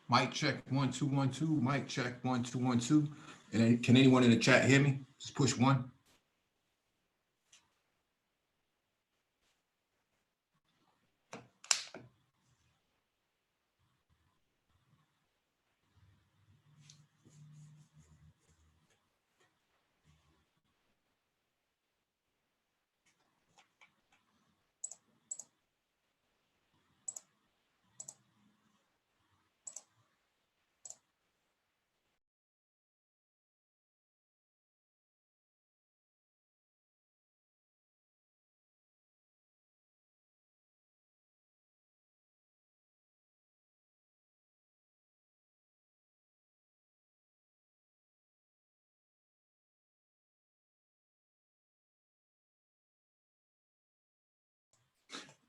Mic check 1 2 1 2. Mic check 1 2 1 2. And then, can anyone in the chat hear me? Just push one.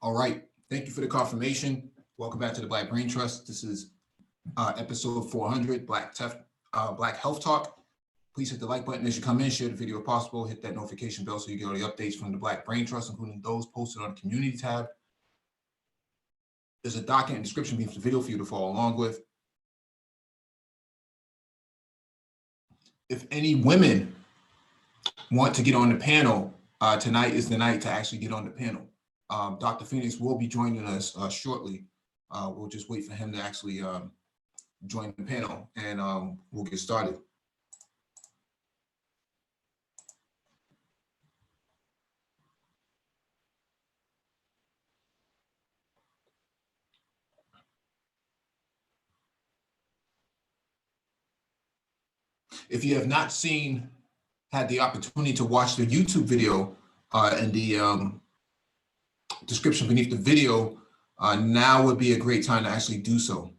All right. Thank you for the confirmation. Welcome back to the Black Brain Trust. This is episode 400, Black Health Talk. Please hit the like button as you come in, share the video if possible, hit that notification bell so you get all the updates from the Black Brain Trust, including those posted on the community tab. There's a document and description beneath the video for you to follow along with. If any women want to get on the panel, tonight is the night to actually get on the panel. Dr. Phoenix will be joining us shortly. We'll just wait for him to actually join the panel, and we'll get started. If you have not had the opportunity to watch the YouTube video and the description beneath the video, now would be a great time to actually do so.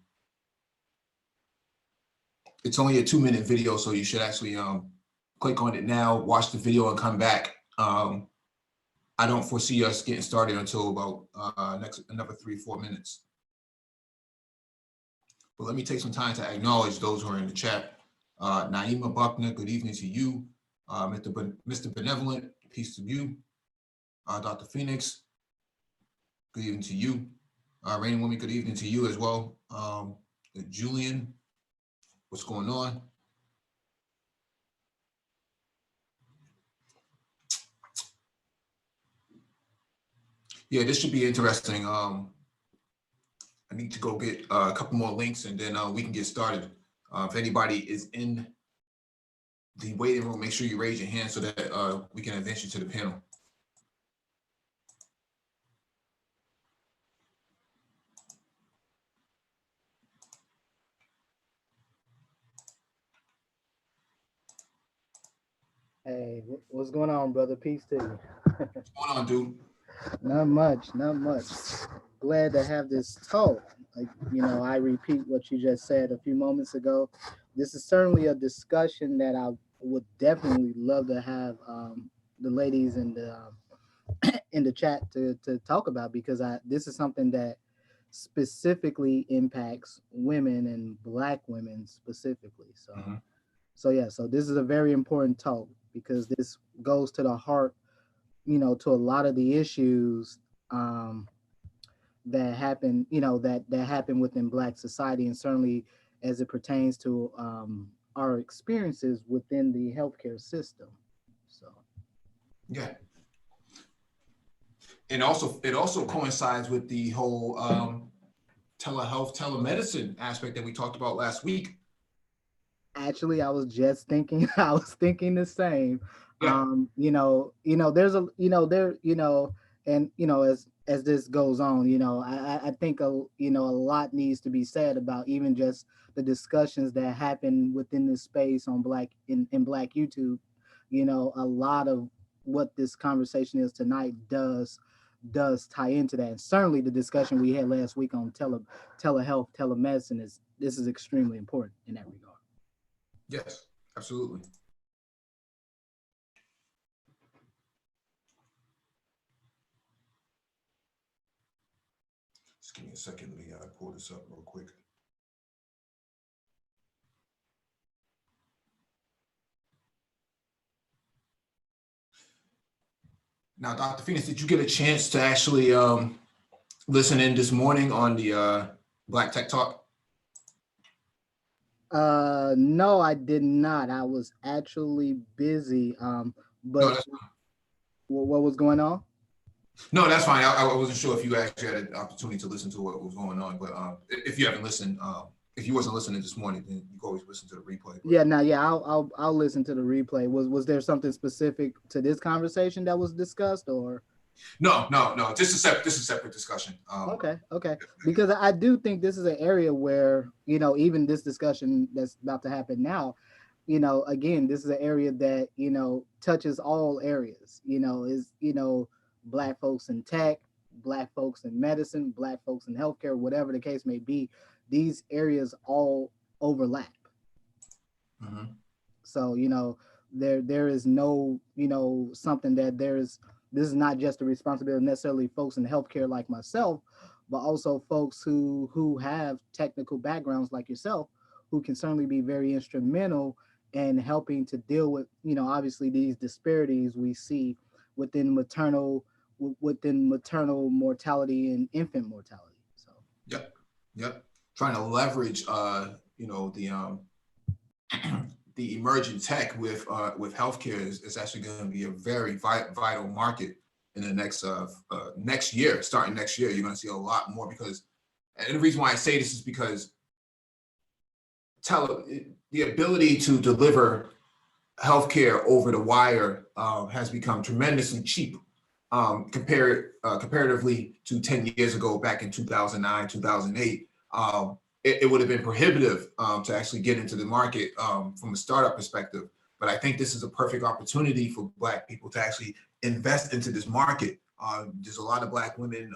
It's only a 2-minute video, so you should actually click on it now, watch the video, and come back. I don't foresee us getting started until about another 3-4 minutes. But let me take some time to acknowledge those who are in the chat. Naima Buckner, good evening to you. Mr. Benevolent, peace to you. Dr. Phoenix, good evening to you. Rainy Woman, good evening to you as well. Julian, what's going on? Yeah, this should be interesting. I need to go get a couple more links and then we can get started. If anybody is in the waiting room, make sure you raise your hand so that we can advance you to the panel. Hey, what's going on, brother? Peace to you. What's going on, dude? Not much, not much. Glad to have this talk. Like, I repeat what you just said a few moments ago. This is certainly a discussion that I would definitely love to have the ladies in the chat to talk about, because this is something that specifically impacts women and Black women specifically. So so this is a very important talk, because this goes to the heart, to a lot of the issues that happen, that happen within Black society, and certainly as it pertains to our experiences within the healthcare system. So, yeah. And it also coincides with the whole telehealth, telemedicine aspect that we talked about last week. Actually, I was just thinking, the same. Yeah. There's a, and as this goes on, I think a lot needs to be said about even just the discussions that happen within this space on in Black YouTube. A lot of what this conversation is tonight does tie into that, and certainly the discussion we had last week on telehealth, telemedicine is extremely important in that regard. Yes, absolutely. Just give me a second. Let me pull this up real quick. Now, Dr. Phoenix, did you get a chance to actually listen in this morning on the Black Tech Talk? No, I did not. I was actually busy. No, But that's what was going on? no, that's fine. I wasn't sure if you actually had an opportunity to listen to what was going on, but if you haven't listened, if you wasn't listening this morning, then you can always listen to the replay. But Yeah, no, yeah, I'll listen to the replay. Was there something specific to this conversation that was discussed, or? no, just a separate discussion. Okay, okay. Because I do think this is an area where, even this discussion that's about to happen now, again, this is an area that, touches all areas, is, black folks in tech, black folks in medicine, black folks in healthcare, whatever the case may be, these areas all overlap. Mhm. So, there is no, something that there's this is not just a responsibility necessarily folks in healthcare like myself, but also folks who have technical backgrounds like yourself, who can certainly be very instrumental in helping to deal with, obviously these disparities we see within maternal mortality and infant mortality. So Yep, yep. Trying to leverage, the emerging tech with healthcare is actually going to be a very vital market in the next year. Starting next year, you're going to see a lot more because, and the reason why I say this is because the ability to deliver healthcare over the wire has become tremendously cheap comparatively to 10 years ago, back in 2009, 2008. It would have been prohibitive to actually get into the market from a startup perspective. But I think this is a perfect opportunity for Black people to actually invest into this market. There's a lot of Black women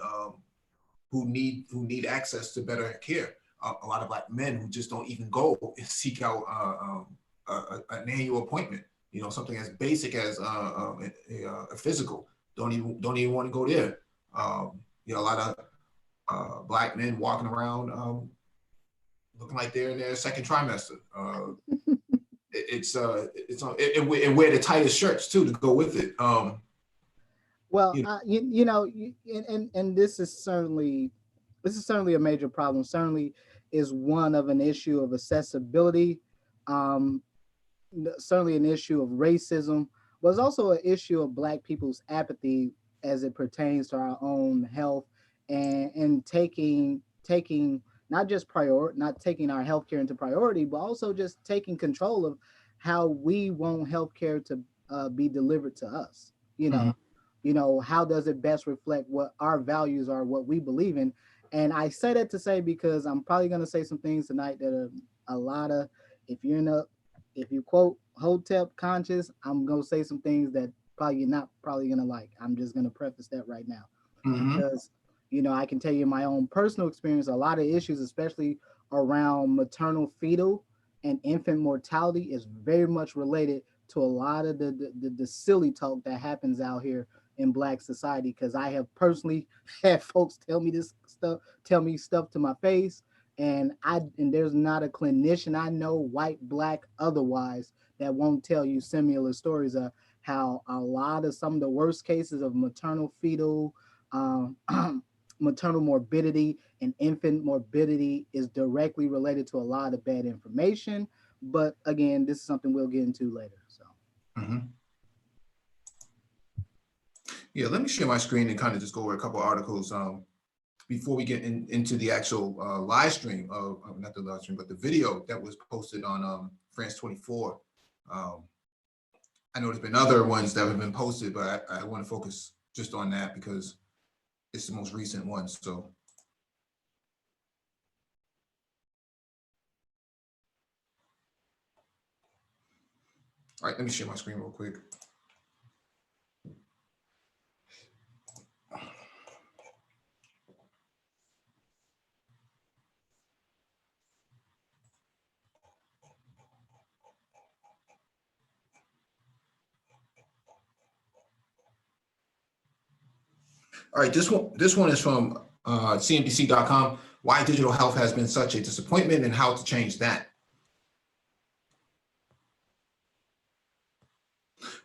who need access to better care. A lot of Black men who just don't even go and seek out an annual appointment. Something as basic as a physical. Don't even want to go there. A lot of Black men walking around looking like they're in their second trimester. And wear the tightest shirts too to go with it. well, You know, and this is certainly a major problem. Certainly is one of an issue of accessibility. Um, Certainly an issue of racism, but it's also an issue of Black people's apathy as it pertains to our own health and taking not taking our healthcare into priority, but also just taking control of how we want healthcare to be delivered to us. mhm. How does it best reflect what our values are, what we believe in? And I say that to say because I'm probably going to say some things tonight that are a lot of, if you're in a if you quote Hotep conscious, I'm gonna say some things that probably you're not probably gonna like. I'm just gonna preface that right now Mm-hmm. because I can tell you my own personal experience. A lot of issues, especially around maternal fetal and infant mortality, is very much related to a lot of the silly talk that happens out here in Black society. Because I have personally had folks tell me stuff to my face, and there's not a clinician I know, white, Black, otherwise, that won't tell you similar stories of how a lot of some of the worst cases of maternal fetal um, maternal morbidity and infant morbidity is directly related to a lot of bad information. But again, this is something we'll get into later. So Mm-hmm. Yeah, let me share my screen and kind of just go over a couple articles before we get into the actual live stream not the live stream, but the video that was posted on France 24. Um, I know there's been other ones that have been posted, but I want to focus just on that because it's the most recent one. So, all right, let me share my screen real quick. All right, this one is from CNBC.com. Why digital health has been such a disappointment and how to change that.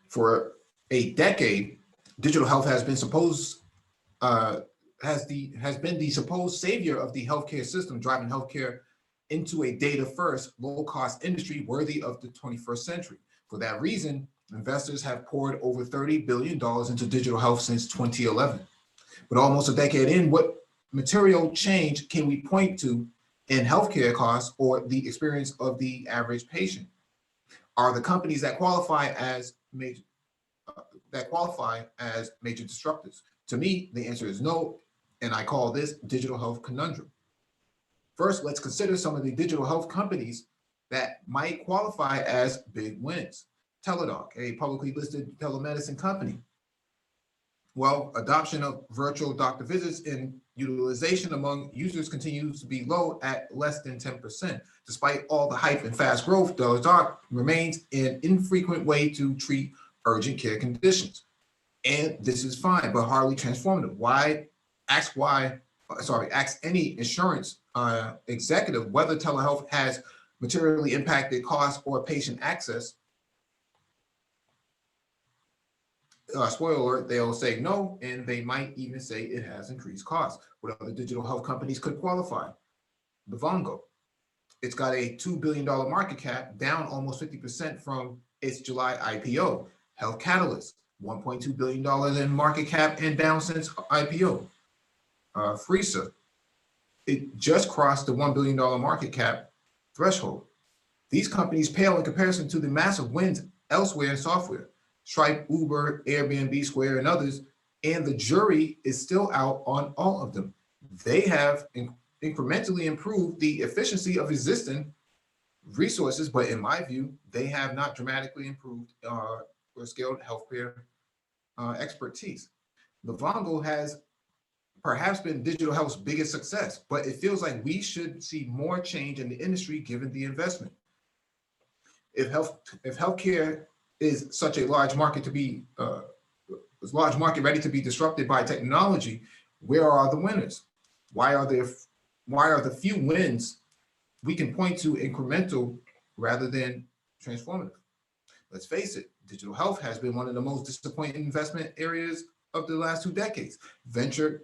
For a decade, digital health has been has been the supposed savior of the healthcare system, driving healthcare into a data-first, low-cost industry worthy of the 21st century. For that reason, investors have poured over $30 billion into digital health since 2011. But almost a decade in, what material change can we point to in healthcare costs or the experience of the average patient? Are the companies that qualify as major disruptors? To me, the answer is no, and I call this digital health conundrum. First, let's consider some of the digital health companies that might qualify as big wins. Teladoc, a publicly listed telemedicine company. Well, adoption of virtual doctor visits and utilization among users continues to be low at less than 10%. Despite all the hype and fast growth, Teladoc remains an infrequent way to treat urgent care conditions. And this is fine, but hardly transformative. Ask any insurance executive whether telehealth has materially impacted costs or patient access. Spoiler alert, they'll say no, and they might even say it has increased costs. What other digital health companies could qualify? Livongo. It's got a $2 billion market cap, down almost 50% from its July IPO. Health Catalyst, $1.2 billion in market cap and down since IPO. Freesa, it just crossed the $1 billion market cap threshold. These companies pale in comparison to the massive wins elsewhere in software. Stripe, Uber, Airbnb, Square, and others, and the jury is still out on all of them. They have incrementally improved the efficiency of existing resources, but in my view, they have not dramatically improved or scaled healthcare expertise. Livongo has perhaps been digital health's biggest success, but it feels like we should see more change in the industry given the investment. If healthcare is such a large market ready to be disrupted by technology, where are the winners? Why are the few wins we can point to incremental rather than transformative? Let's face it, digital health has been one of the most disappointing investment areas of the last 2 decades. Venture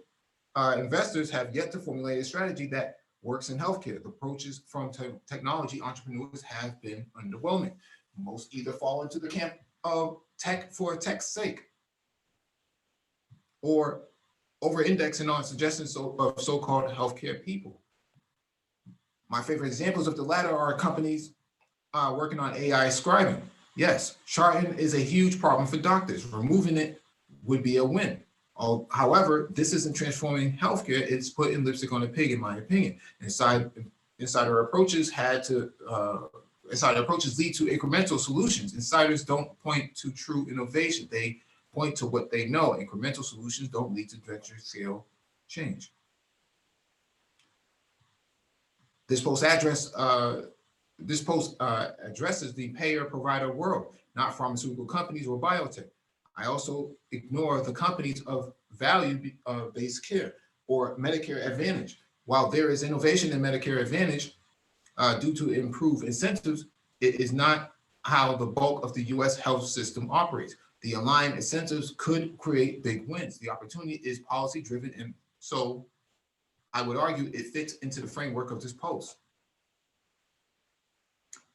investors have yet to formulate a strategy that works in healthcare. The approaches from technology entrepreneurs have been underwhelming. Most either fall into the camp of tech for tech's sake or over-indexing on suggestions of so-called healthcare people. My favorite examples of the latter are companies working on AI scribing. Yes, charting is a huge problem for doctors. Removing it would be a win. However, this isn't transforming healthcare. It's putting lipstick on a pig, in my opinion. Insider approaches lead to incremental solutions. Insiders don't point to true innovation. They point to what they know. Incremental solutions don't lead to venture scale change. This post addresses the payer-provider world, not pharmaceutical companies or biotech. I also ignore the companies of value-based care or Medicare Advantage. While there is innovation in Medicare Advantage due to improved incentives, it is not how the bulk of the US health system operates. The aligned incentives could create big wins. The opportunity is policy-driven, and so I would argue it fits into the framework of this post.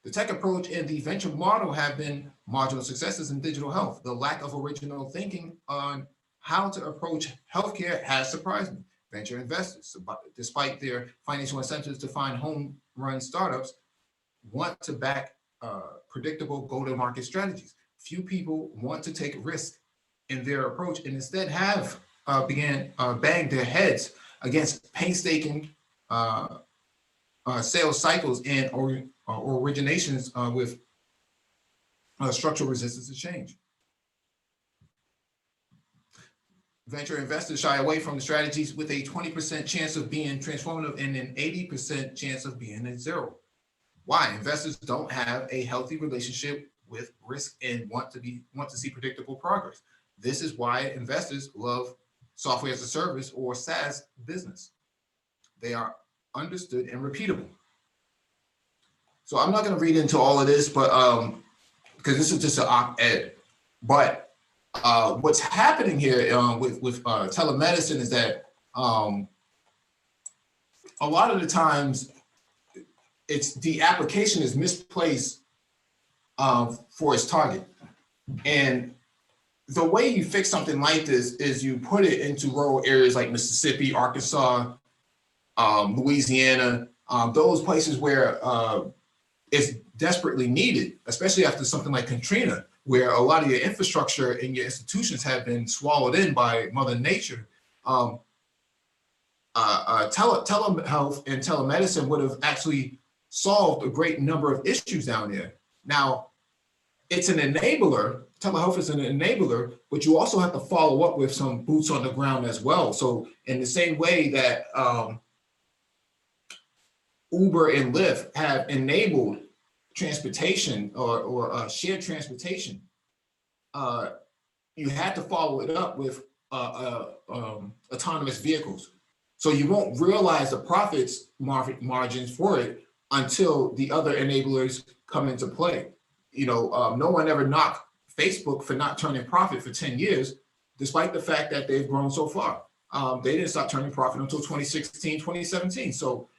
The tech approach and the venture model have been marginal successes in digital health. The lack of original thinking on how to approach healthcare has surprised me. Venture investors, despite their financial incentives to find home-run startups, want to back predictable go-to-market strategies. Few people want to take risk in their approach and instead have bang their heads against painstaking sales cycles and or originations with structural resistance to change. Venture investors shy away from the strategies with a 20% chance of being transformative and an 80% chance of being at zero. Why? Investors don't have a healthy relationship with risk and want to see predictable progress. This is why investors love software as a service or SaaS business. They are understood and repeatable. So I'm not going to read into all of this, but because this is just an op-ed. But what's happening here with telemedicine is that a lot of the times it's the application is misplaced for its target. And the way you fix something like this is you put it into rural areas like Mississippi, Arkansas, Louisiana, those places where it's desperately needed, especially after something like Katrina, where a lot of your infrastructure and your institutions have been swallowed in by Mother Nature. Telehealth and telemedicine would have actually solved a great number of issues down there. Now, it's an enabler. Telehealth is an enabler, but you also have to follow up with some boots on the ground as well. So in the same way that Uber and Lyft have enabled transportation or shared transportation, you had to follow it up with autonomous vehicles. So you won't realize the profits margins for it until the other enablers come into play. No one ever knocked Facebook for not turning profit for 10 years, despite the fact that they've grown so far. They didn't start turning profit until 2016, 2017. So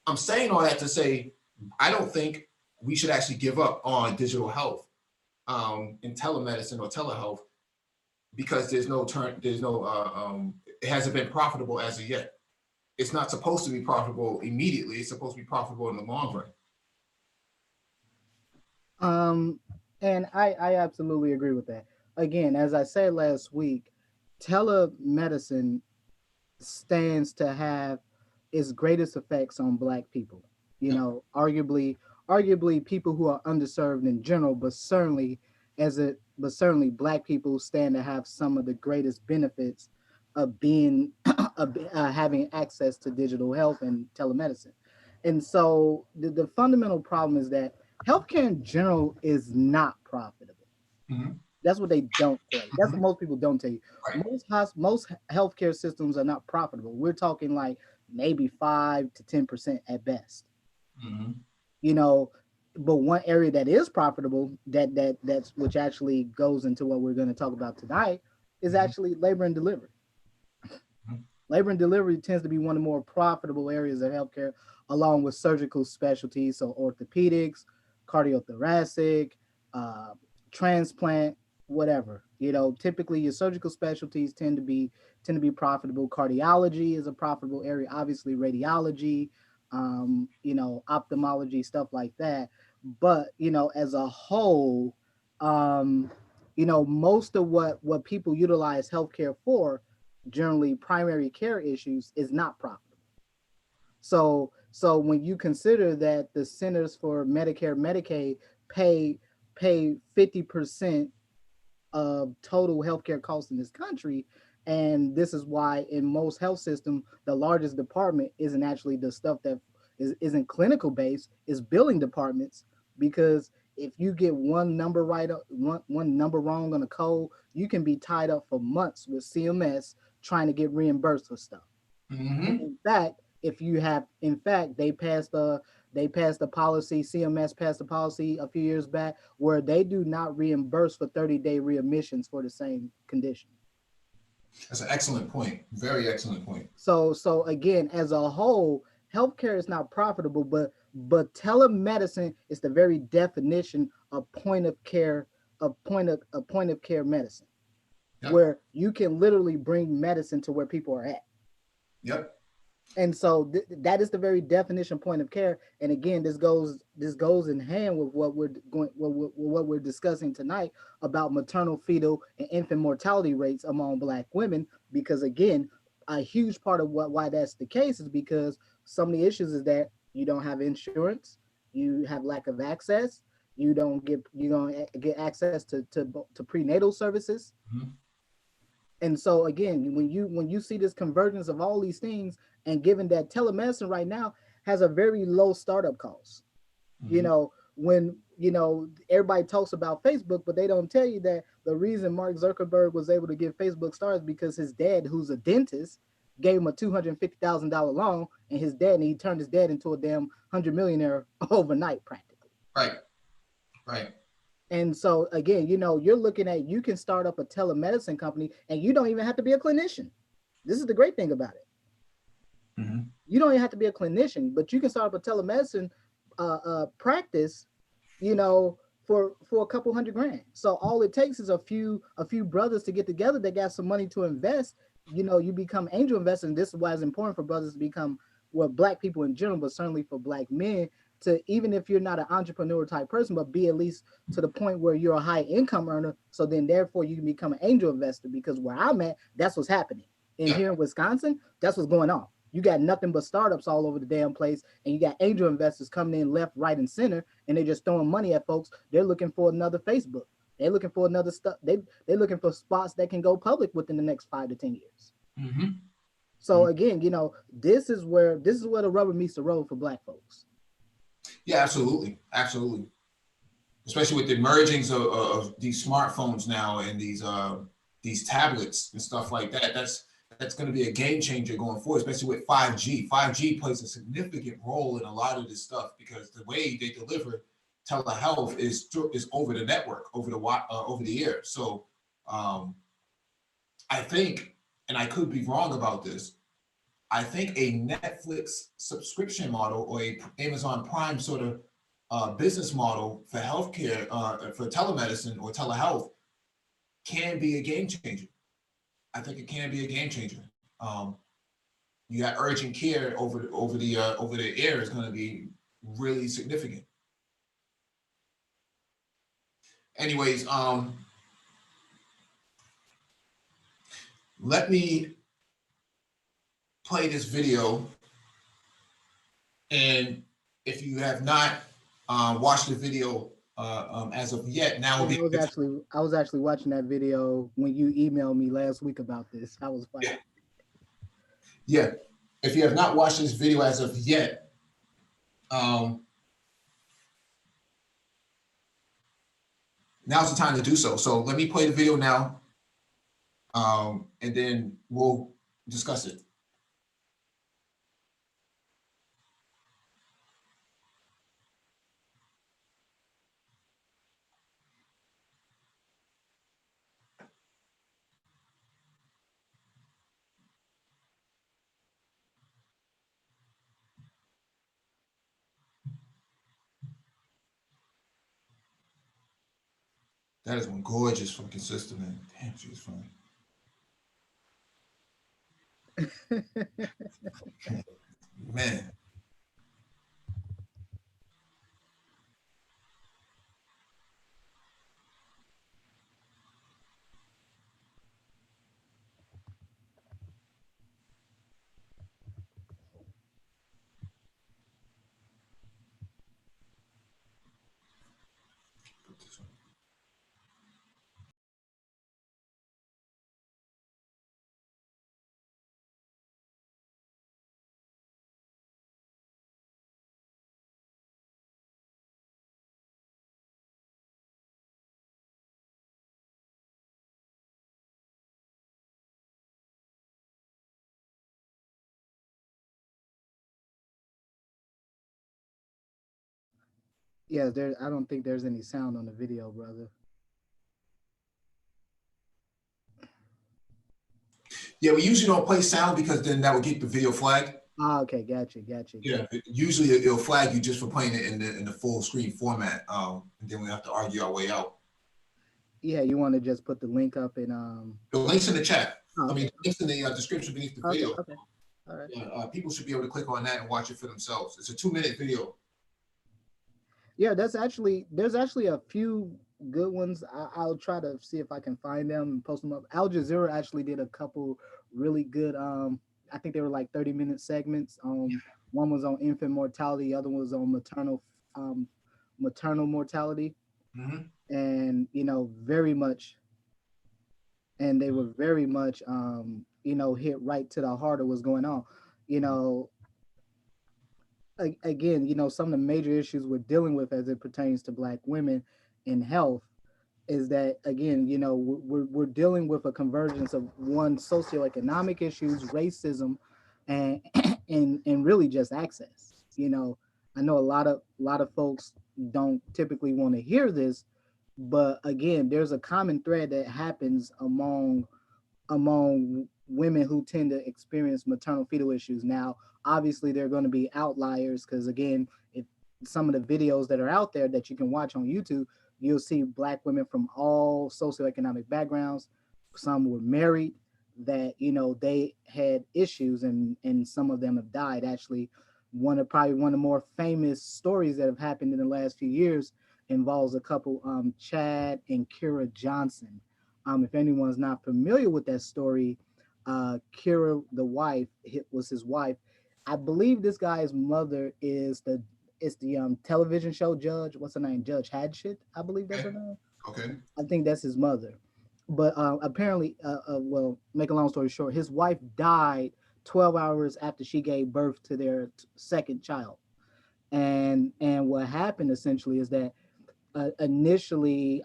I'm saying all that to say, I don't think we should actually give up on digital health in telemedicine or telehealth, because it hasn't been profitable as of yet. It's not supposed to be profitable immediately. It's supposed to be profitable in the long run. And I absolutely agree with that. Again, as I said last week, telemedicine stands to have its greatest effects on Black people. Arguably people who are underserved in general, but certainly Black people stand to have some of the greatest benefits of being having access to digital health and telemedicine. And so the fundamental problem is that healthcare in general is not profitable. Mm-hmm. That's what they don't tell you. That's what most people don't tell you. Right. Most healthcare systems are not profitable. We're talking like maybe 5 to 10% at best. Mm-hmm. But one area that is profitable, that's which actually goes into what we're going to talk about tonight, is actually labor and delivery. Labor and delivery tends to be one of the more profitable areas of healthcare, along with surgical specialties, so orthopedics, cardiothoracic, transplant, whatever. Typically your surgical specialties tend to be profitable. Cardiology is a profitable area, obviously radiology, ophthalmology, stuff like that. But as a whole, most of what people utilize healthcare for, generally primary care issues, is not profitable. So when you consider that the Centers for Medicare and Medicaid pay 50% of total healthcare costs in this country, and this is why in most health systems the largest department isn't actually the stuff that isn't clinical based, is billing departments, because if you get one number one number wrong on a code, you can be tied up for months with CMS trying to get reimbursed for stuff. Mm-hmm. In fact, they passed the policy, CMS passed the policy a few years back where they do not reimburse for 30-day readmissions for the same condition. That's an excellent point. Very excellent point. So again, as a whole, healthcare is not profitable, but telemedicine is the very definition of point of care medicine. Yep. Where you can literally bring medicine to where people are at. Yep. And so that is the very definition of point of care. And again, this goes in hand with what we're discussing tonight about maternal, fetal, and infant mortality rates among Black women. Because again, a huge part of why that's the case is because some of the issues is that you don't have insurance, you have lack of access, you don't get access to prenatal services. Mm-hmm. And so again, when you see this convergence of all these things, and given that telemedicine right now has a very low startup cost, mm-hmm. When everybody talks about Facebook, but they don't tell you that the reason Mark Zuckerberg was able to get Facebook started because his dad, who's a dentist, gave him a $250,000 loan, and he turned his dad into a damn $100 millionaire overnight, practically. Right. And so again, you're looking at, you can start up a telemedicine company and you don't even have to be a clinician. This is the great thing about it. Mm-hmm. You don't even have to be a clinician, but you can start up a telemedicine practice, you know, for a couple $100,000. So all it takes is a few brothers to get together that got some money to invest. You know, you become angel investors. And this is why it's important for brothers to become, well, black people in general, but certainly for black men, to, even if you're not an entrepreneur type person, but be at least to the point where you're a high income earner. So then therefore you can become an angel investor, because where I'm at, that's what's happening. And here in Wisconsin, that's what's going on. You got nothing but startups all over the damn place, and you got angel investors coming in left, right, and center, and they're just throwing money at folks. They're looking for another Facebook. They're looking for another stuff. They're looking for spots that can go public within the next 5 to 10 years. Mm-hmm. So again, you know, this is where the rubber meets the road for black folks. Yeah, absolutely, absolutely. Especially with the emergings of these smartphones now and these tablets and stuff like that. That's going to be a game changer going forward, especially with 5G. 5G plays a significant role in a lot of this stuff, because the way they deliver telehealth is over the network, over the air. So I think, and I could be wrong about this, I think a Netflix subscription model or a Amazon Prime sort of business model for healthcare, for telemedicine or telehealth, can be a game changer. I think it can be a game changer. You got urgent care over the air is going to be really significant. Anyways, let me play this video, and if you have not watched the video as of yet, now I was actually watching that video when you emailed me last week about this. I was fine. Yeah. If you have not watched this video as of yet, now's the time to do so. So let me play the video now, and then we'll discuss it. That is one gorgeous fucking sister, man. Damn, she was funny. Man. Yeah, I don't think there's any sound on the video, brother. Yeah, we usually don't play sound because then that would get the video flagged. Ah, okay, gotcha. Yeah, usually it'll flag you just for playing it in the full screen format. And then we have to argue our way out. Yeah, you want to just put the link up in The link's in the chat. Oh, okay. I mean, the link's in the description beneath the video. Okay. All right. Yeah, people should be able to click on that and watch it for themselves. It's a 2-minute video. Yeah, there's actually a few good ones. I'll try to see if I can find them and post them up. Al Jazeera actually did a couple really good. I think they were like 30-minute segments. One was on infant mortality, the other one was on maternal mortality, and you know, very much. And they were very much, you know, hit right to the heart of what's going on. You know, again, you know, some of the major issues we're dealing with as it pertains to Black women in health is that, again, you know, we're dealing with a convergence of one, socioeconomic issues, racism, and and really just access. You know, I know a lot of folks don't typically want to hear this, but again, there's a common thread that happens among women who tend to experience maternal fetal issues. Now, obviously, there are going to be outliers because, again, some of the videos that are out there that you can watch on YouTube, you'll see Black women from all socioeconomic backgrounds. Some were married, that they had issues, and some of them have died. Actually, probably one of the more famous stories that have happened in the last few years involves a couple, Chad and Kira Johnson. If anyone's not familiar with that story, Kira, the wife, was his wife. I believe this guy's mother is the television show Judge. What's her name? Judge Hadshit, I believe that's her Okay. name. Okay. I think that's his mother. But apparently, well, make a long story short, his wife died 12 hours after she gave birth to their second child. And what happened essentially is that initially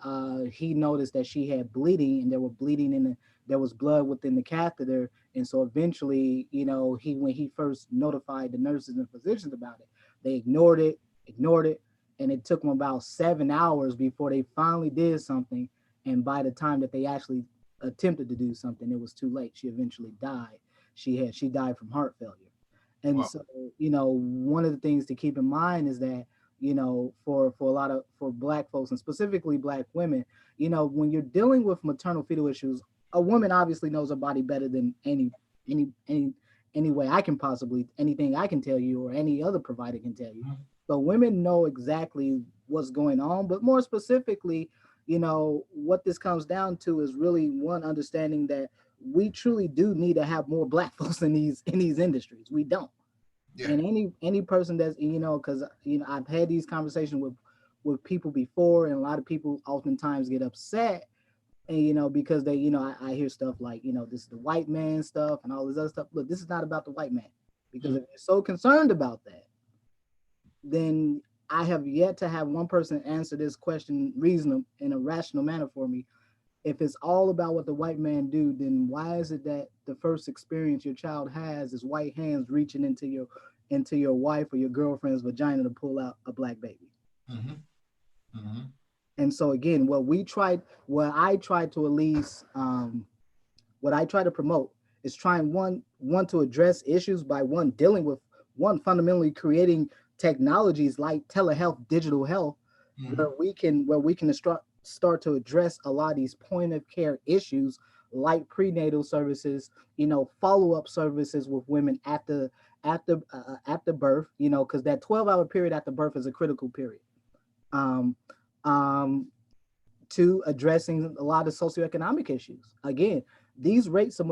he noticed that she had bleeding, and there were bleeding there was blood within the catheter. And so eventually, when he first notified the nurses and physicians about it, they ignored it, and it took them about 7 hours before they finally did something. And by the time that they actually attempted to do something, it was too late. She eventually died. She died from heart failure. And Wow. so, one of the things to keep in mind is that, for a lot of, for Black folks, and specifically Black women, when you're dealing with maternal fetal issues, a woman obviously knows her body better than any way I can possibly, anything I can tell you or any other provider can tell you. So women know exactly what's going on, but more specifically, what this comes down to is really one understanding that we truly do need to have more Black folks in these industries. We don't. Yeah. And any person that's, because I've had these conversations with people before, and a lot of people oftentimes get upset, and because they, I hear stuff like, this is the white man stuff and all this other stuff. Look, this is not about the white man, because if you're so concerned about that, then I have yet to have one person answer this question reasonable in a rational manner for me. If it's all about what the white man do, then why is it that the first experience your child has is white hands reaching into your wife or your girlfriend's vagina to pull out a Black baby? Mm-hmm. Mm-hmm. And so again, what I try to at least, what I try to promote is trying one to address issues by dealing with fundamentally creating technologies like telehealth, digital health, Mm-hmm. where we can start to address a lot of these point of care issues, like prenatal services, follow up services with women after birth, because that 12-hour period after birth is a critical period. Um, um, to addressing a lot of socioeconomic issues. Again, these rates of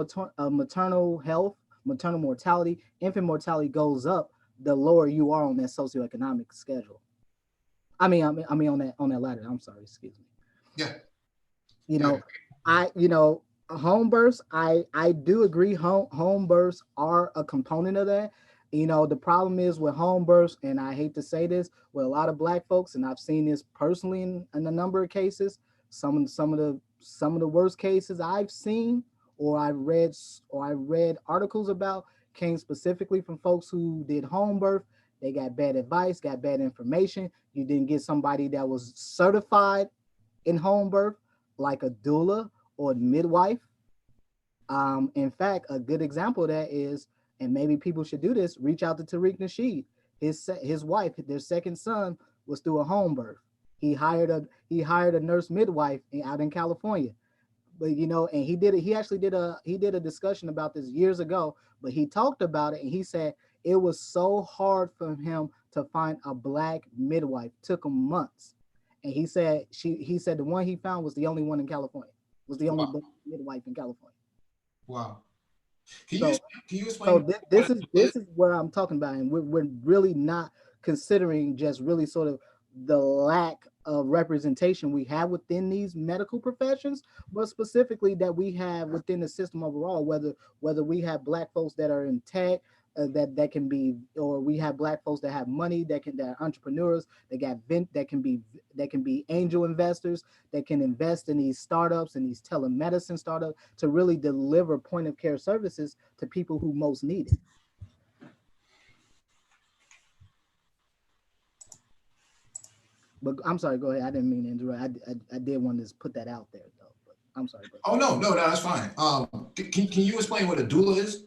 maternal health, maternal mortality, infant mortality goes up the lower you are on that socioeconomic schedule. I mean on that ladder. I'm sorry, excuse me. Yeah. You Yeah. know, home births. I do agree. Home births are a component of that. The problem is with home births, and I hate to say this, with a lot of Black folks, and I've seen this personally in a number of cases. Some of the worst cases I've seen, or I read articles about, came specifically from folks who did home birth. They got bad advice, got bad information. You didn't get somebody that was certified in home birth, like a doula or a midwife. In fact, a good example of that is, and maybe people should do this, reach out to Tariq Nasheed. His wife, their second son, was through a home birth. He hired a nurse midwife out in California. But and he actually did a discussion about this years ago, but he talked about it, and he said it was so hard for him to find a Black midwife. Took him months. And he said the one he found was the only one in California. Was the only Wow. Black midwife in California. Wow. Can you So can you so explain what this a is doula is? this is where I'm talking about, and we're really not considering just really sort of the lack of representation we have within these medical professions, but specifically that we have within the system overall. Whether we have Black folks that are in tech, that can be, or we have Black folks that have money, that are entrepreneurs, that can be angel investors, that can invest in these startups and these telemedicine startups to really deliver point of care services to people who most need it. But I'm sorry, go ahead. I didn't mean to interrupt. I did want to put that out there though. But I'm sorry, bro. Oh no, no, no, that's fine. Can you explain what a doula is?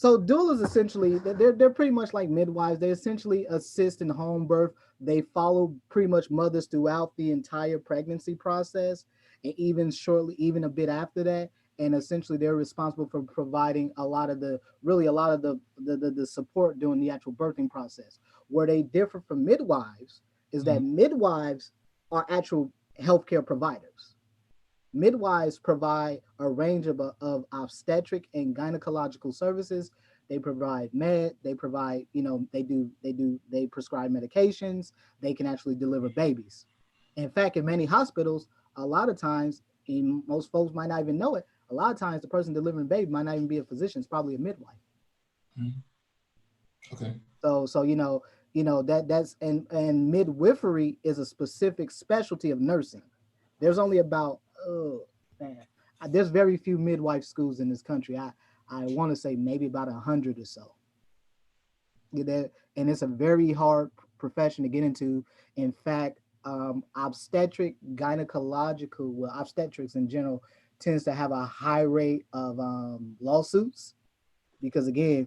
So doulas essentially they're pretty much like midwives. They essentially assist in home birth. They follow pretty much mothers throughout the entire pregnancy process, and even a bit after that. And essentially, they're responsible for providing a lot of the support during the actual birthing process. Where they differ from midwives is that midwives are actual healthcare providers. Midwives provide a range of obstetric and gynecological services. They provide they provide, they prescribe medications. They can actually deliver babies. In fact, in many hospitals, a lot of times, and most folks might not even know it, a lot of times the person delivering baby might not even be a physician, it's probably a midwife. Okay. So that's and midwifery is a specific specialty of nursing. There's only about there's very few midwife schools in this country. I want to say maybe about 100 or so. And it's a very hard profession to get into. In fact, obstetrics in general tends to have a high rate of lawsuits because again,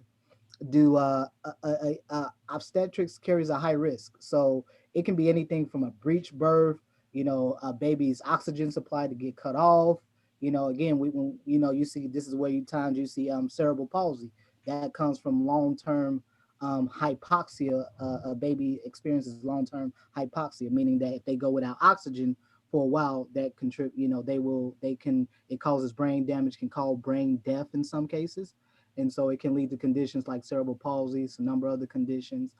obstetrics carries a high risk. So it can be anything from a breech birth, a baby's oxygen supply to get cut off. Again, when you see, this is where you see cerebral palsy that comes from long-term hypoxia. A baby experiences long-term hypoxia, meaning that if they go without oxygen for a while, that it causes brain damage, can cause brain death in some cases. And so it can lead to conditions like cerebral palsy, a number of other conditions.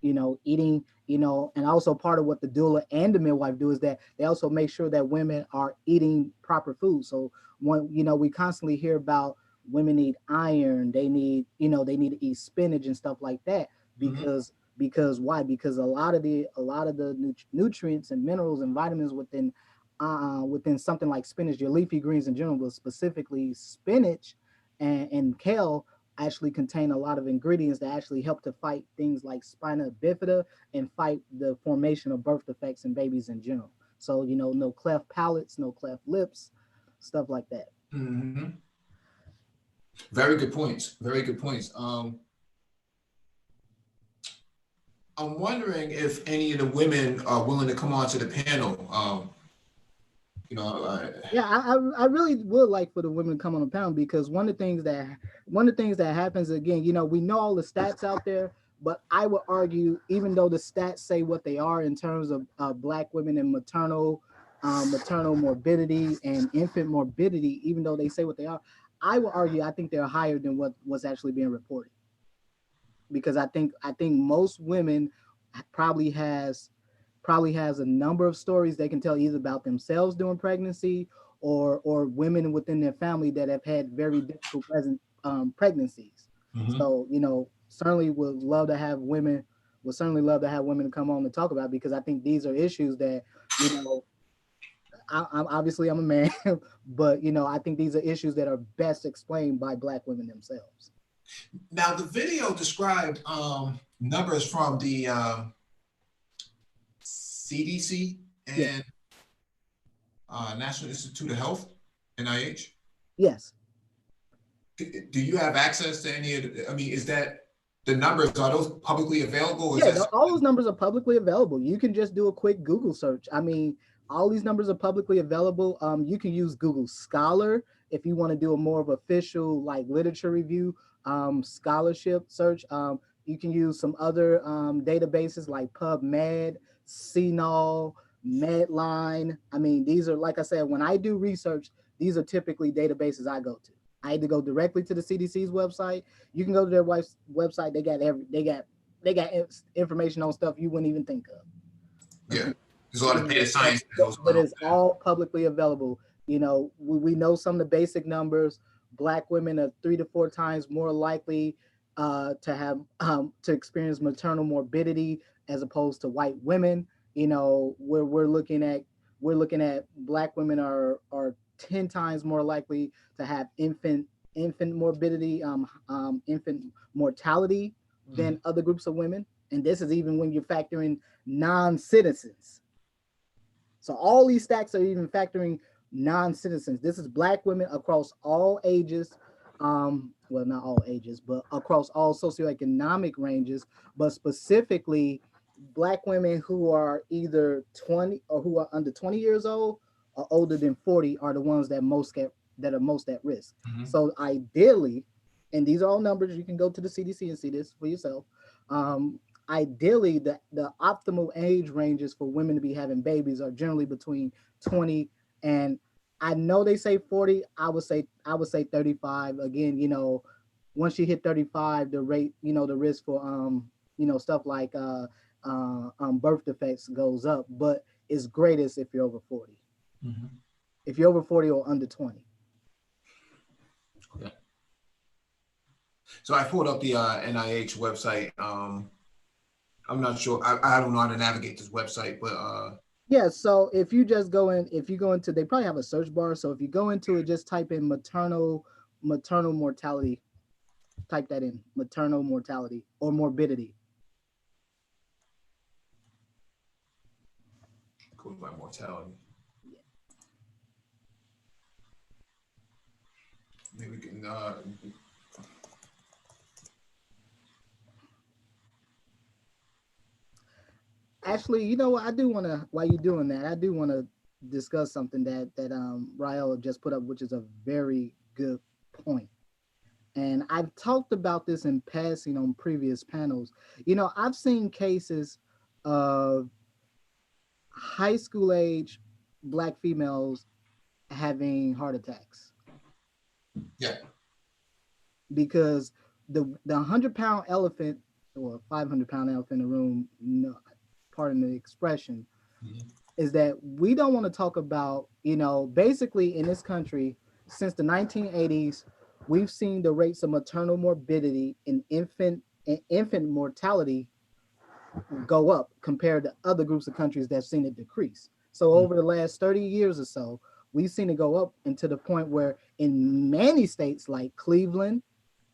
Eating, and also part of what the doula and the midwife do is that they also make sure that women are eating proper food. So we constantly hear about women need iron, they need to eat spinach and stuff like that because why? Because a lot of the nutrients and minerals and vitamins within something like spinach, your leafy greens in general, but specifically spinach and kale actually contain a lot of ingredients that actually help to fight things like spina bifida and fight the formation of birth defects in babies in general. So, no cleft palates, no cleft lips, stuff like that. Mm-hmm. Very good points. Very good points. I'm wondering if any of the women are willing to come onto the panel. Yeah, I really would like for the women to come on the panel because one of the things that happens again, we know all the stats out there, but I would argue even though the stats say what they are in terms of Black women and maternal morbidity and infant morbidity, even though they say what they are, I would argue I think they're higher than what was actually being reported because I think most women probably has a number of stories they can tell either about themselves during pregnancy or women within their family that have had very difficult pregnancies. So certainly would certainly love to have women come on and talk about it because I think these are issues that I'm obviously I'm a man, but I think these are issues that are best explained by Black women themselves. Now the video described numbers from the CDC and National Institute of Health, NIH? Yes. Do you have access to any of the, is that the numbers, are those publicly available? All those numbers are publicly available. You can just do a quick Google search. All these numbers are publicly available. You can use Google Scholar if you want to do a more of official like literature review scholarship search. You can use some other databases like PubMed, CNOL, Medline. These are, like I said, when I do research, these are typically databases I go to. I had to go directly to the CDC's website. You can go to their website. They got information on stuff you wouldn't even think of. Yeah, there's a lot of data science. But it's all publicly available. We know some of the basic numbers. Black women are 3 to 4 times more likely to experience maternal morbidity as opposed to white women. We're looking at Black women are 10 times more likely to have infant morbidity, infant mortality than other groups of women. And this is even when you're factoring non-citizens. So all these stats are even factoring non-citizens. This is Black women across all ages, well, not all ages, but across all socioeconomic ranges, but specifically Black women who are either 20 or who are under 20 years old or older than 40 are the ones that are most at risk. Mhm. So ideally, and these are all numbers, you can go to the CDC and see this for yourself. Um, Ideally, the optimal age ranges for women to be having babies are generally between 20 and, I know they say 40. I would say 35. Again, once you hit 35, the rate, the risk for stuff like birth defects goes up, but it's greatest if you're over 40. Mhm. If you're over 40 or under 20. Okay. So I pulled up the NIH website. I'm not sure. I don't know how to navigate this website, but Yeah, so if you go into, they probably have a search bar. So if you go into it, just type in maternal mortality. Type that in, maternal mortality or morbidity. goes by mortality. Maybe we can. Actually, you know what? I do want to, while you're doing that, I do want to discuss something that Rael just put up, which is a very good point. And I've talked about this in passing on previous panels. I've seen cases of high school age Black females having heart attacks Yeah. because the 100-pound elephant or 500-pound elephant in the room, no, pardon the expression, Mhm. is that we don't want to talk about, basically in this country since the 1980s, we've seen the rates of maternal morbidity and infant mortality go up compared to other groups of countries that have seen it decrease. So Mhm. over the last 30 years or so, we've seen it go up, and to the point where in many states like Cleveland,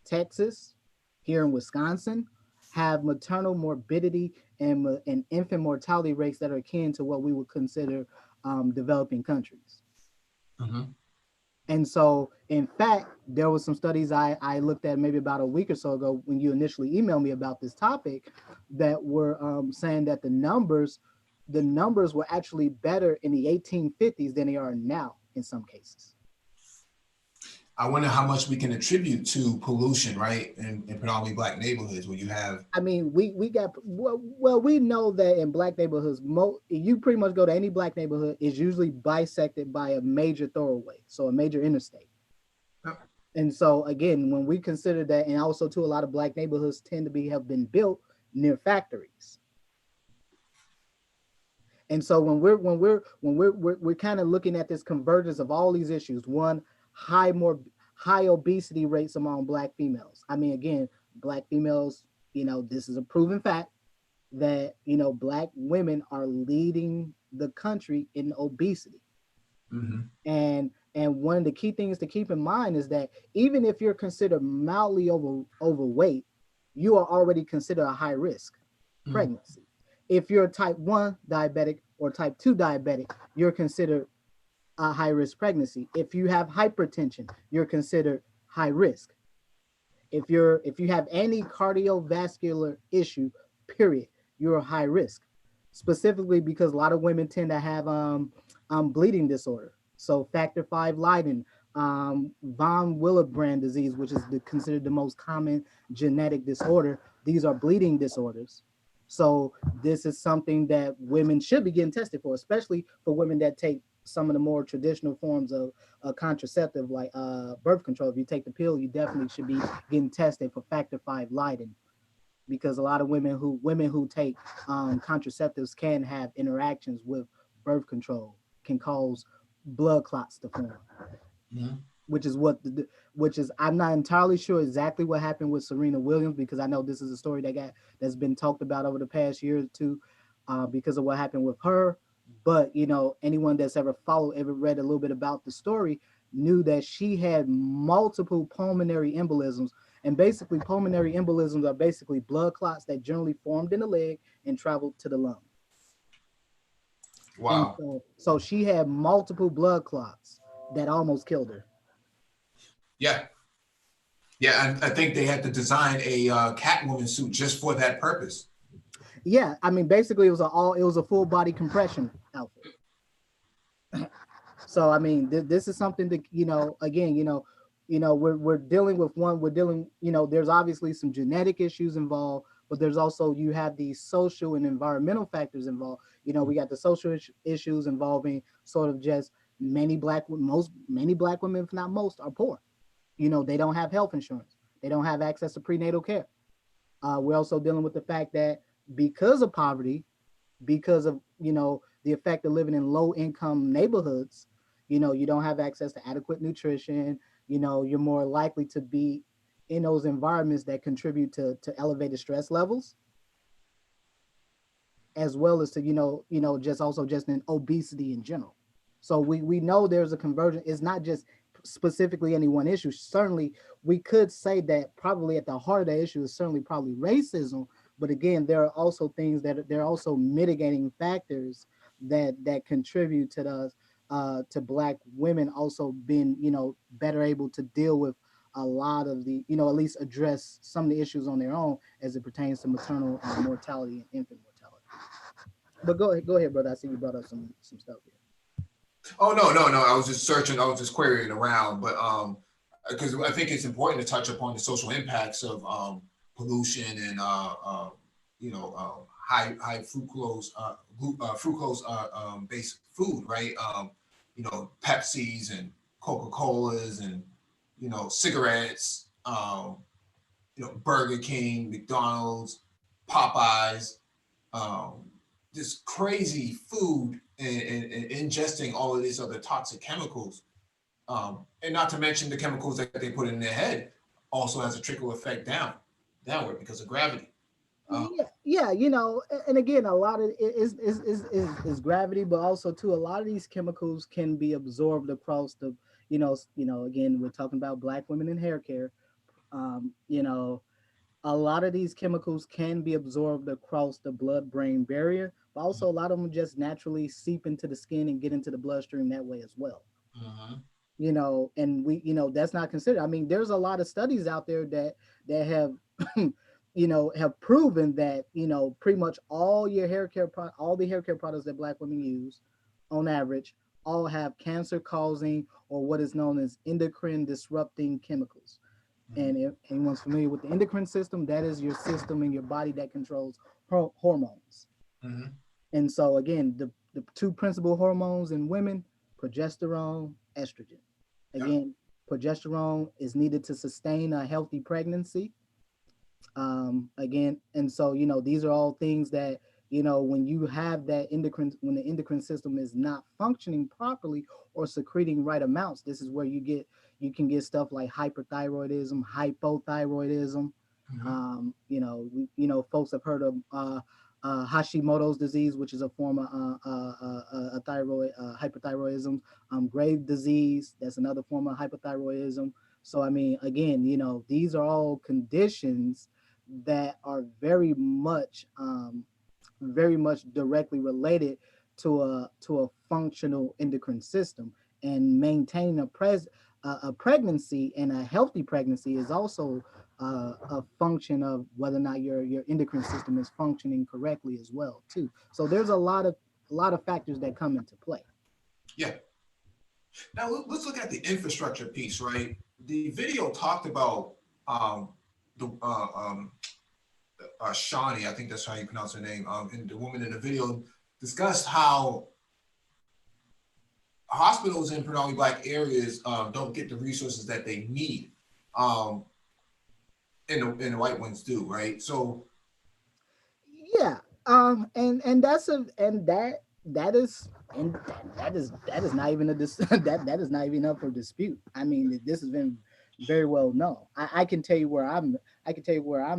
Texas, here in Wisconsin, have maternal morbidity and infant mortality rates that are akin to what we would consider developing countries. Mhm. And so, in fact, there was some studies I looked at maybe about a week or so ago when you initially emailed me about this topic, that were saying that the numbers were actually better in the 1850s than they are now in some cases. I wonder how much we can attribute to pollution, right? In predominantly Black neighborhoods where you have. I mean, we got, well, we know that in Black neighborhoods, you pretty much go to any Black neighborhood, is usually bisected by a major thoroughway, so a major interstate. Yep. And so again, when we consider that, and also too, a lot of Black neighborhoods tend to have been built near factories. And so when we're kind of looking at this convergence of all these issues, one, high obesity rates among Black females. I mean, again, Black females, this is a proven fact that Black women are leading the country in obesity. Mhm. And one of the key things to keep in mind is that even if you're considered mildly overweight, you are already considered a high risk Mhm. pregnancy. If you're type 1 diabetic or type 2 diabetic, you're considered a high risk pregnancy. If you have hypertension, you're considered high risk. If you have any cardiovascular issue, period, you're a high risk. Specifically because a lot of women tend to have bleeding disorder. So factor V Leiden, von Willebrand disease, which is considered the most common genetic disorder. These are bleeding disorders. So this is something that women should be getting tested for, especially for women that take some of the more traditional forms of contraceptive, like birth control. If you take the pill, you definitely should be getting tested for factor V Leiden, because a lot of women who take contraceptives can have interactions with birth control, can cause blood clots to form, Mhm. which is I'm not entirely sure exactly what happened with Serena Williams, because I know this is a story that's been talked about over the past year or two, because of what happened with her. But anyone that's ever read a little bit about the story knew that she had multiple pulmonary embolisms. And basically, pulmonary embolisms are basically blood clots that generally formed in the leg and traveled to the lung. And Wow. so she had multiple blood clots that almost killed her. Yeah. Yeah, and I think they had to design a Catwoman suit just for that purpose. Yeah, I mean, basically, it was a full body compression outfit. So I mean, this is something that again, we're dealing with there's obviously some genetic issues involved, but there's also you have these social and environmental factors involved. We got the social issues involving sort of just many black women, if not most, are poor. They don't have health insurance. They don't have access to prenatal care. We're also dealing with the fact that because of poverty, because of the effect of living in low income neighborhoods, you don't have access to adequate nutrition. You're more likely to be in those environments that contribute to elevated stress levels, as well as to just in obesity in general. So we know there's a conversion. It's not just specifically any one issue. Certainly, we could say that probably at the heart of the issue is certainly probably racism. But again, there are also things that there are also mitigating factors that contribute to to Black women also being better able to deal with a lot of the at least address some of the issues on their own as it pertains to maternal mortality and infant mortality. But go ahead, brother. I see you brought up some stuff here. Oh no. I was just searching. I was just querying around, but because I think it's important to touch upon the social impacts of pollution and high fructose based food, right? Pepsis and Coca Colas and cigarettes, Burger King, McDonald's, Popeyes, um, this crazy food and ingesting all of these other toxic chemicals, and not to mention the chemicals that they put in their head also has a trickle effect downward because of gravity. Um, Yeah. And again, a lot of it is gravity, but also too, a lot of these chemicals can be absorbed across again, we're talking about Black women in hair care. Um, you know, a lot of these chemicals can be absorbed across the blood-brain barrier, but also a lot of them just naturally seep into the skin and get into the bloodstream that way as well. mhm, And we that's not considered. I mean, there's a lot of studies out there that have have proven that pretty much all the hair care products that Black women use on average all have cancer causing or what is known as endocrine disrupting chemicals. mhm, And if anyone's familiar with the endocrine system, that is your system in your body that controls hormones. mhm, And so again, the two principal hormones in women, progesterone, estrogen. yep, Again, progesterone is needed to sustain a healthy pregnancy. Again, and so these are all things that when you have when the endocrine system is not functioning properly or secreting right amounts, this is where you can get stuff like hyperthyroidism, hypothyroidism. mhm, Folks have heard of Hashimoto's disease, which is a form of a thyroid hyperthyroidism. Grave disease, that's another form of hypothyroidism. So I mean, again, these are all conditions that are very much directly related to a functional endocrine system, and maintaining a pregnancy and a healthy pregnancy is also a function of whether or not your endocrine system is functioning correctly as well too. So there's a lot of factors that come into play. yeah. Now let's look at the infrastructure piece, right? The video talked about um, the Shawnee, I think that's how you pronounce her name, and the woman in the video discussed how hospitals in predominantly Black areas don't get the resources that they need, um, and the white ones do, right? So, Yeah. And that's a and that is and that is not even that is not even up for dispute. I mean, this has been very well known. I can tell you where I'm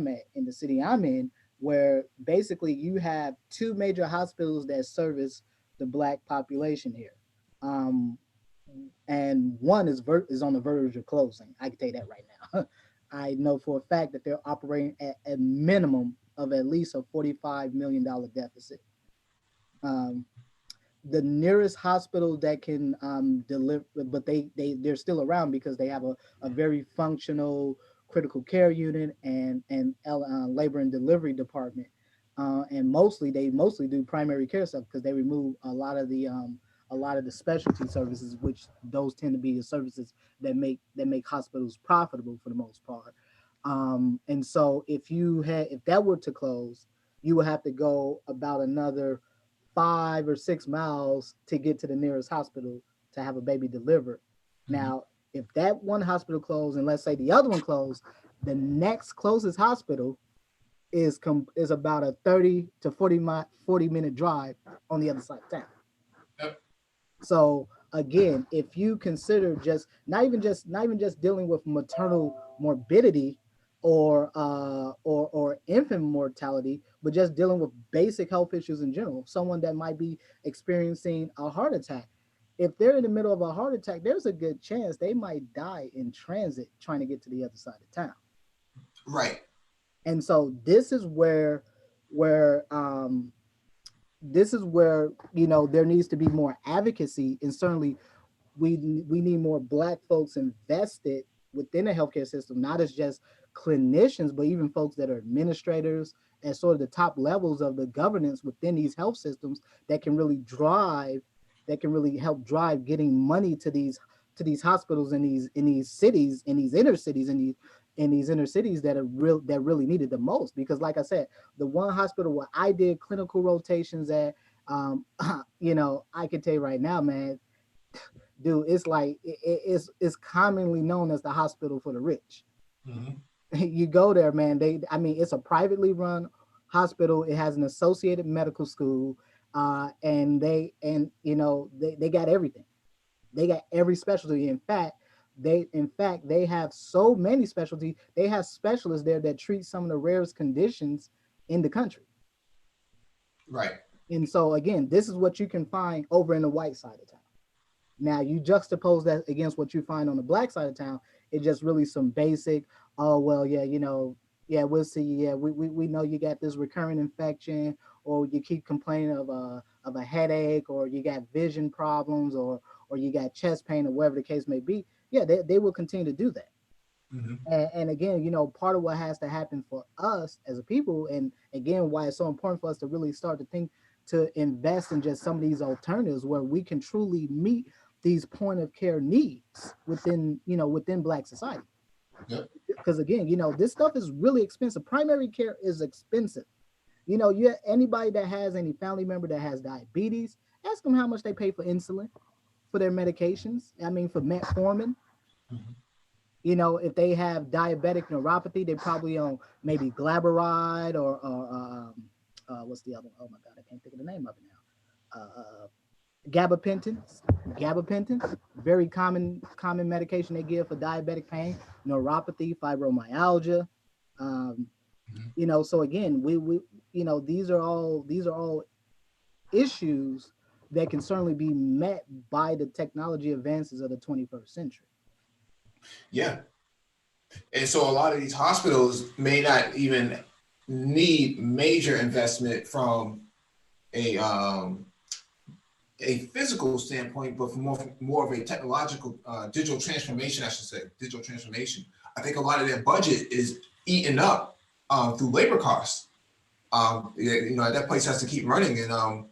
at in the city I'm in, where basically you have two major hospitals that service the Black population here. Um, and one is on the verge of closing. I can tell you that right now. I know for a fact that they're operating at a minimum of at least a $45 million deficit. Um, the nearest hospital that can deliver, but they're still around because they have a very functional critical care unit and labor and delivery department. And mostly they mostly do primary care stuff because they remove a lot of the specialty services, which those tend to be the services that make hospitals profitable for the most part. And so if that were to close, you would have to go about another 5 or 6 miles to get to the nearest hospital to have a baby delivered. Mhm. Now, if that one hospital closed and let's say the other one closed, the next closest hospital is about a 30 to 40-minute drive on the other side of town. Yep. So again, if you consider just not even just dealing with maternal morbidity or infant mortality, but just dealing with basic health issues in general, someone that might be experiencing a heart attack. If they're in the middle of a heart attack, there's a good chance they might die in transit trying to get to the other side of town. Right. And so where this is where there needs to be more advocacy, and certainly we need more Black folks invested within the healthcare system, not as just clinicians, but even folks that are administrators and sort of the top levels of the governance within these health systems that can really help drive getting money to these hospitals in these cities, in these inner cities, in these inner cities that really needed the most. Because like I said, the one hospital where I did clinical rotations at, I can tell you right now, man, dude, it's like it's commonly known as the hospital for the rich. Mhm. You go there, man. It's a privately run hospital. It has an associated medical school, and they got everything. They got every specialty. In fact they have so many specialties. They have specialists there that treat some of the rarest conditions in the country. Right. And so again, this is what you can find over in the white side of town. Now you juxtapose that against what you find on the Black side of town. It's just really some basic, oh well, yeah, yeah, we'll see. Yeah, we know you got this recurrent infection, or you keep complaining of a headache, or you got vision problems, or you got chest pain, or whatever the case may be. Yeah, they will continue to do that. Mhm. And again, part of what has to happen for us as a people, and again, why it's so important for us to really start to think to invest in just some of these alternatives where we can truly meet these point of care needs within Black society. Yep. Because again, this stuff is really expensive. Primary care is expensive. Anybody that has any family member that has diabetes, ask them how much they pay for insulin, for their medications. I mean, for metformin. Mhm. If they have diabetic neuropathy, they probably on maybe glyburide what's the other one? Oh my God, I can't think of the name of it now. Gabapentin. Gabapentin, very common medication they give for diabetic pain, neuropathy, fibromyalgia. Um, Mhm. so again, we these are all issues that can certainly be met by the technology advances of the 21st century. Yeah. And so a lot of these hospitals may not even need major investment from a um, a physical standpoint, but from more of a technological digital transformation, I should say, digital transformation. I think a lot of their budget is eaten up through labor costs. That place has to keep running, and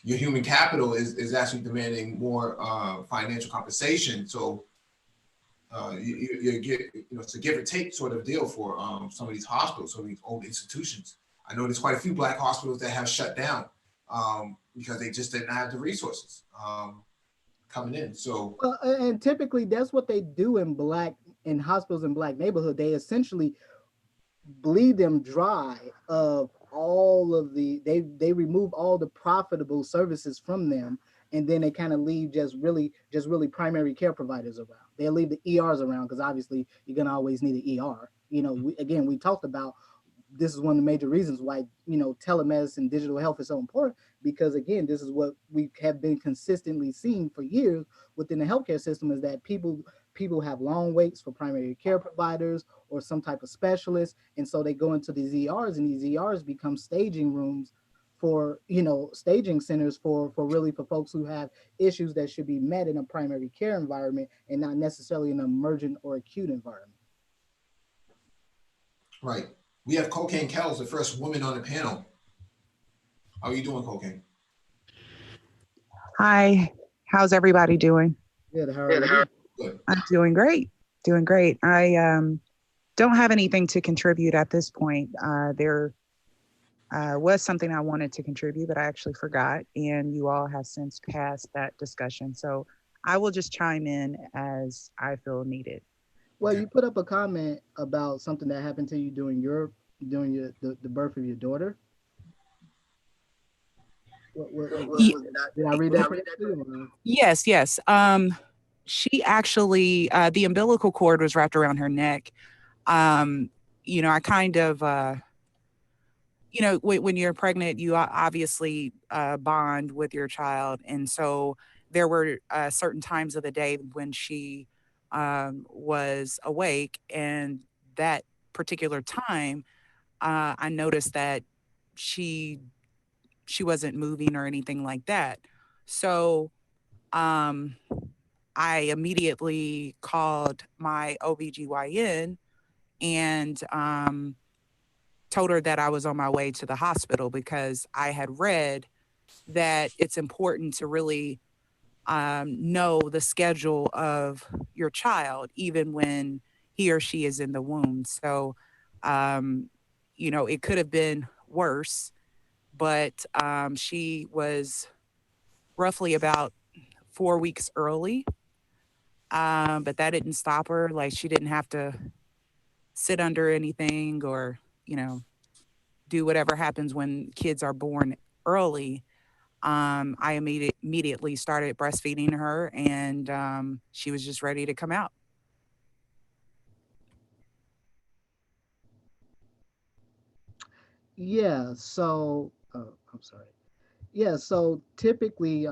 your human capital is actually demanding more financial compensation. So you get, it's a give or take sort of deal for some of these hospitals, some of these old institutions. I know there's quite a few Black hospitals that have shut down because they just didn't have the resources coming in. So Well, and typically that's what they do in hospitals in Black neighborhood. They essentially bleed them dry of all of they remove all the profitable services from them, and then they kind of leave just really primary care providers around. They leave the ERs around because obviously you're gonna always need an ER. We talked about this is one of the major reasons why telemedicine, digital health is so important, because again, this is what we have been consistently seeing for years within the healthcare system, is that people have long waits for primary care providers or some type of specialist, and so they go into these ERs, and these ERs become staging rooms for staging centers for folks who have issues that should be met in a primary care environment and not necessarily an emergent or acute environment. Right. We have Cocaine Kells, the first woman on the panel. How are you doing, Cocaine? Hi, how's everybody doing? Good. How are you? Good. I'm doing great. Doing great. I don't have anything to contribute at this point. There was something I wanted to contribute, but I actually forgot, and you all have since passed that discussion. So I will just chime in as I feel needed. Well, Okay. you put up a comment about something that happened to you during the birth of your daughter. Ye- Did I read that correctly? Or- yes, yes. She actually, the umbilical cord was wrapped around her neck. Um, I kind of, when you're pregnant, you obviously bond with your child. And so there were certain times of the day when she was awake. And that particular time, I noticed that she she wasn't moving or anything like that. So um, I immediately called my OBGYN and told her that I was on my way to the hospital because I had read that it's important to really know the schedule of your child, even when he or she is in the womb. So, um, it could have been worse, but she was roughly about 4 weeks early. But that didn't stop her. Like, she didn't have to sit under anything or, you know, do whatever happens when kids are born early. I immediately started breastfeeding her, and she was just ready to come out. Yeah. I'm sorry. Yeah. So typically,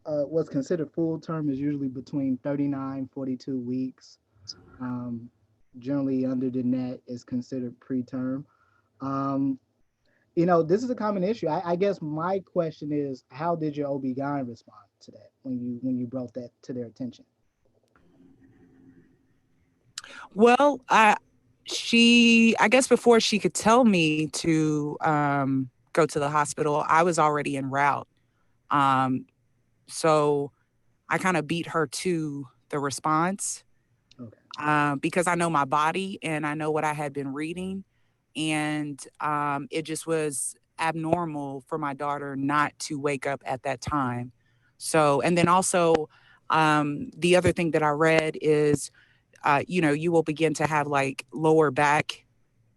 what's considered full term is usually between 39, 42 weeks. Um, Generally under the net is considered preterm. Um, this is a common issue. I guess my question is, how did your OB/GYN respond to that when you brought that to their attention? Well, I guess before she could tell me to go to the hospital, I was already en route. Um, so I kind of beat her to the response Okay. because I know my body and I know what I had been reading. And it just was abnormal for my daughter not to wake up at that time. So, and then also, the other thing that I read is, you will begin to have like lower back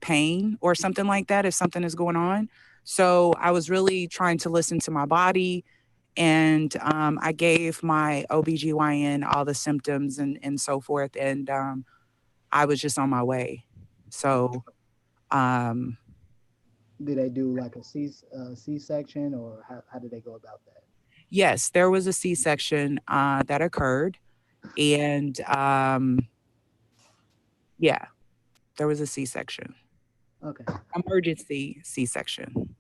pain or something like that if something is going on. So I was really trying to listen to my body, and I gave my OBGYN all the symptoms and so forth. And I was just on my way. So, um, Did they do like a C section, or how did they go about that? yes, there was a C-section that occurred. And yeah, there was a C-section, Okay. emergency C-section.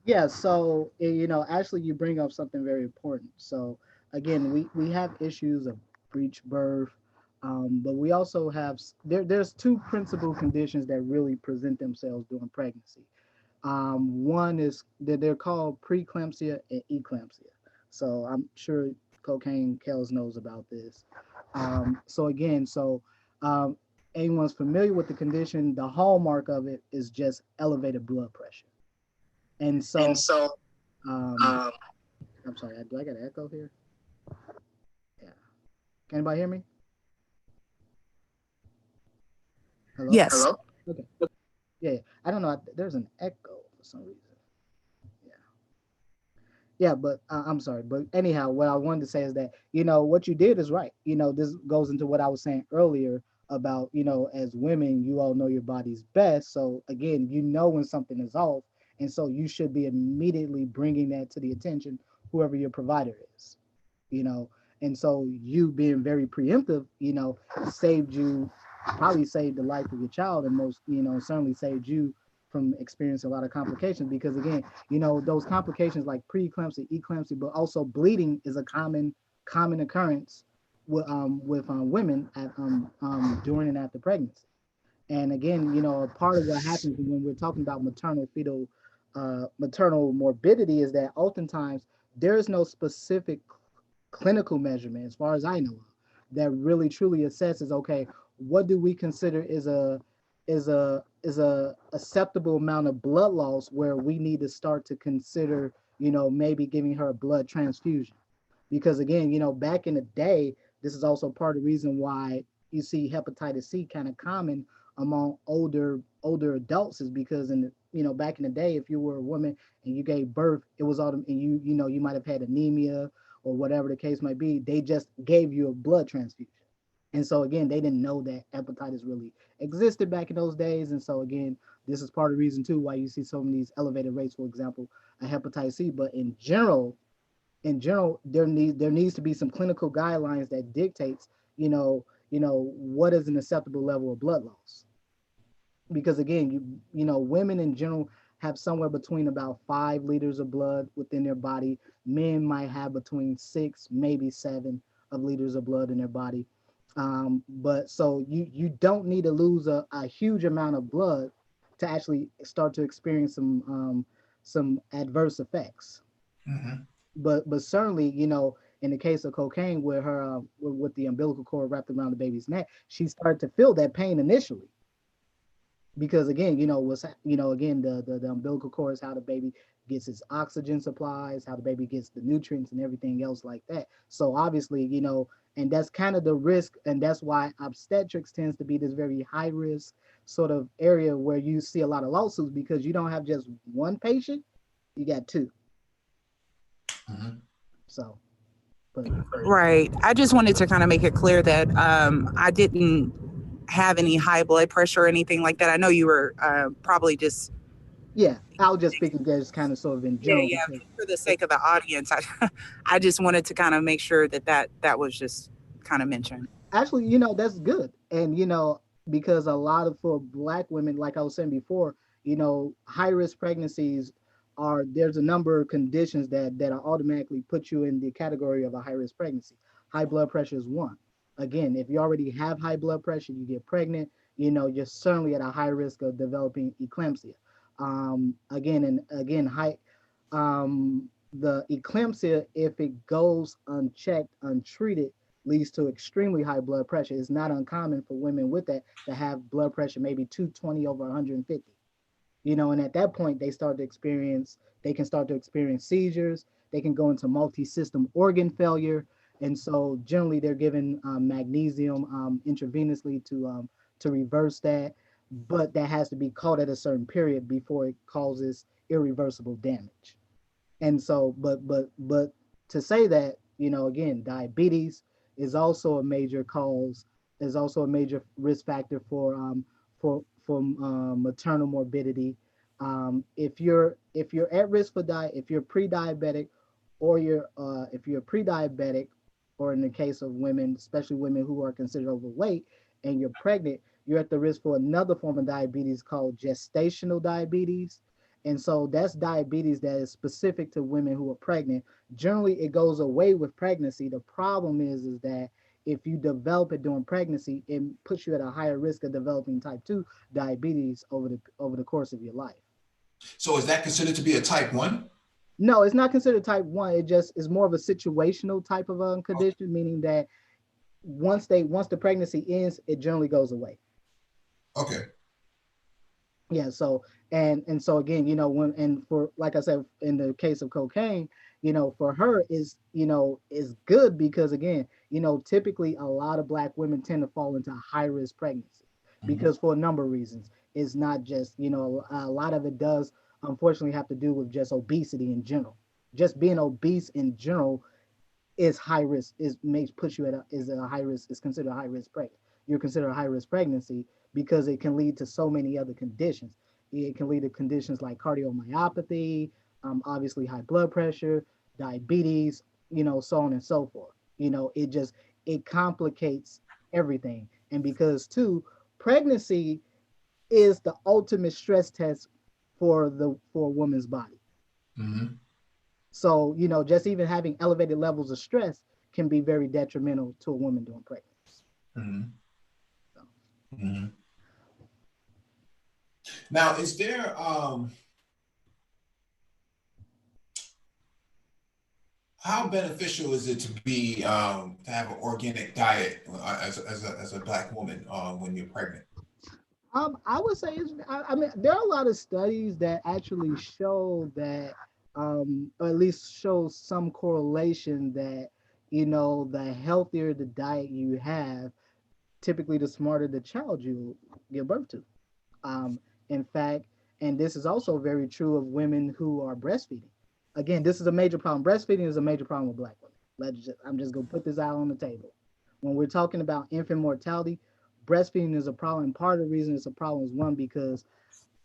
Yeah, so actually, you bring up something very important. So again, we have issues of breech birth, but we also have there's two principal conditions that really present themselves during pregnancy. One is that they're called preeclampsia and eclampsia. So I'm sure Cocaine Kells knows about this. So anyone's familiar with the condition, the hallmark of it is just elevated blood pressure. And so um, I'm sorry, do I got an echo here? Yeah. Can anybody hear me? Hello? Yes. Okay. Yeah. I don't know. There's an echo for some reason. Yeah. Yeah, but I'm sorry. But anyhow, what I wanted to say is that, what you did is right. This goes into what I was saying earlier about, as women, you all know your body's best. So again, when something is off. And so you should be immediately bringing that to the attention, whoever your provider is. you know. And so you being very preemptive, saved you, probably saved the life of your child, and most, certainly saved you from experiencing a lot of complications. Because again, those complications like preeclampsia, eclampsia, but also bleeding is a common occurrence with women at during and after pregnancy. And again, a part of what happens when we're talking about maternal morbidity is that oftentimes there is no specific clinical measurement, as far as I know, that really truly assesses, okay, what do we consider is a acceptable amount of blood loss where we need to start to consider, maybe giving her a blood transfusion. Because again, back in the day, this is also part of the reason why you see hepatitis C kind of common among older adults, is because back in the day, if you were a woman and you gave birth, it was all, and you might have had anemia or whatever the case might be. They just gave you a blood transfusion. And so again, they didn't know that hepatitis really existed back in those days. And so again, this is part of the reason too why you see some of these elevated rates, for example, of hepatitis C. But in general, there needs to be some clinical guidelines that dictates, what is an acceptable level of blood loss. Because again, women in general have somewhere between about 5 liters of blood within their body. Men might have between 6, maybe 7 of liters of blood in their body. But so you don't need to lose a huge amount of blood to actually start to experience some adverse effects. Mhm. But certainly, in the case of cocaine, where her with the umbilical cord wrapped around the baby's neck, she started to feel that pain initially. Because again, again, the umbilical cord is how the baby gets its oxygen supplies, how the baby gets the nutrients and everything else like that. So obviously, and that's kind of the risk, and that's why obstetrics tends to be this very high risk sort of area where you see a lot of lawsuits, because you don't have just one patient, you got two. Mhm. So, but Right. I just wanted to kind of make it clear that I didn't have any high blood pressure or anything like that. I know you were probably just, yeah, I was just speaking just kind of sort of in yeah, general, yeah, because for the sake of the audience. I just wanted to kind of make sure that was just kind of mentioned. actually, that's good. And, because a lot of, for Black women, like I was saying before, high risk pregnancies there's a number of conditions that are automatically put you in the category of a high risk pregnancy. High blood pressure is one. Again, if you already have high blood pressure, you get pregnant, you're certainly at a high risk of developing eclampsia. Again, the eclampsia, if it goes unchecked, untreated, leads to extremely high blood pressure. It's not uncommon for women with that to have blood pressure maybe 220 over 150. And at that point they can start to experience seizures. They can go into multi-system organ failure. And so generally they're given magnesium intravenously to reverse that. But that has to be caught at a certain period before it causes irreversible damage. And so, but to say that, again, diabetes is also a major cause, is also a major risk factor for maternal morbidity. If you're at risk for if you're pre-diabetic, or if you're pre-diabetic, or in the case of women, especially women who are considered overweight, and you're pregnant, you're at the risk for another form of diabetes called gestational diabetes. And so that's diabetes that is specific to women who are pregnant. Generally, it goes away with pregnancy. The problem is that if you develop it during pregnancy, it puts you at a higher risk of developing type 2 diabetes over the course of your life. So is that considered to be a type 1? No, it's not considered type 1. It just is more of a situational type of condition, meaning that once the pregnancy ends, it generally goes away. Okay. Yeah. So and so again, for, like I said, in the case of cocaine, for her is good, because again, typically a lot of Black women tend to fall into high risk pregnancy, because for a number of reasons. It's not just, a lot of it does unfortunately have to do with just obesity in general. Just being obese in general is high risk, puts you at a high risk, is considered a high risk pregnancy. You're considered a high risk pregnancy because it can lead to so many other conditions. It can lead to conditions like cardiomyopathy, obviously high blood pressure, diabetes, so on and so forth. It complicates everything. And because too, pregnancy is the ultimate stress test for a woman's body. Mm-hmm. So, just even having elevated levels of stress can be very detrimental to a woman during pregnancy. Mm-hmm. So. Mm-hmm. Now, is there how beneficial is it to be to have an organic diet as a Black woman when you're pregnant? I would say I mean, there are a lot of studies that actually show that, or at least show some correlation that, the healthier the diet you have, typically the smarter the child you give birth to. Um, in fact, and this is also very true of women who are breastfeeding. Again, this is a major problem. Breastfeeding is a major problem with Black women. I'm just gonna put this out on the table. When we're talking about infant mortality, breastfeeding is a problem. And part of the reason it's a problem is one, because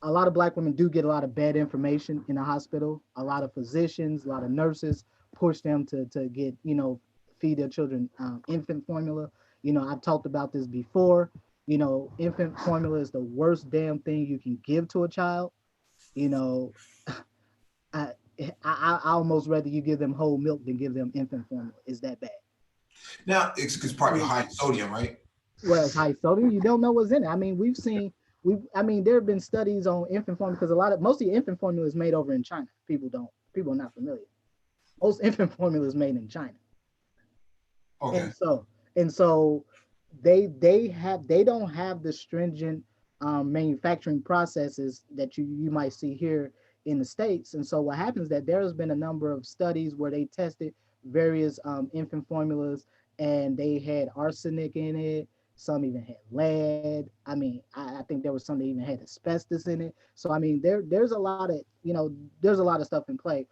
a lot of Black women do get a lot of bad information in the hospital. A lot of physicians, a lot of nurses push them to get, feed their children infant formula. I've talked about this before. Infant formula is the worst damn thing you can give to a child. You know, I, I almost rather you give them whole milk than give them infant formula. Is that bad? Now, it's probably high in sodium, right? Well, it's high sodium. You don't know what's in it. I mean, I mean, there have been studies on infant formula because most of the infant formula is made over in China. People are not familiar. Most infant formula is made in China. Okay. And so they don't have the stringent manufacturing processes that you might see here in the States. And so what happens is that there has been a number of studies where they tested various infant formulas, and they had arsenic in it. Some even had lead. I mean, I think there was some that even had asbestos in it. So I mean, there's a lot of there's a lot of stuff in play.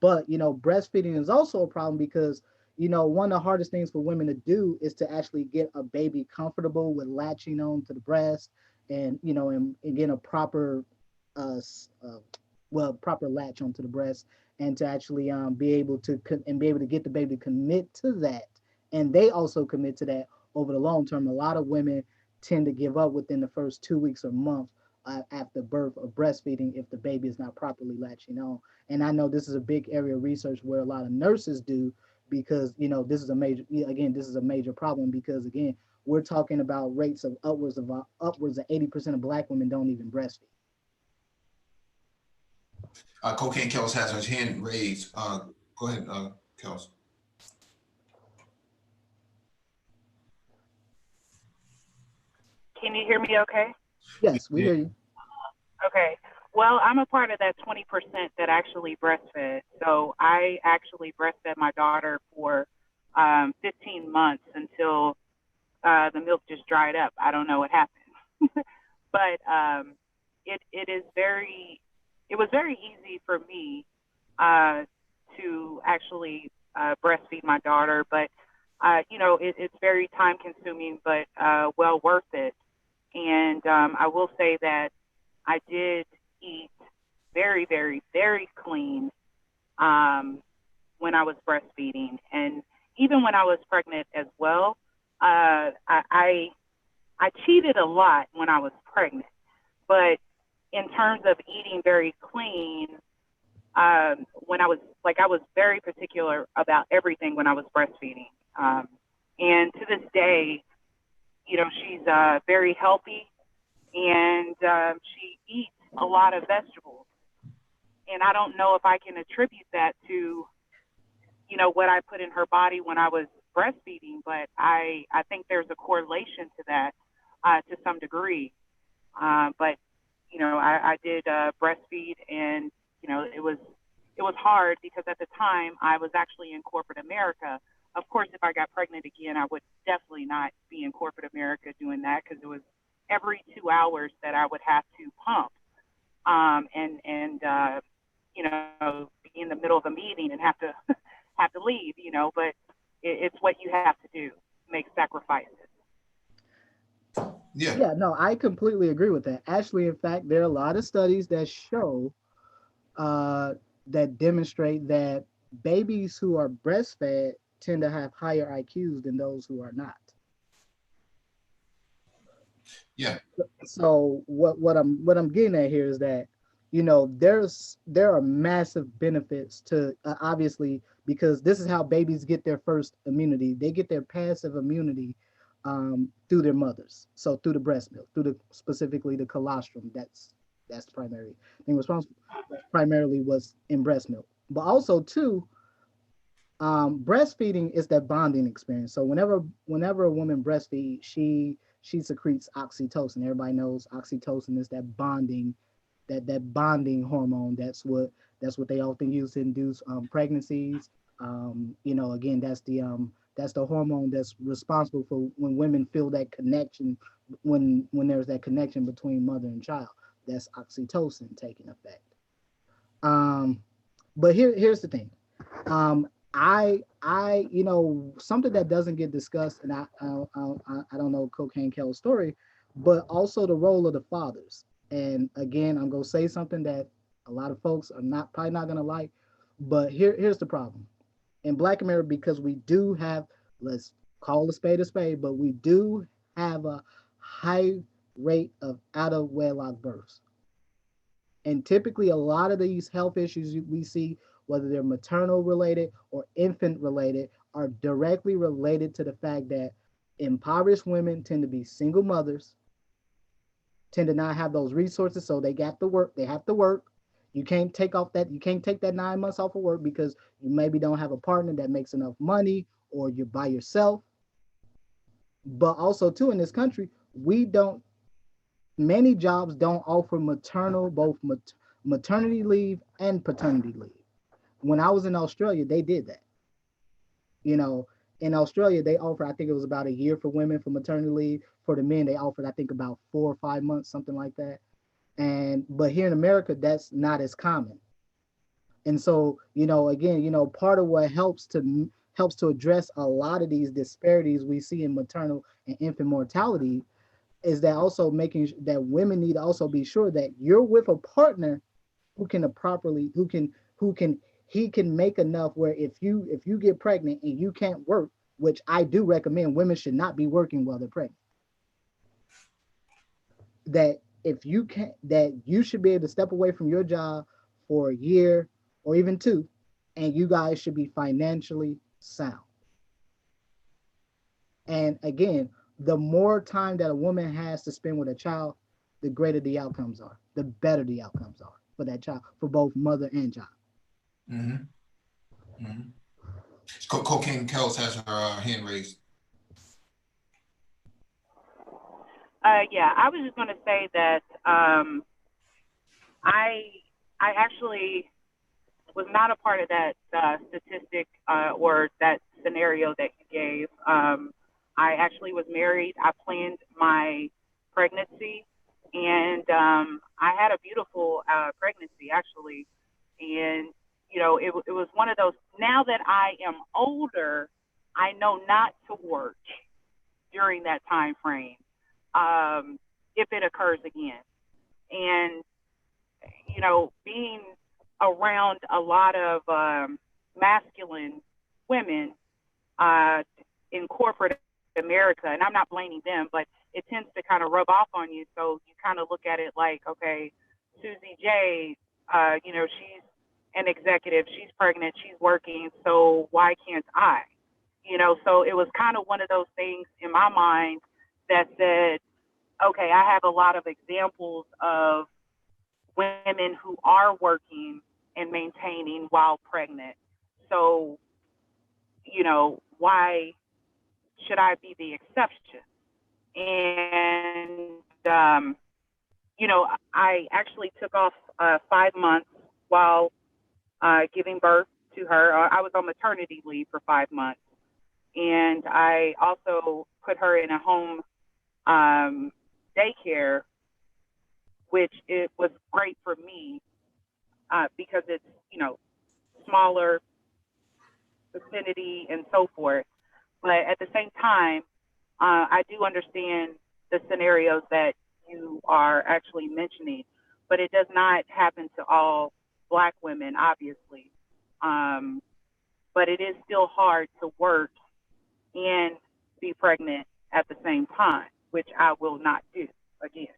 But breastfeeding is also a problem because one of the hardest things for women to do is to actually get a baby comfortable with latching on to the breast, and and get a proper proper latch onto the breast, and to actually be able to get the baby to commit to that, and they also commit to that over the long term. A lot of women tend to give up within the first 2 weeks or month after birth of breastfeeding if the baby is not properly latching on. And I know this is a big area of research where a lot of nurses do, because this is a major problem, because again, we're talking about rates of upwards of 80% of Black women don't even breastfeed. Cocaine Kels has his hand raised. Go ahead, Kels. Can you hear me okay? Yes, we hear you. Okay. Well, I'm a part of that 20% that actually breastfed. So I actually breastfed my daughter for 15 months until the milk just dried up. I don't know what happened. But it was very easy for me to actually breastfeed my daughter. But, it's very time consuming, but well worth it. And I will say that I did eat very, very, very clean when I was breastfeeding. And even when I was pregnant as well, I cheated a lot when I was pregnant. But in terms of eating very clean, when I was very particular about everything when I was breastfeeding. And to this day, she's very healthy, and she eats a lot of vegetables. And I don't know if I can attribute that to, what I put in her body when I was breastfeeding, but I think there's a correlation to that to some degree. But, I did breastfeed, and, it was hard because at the time I was actually in corporate America. Of course, if I got pregnant again, I would definitely not be in corporate America doing that, because it was every 2 hours that I would have to pump and be in the middle of a meeting and have to have to leave, but it's what you have to do, make sacrifices. Yeah, no, I completely agree with that. Actually, in fact, there are a lot of studies that show that demonstrate that babies who are breastfed tend to have higher IQs than those who are not. Yeah. So what I'm getting at here is that there are massive benefits to obviously, because this is how babies get their first immunity. They get their passive immunity through their mothers. So through the breast milk, specifically the colostrum. That's That's the primary thing responsible primarily was in breast milk. But also too, breastfeeding is that bonding experience. So whenever a woman breastfeeds, she secretes oxytocin. Everybody knows oxytocin is that bonding, that bonding hormone. That's what they often use to induce pregnancies. Again, that's the hormone that's responsible for when women feel that connection, when there's that connection between mother and child. That's oxytocin taking effect. Um, but here's the thing. Um, something that doesn't get discussed, and I don't know Cocaine Kell's story, but also the role of the fathers. And again, I'm gonna say something that a lot of folks are probably not gonna like, but here's the problem in Black America, because we do have, let's call a spade, but we do have a high rate of out of wedlock births. And typically, a lot of these health issues we see, whether they're maternal related or infant related, are directly related to the fact that impoverished women tend to be single mothers, tend to not have those resources, so they got to work. They have to work. You can't take that 9 months off of work because you maybe don't have a partner that makes enough money, or you're by yourself. But also too, in this country, we don't many jobs don't offer maternity leave and paternity leave. When I was in Australia, they did that. You know, in Australia, they offer, I think it was about a year for women for maternity leave. For the men, they offered, I think, about 4 or 5 months, something like that. But here in America, that's not as common. And so, again, part of what helps to address a lot of these disparities we see in maternal and infant mortality is that also making that women need to also be sure that you're with a partner who can he can make enough where if you get pregnant and you can't work, which I do recommend, women should not be working while they're pregnant. That if you can that you should be able to step away from your job for a year or even two, and you guys should be financially sound. And again, the more time that a woman has to spend with a child, the greater the outcomes are, the better the outcomes are for that child, for both mother and child. Mm-hmm. Mm-hmm. Cocaine Kells has her hand raised. Yeah, I was just going to say that I actually was not a part of that statistic or that scenario that you gave. I actually was married. I planned my pregnancy, and I had a beautiful pregnancy, actually. And, it was one of those, now that I am older, I know not to work during that time frame if it occurs again. And, being around a lot of masculine women in corporate America, and I'm not blaming them, but it tends to kind of rub off on you. So you kind of look at it like, okay, Susie J, she's an executive, she's pregnant, she's working, so why can't I? So it was kind of one of those things in my mind that said, okay, I have a lot of examples of women who are working and maintaining while pregnant. So, why should I be the exception? And, I actually took off 5 months while giving birth to her. I was on maternity leave for 5 months. And I also put her in a home daycare, which it was great for me because it's, smaller vicinity and so forth. But at the same time, I do understand the scenarios that you are actually mentioning, but it does not happen to all Black women, obviously. But it is still hard to work and be pregnant at the same time, which I will not do again.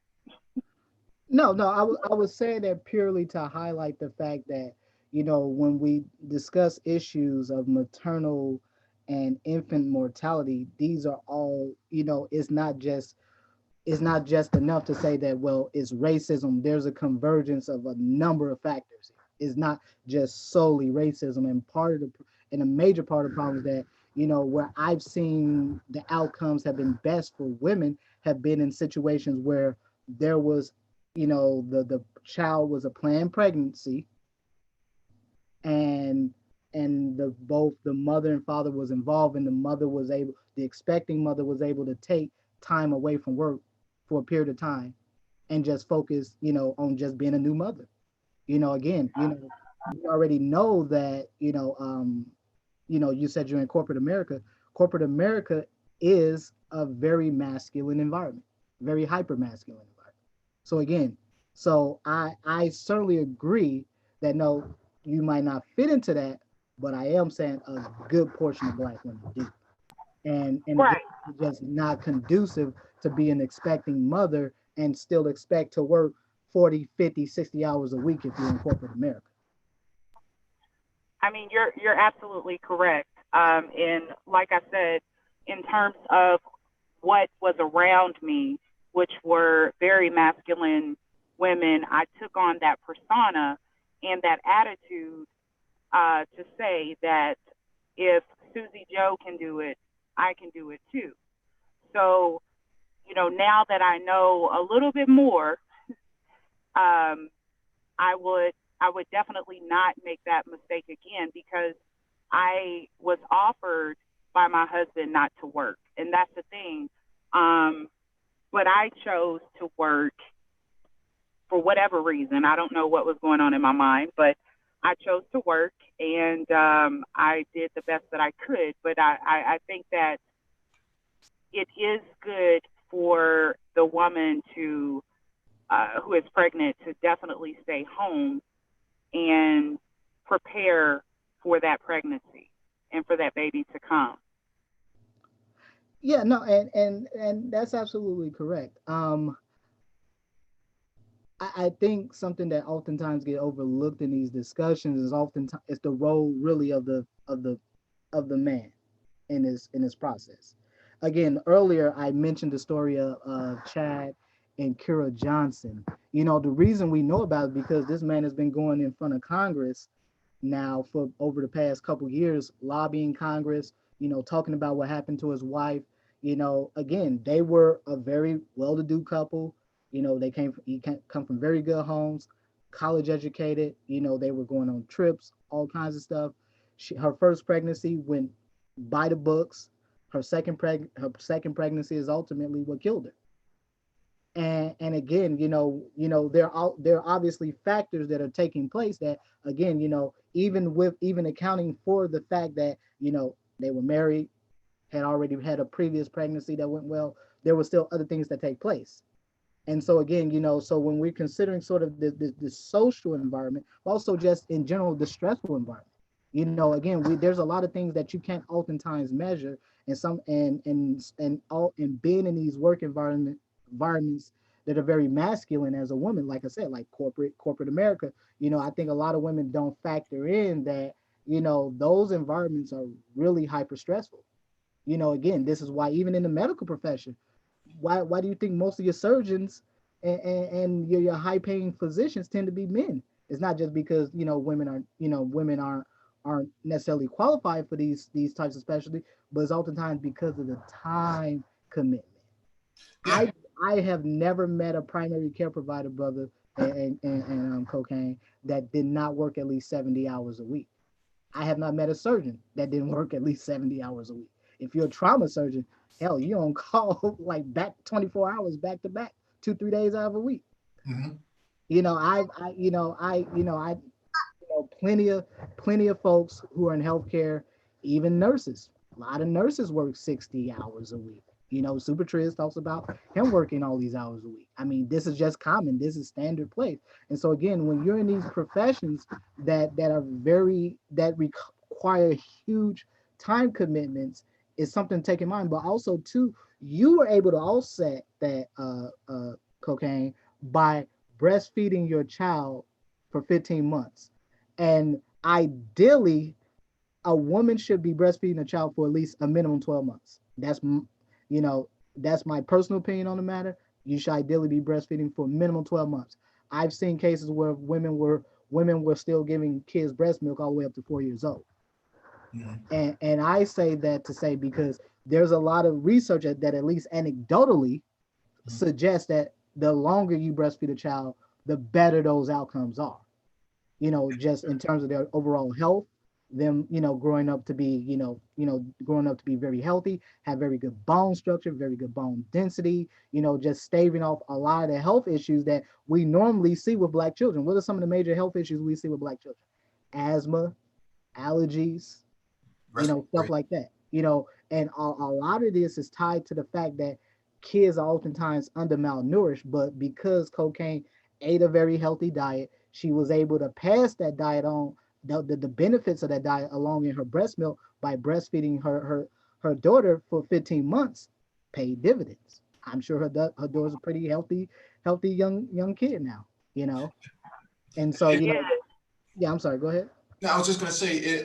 No, I was saying that purely to highlight the fact that, when we discuss issues of maternal and infant mortality, these are all, it's not just it's not just enough to say that, well, it's racism. There's a convergence of a number of factors. It's not just solely racism. And a major part of the problem is that, where I've seen the outcomes have been best for women have been in situations where there was, the child was a planned pregnancy, and both the mother and father was involved, and the expecting mother was able to take time away from work for a period of time and just focus, on just being a new mother. Again, you already know that, you said you're in corporate America. Corporate America is a very masculine environment, very hyper masculine environment. So again, I certainly agree that no, you might not fit into that, but I am saying a good portion of Black women do. And again, Right. it's just not conducive to be an expecting mother and still expect to work 40, 50, 60 hours a week if you're in corporate America. I mean, you're absolutely correct. And like I said, in terms of what was around me, which were very masculine women, I took on that persona and that attitude to say that if Susie Joe can do it, I can do it too. So, now that I know a little bit more, um, I would definitely not make that mistake again, because I was offered by my husband not to work, and that's the thing. But I chose to work for whatever reason. I don't know what was going on in my mind, but I chose to work, and I did the best that I could. But I think that it is good for the woman to who is pregnant to definitely stay home and prepare for that pregnancy and for that baby to come. Yeah, no, and that's absolutely correct. I think something that oftentimes get overlooked in these discussions is oftentimes it's the role really of the man in this process. Again, earlier I mentioned the story of Chad and Kira Johnson. The reason we know about it because this man has been going in front of Congress now for over the past couple years, lobbying Congress, talking about what happened to his wife. Again, they were a very well-to-do couple. He come from very good homes, college educated. They were going on trips, all kinds of stuff. Her first pregnancy went by the books. Her second pregnancy is ultimately what killed her. And again, there are obviously factors that are taking place that, again, even accounting for the fact that they were married, had already had a previous pregnancy that went well, there were still other things that take place. And so again, so when we're considering sort of the social environment, also just in general the stressful environment, again, there's a lot of things that you can't oftentimes measure, and being in these work environments that are very masculine as a woman, like I said, like corporate America, I think a lot of women don't factor in that, those environments are really hyper stressful. Again, this is why even in the medical profession, why do you think most of your surgeons and your high paying physicians tend to be men? It's not just because women aren't necessarily qualified for these types of specialty, but it's oftentimes because of the time commitment. Yeah. I have never met a primary care provider, brother, and cocaine, that did not work at least 70 hours a week. I have not met a surgeon that didn't work at least 70 hours a week. If you're a trauma surgeon, hell, you're on call like back 24 hours back to back, 2-3 days out of a week. Mhm. I plenty of folks who are in healthcare, even nurses. A lot of nurses work 60 hours a week. Super Triz talks about him working all these hours a week. I mean, this is just common. This is standard place. And so again, when you're in these professions that require huge time commitments, is something to take in mind. But also too, you were able to offset that cocaine by breastfeeding your child for 15 months. And ideally, a woman should be breastfeeding a child for at least a minimum 12 months. That's my personal opinion on the matter. You should ideally be breastfeeding for minimum 12 months. I've seen cases where women were still giving kids breast milk all the way up to 4 years old. And I say that to say because there's a lot of research that at least anecdotally suggests that the longer you breastfeed a child, the better those outcomes are. Just in terms of their overall health, them, growing up to be, growing up to be very healthy, have very good bone structure, very good bone density, just staving off a lot of the health issues that we normally see with Black children. What are some of the major health issues we see with Black children? Asthma, allergies, stuff like that, and a lot of this is tied to the fact that kids are oftentimes under malnourished, but because cocaine ate a very healthy diet, she was able to pass that diet on, the benefits of that diet along in her breast milk by breastfeeding her daughter for 15 months, paid dividends. I'm sure her daughter's a pretty healthy young kid now, and so, yeah, I'm sorry, go ahead. No, I was just gonna say it.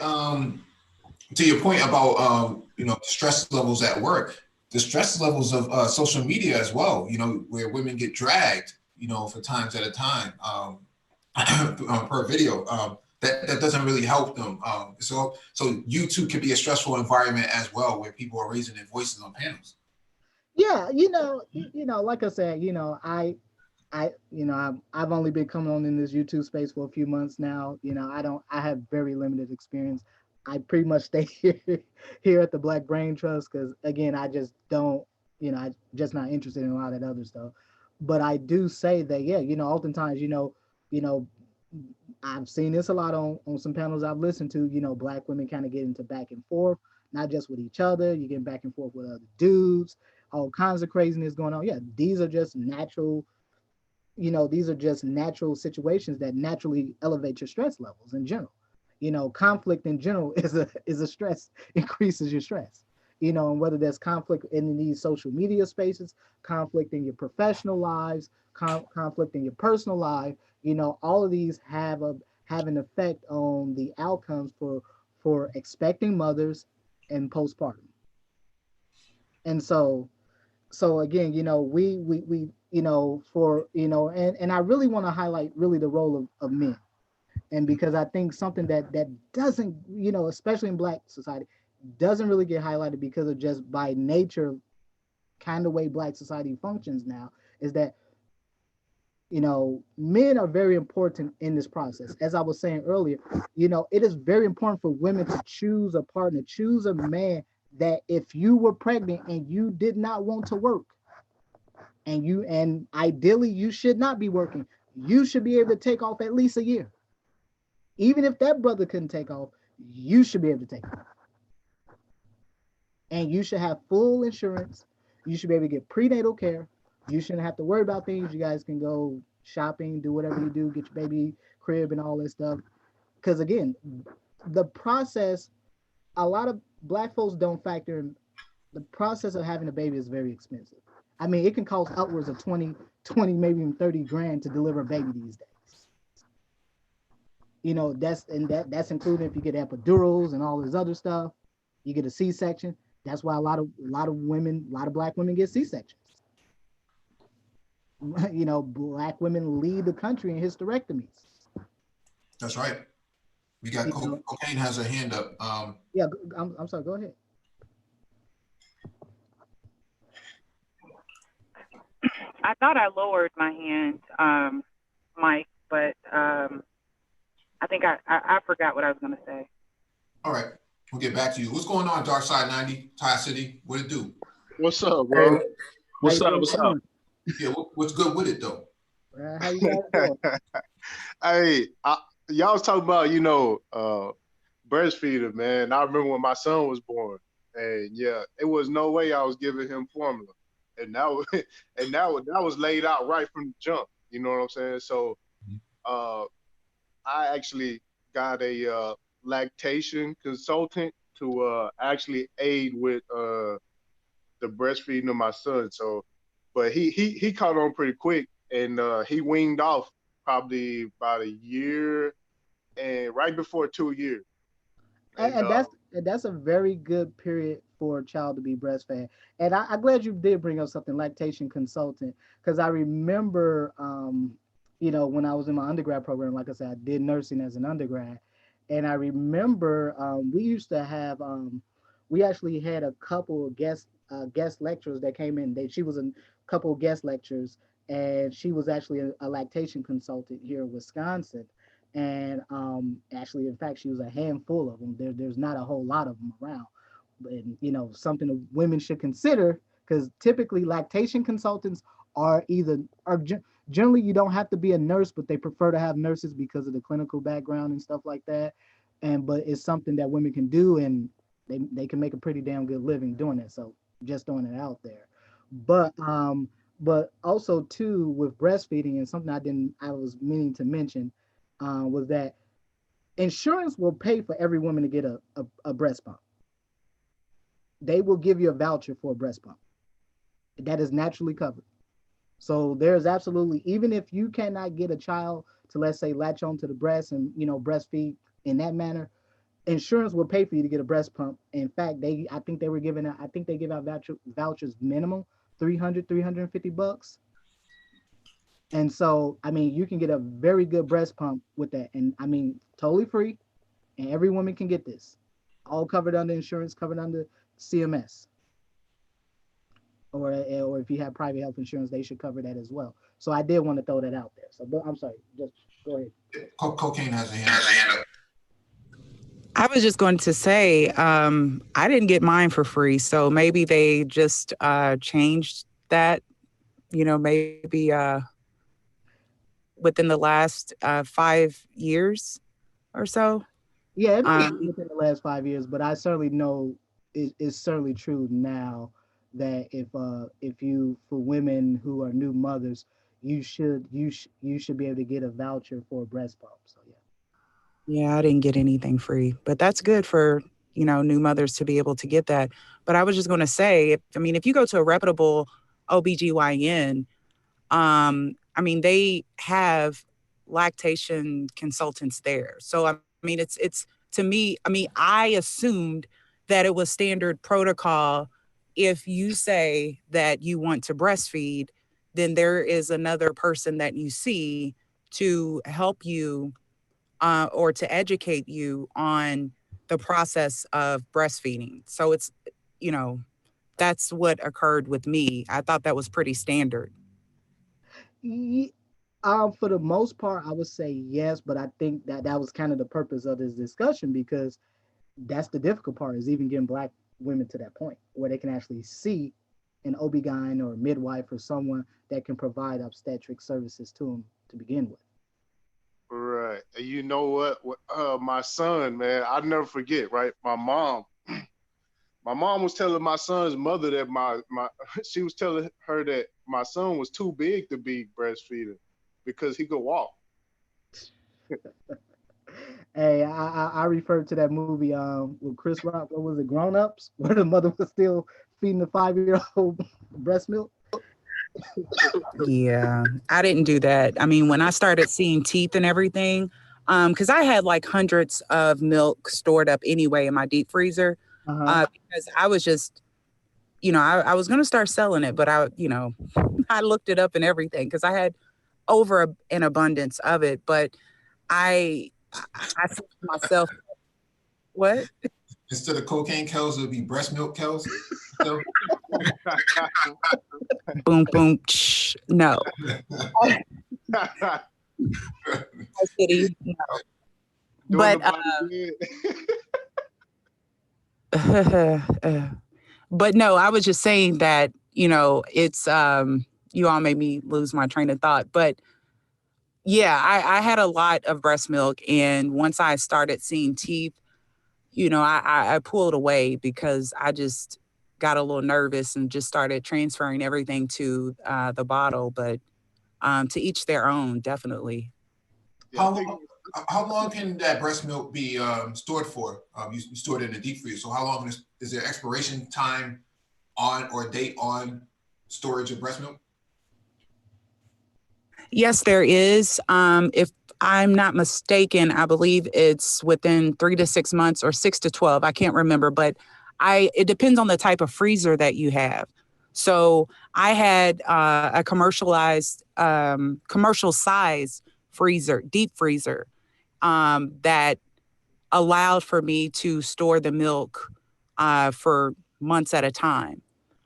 To your point about stress levels at work, the stress levels of social media as well. Where women get dragged, for times at a time per video. That doesn't really help them. So YouTube can be a stressful environment as well, where people are raising their voices on panels. Yeah, like I said, I've only been coming on in this YouTube space for a few months now. I have very limited experience. I pretty much stay here at the Black Brain Trust because, again, I just don't, I just not interested in a lot of that other stuff. But I do say that, yeah, oftentimes, I've seen this a lot on some panels I've listened to. Black women kind of get into back and forth, not just with each other. You get back and forth with other dudes, all kinds of craziness going on. Yeah, these are just natural situations that naturally elevate your stress levels in general. Conflict in general is a stress, increases your stress. And whether there's conflict in these social media spaces, conflict in your professional lives, conflict in your personal life, all of these have an effect on the outcomes for expecting mothers and postpartum. And so again, we and I really want to highlight really the role of men. And because I think something that doesn't, especially in Black society, doesn't really get highlighted because of just by nature, kind of way Black society functions now, is that, men are very important in this process. As I was saying earlier, it is very important for women to choose a partner, choose a man that if you were pregnant and you did not want to work, and ideally you should not be working, you should be able to take off at least a year. Even if that brother couldn't take off, you should be able to take off. And you should have full insurance. You should be able to get prenatal care. You shouldn't have to worry about things. You guys can go shopping, do whatever you do, get your baby crib and all that stuff. Because again, the process, a lot of Black folks don't factor in the process of having a baby is very expensive. I mean, it can cost upwards of 20, maybe even 30 grand to deliver a baby these days. That's including if you get epidurals and all this other stuff. You get a C-section. That's why a lot of Black women get C-sections. Black women lead the country in hysterectomies. That's right. We got cocaine has her hand up. Yeah, I'm sorry. Go ahead. I thought I lowered my hand, Mike, but I think I forgot what I was going to say. All right. We'll get back to you. What's going on, Dark Side 90, Thai City? What it do? What's up, bro? Hey, What's up? Yeah, what's good with it, though? How you guys doing? Hey, y'all was talking about, breastfeeding, man. I remember when my son was born, and yeah, it was no way I was giving him formula. And that was laid out right from the jump. You know what I'm saying? So I actually got a lactation consultant to actually aid with the breastfeeding of my son. So, but he caught on pretty quick, and he weaned off probably about a year and right before 2 years. And that's a very good period for a child to be breastfed. And I'm glad you did bring up something, lactation consultant, because I remember, when I was in my undergrad program, like I said, I did nursing as an undergrad. And I remember we used to have, we actually had a couple of guest lecturers that came in. She was a couple of guest lectures, and she was actually a lactation consultant here in Wisconsin. And actually, in fact, she was a handful of them. There's not a whole lot of them around, and something that women should consider, because typically lactation consultants generally, you don't have to be a nurse, but they prefer to have nurses because of the clinical background and stuff like that. But it's something that women can do, and they can make a pretty damn good living doing it. So just throwing it out there. But also too, with breastfeeding, and something I was meaning to mention, was that insurance will pay for every woman to get a breast pump. They will give you a voucher for a breast pump that is naturally covered. So there's absolutely, even if you cannot get a child to, let's say, latch onto the breast and breastfeed in that manner, insurance will pay for you to get a breast pump. In fact, I think they give out vouchers minimum $350. And so, I mean, you can get a very good breast pump with that. And I mean, totally free. And every woman can get this. All covered under insurance, covered under CMS. Or if you have private health insurance, they should cover that as well. So I did want to throw that out there. So, but I'm sorry, just go ahead. Cocaine has a hand up. I was just going to say, I didn't get mine for free. So maybe they just changed that, maybe within the last 5 years or so. Yeah, it might be within the last 5 years, but I certainly know it's certainly true now that if you, for women who are new mothers, you should be able to get a voucher for a breast pump. So yeah. Yeah, I didn't get anything free, but that's good for, new mothers to be able to get that. But I was just going to say, if you go to a reputable OBGYN, they have lactation consultants there. So, it's to me, I assumed that it was standard protocol. If you say that you want to breastfeed, then there is another person that you see to help you or to educate you on the process of breastfeeding. So it's, that's what occurred with me. I thought that was pretty standard. For the most part, I would say yes, but I think that was kind of the purpose of this discussion, because that's the difficult part, is even getting Black women to that point where they can actually see an OB-GYN or a midwife or someone that can provide obstetric services to them to begin with. Right. You know what? My son, man, I'll never forget, right? My mom was telling my son's mother that she was telling her that my son was too big to be breastfeeding because he could walk. Hey, I referred to that movie with Chris Rock. What was it, Grown Ups, where the mother was still feeding the 5-year-old breast milk? Yeah, I didn't do that. When I started seeing teeth and everything, because I had like hundreds of milk stored up anyway in my deep freezer, because I was just, I was going to start selling it, but I looked it up and everything because I had over an abundance of it. But I said to myself, what? Instead of cocaine Kells, it would be breast milk Kells. So. Boom, boom, no. City, no. But but no, I was just saying that, it's you all made me lose my train of thought. But yeah, I had a lot of breast milk, and once I started seeing teeth, I pulled away because I just got a little nervous and just started transferring everything to the bottle. But to each their own, definitely. How long can that breast milk be stored for? You store it in a deep freezer. So how long is there expiration time on or date on storage of breast milk? Yes, there is. If I'm not mistaken, I believe it's within 3 to 6 months or 6 to 12. I can't remember, but it depends on the type of freezer that you have. So I had a commercial size freezer, deep freezer, that allowed for me to store the milk for months at a time.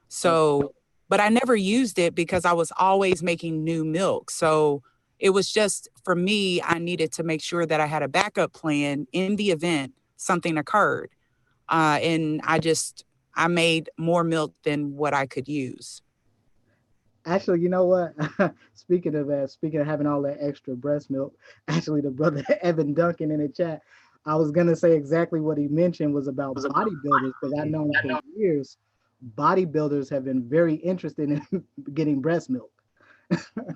So, but I never used it because I was always making new milk. So it was just, for me, I needed to make sure that I had a backup plan in the event something occurred. And I made more milk than what I could use. Actually, you know what? Speaking of having all that extra breast milk, actually, the brother Evan Duncan in the chat, I was gonna say exactly what he mentioned was about bodybuilders, because I know for years bodybuilders have been very interested in getting breast milk.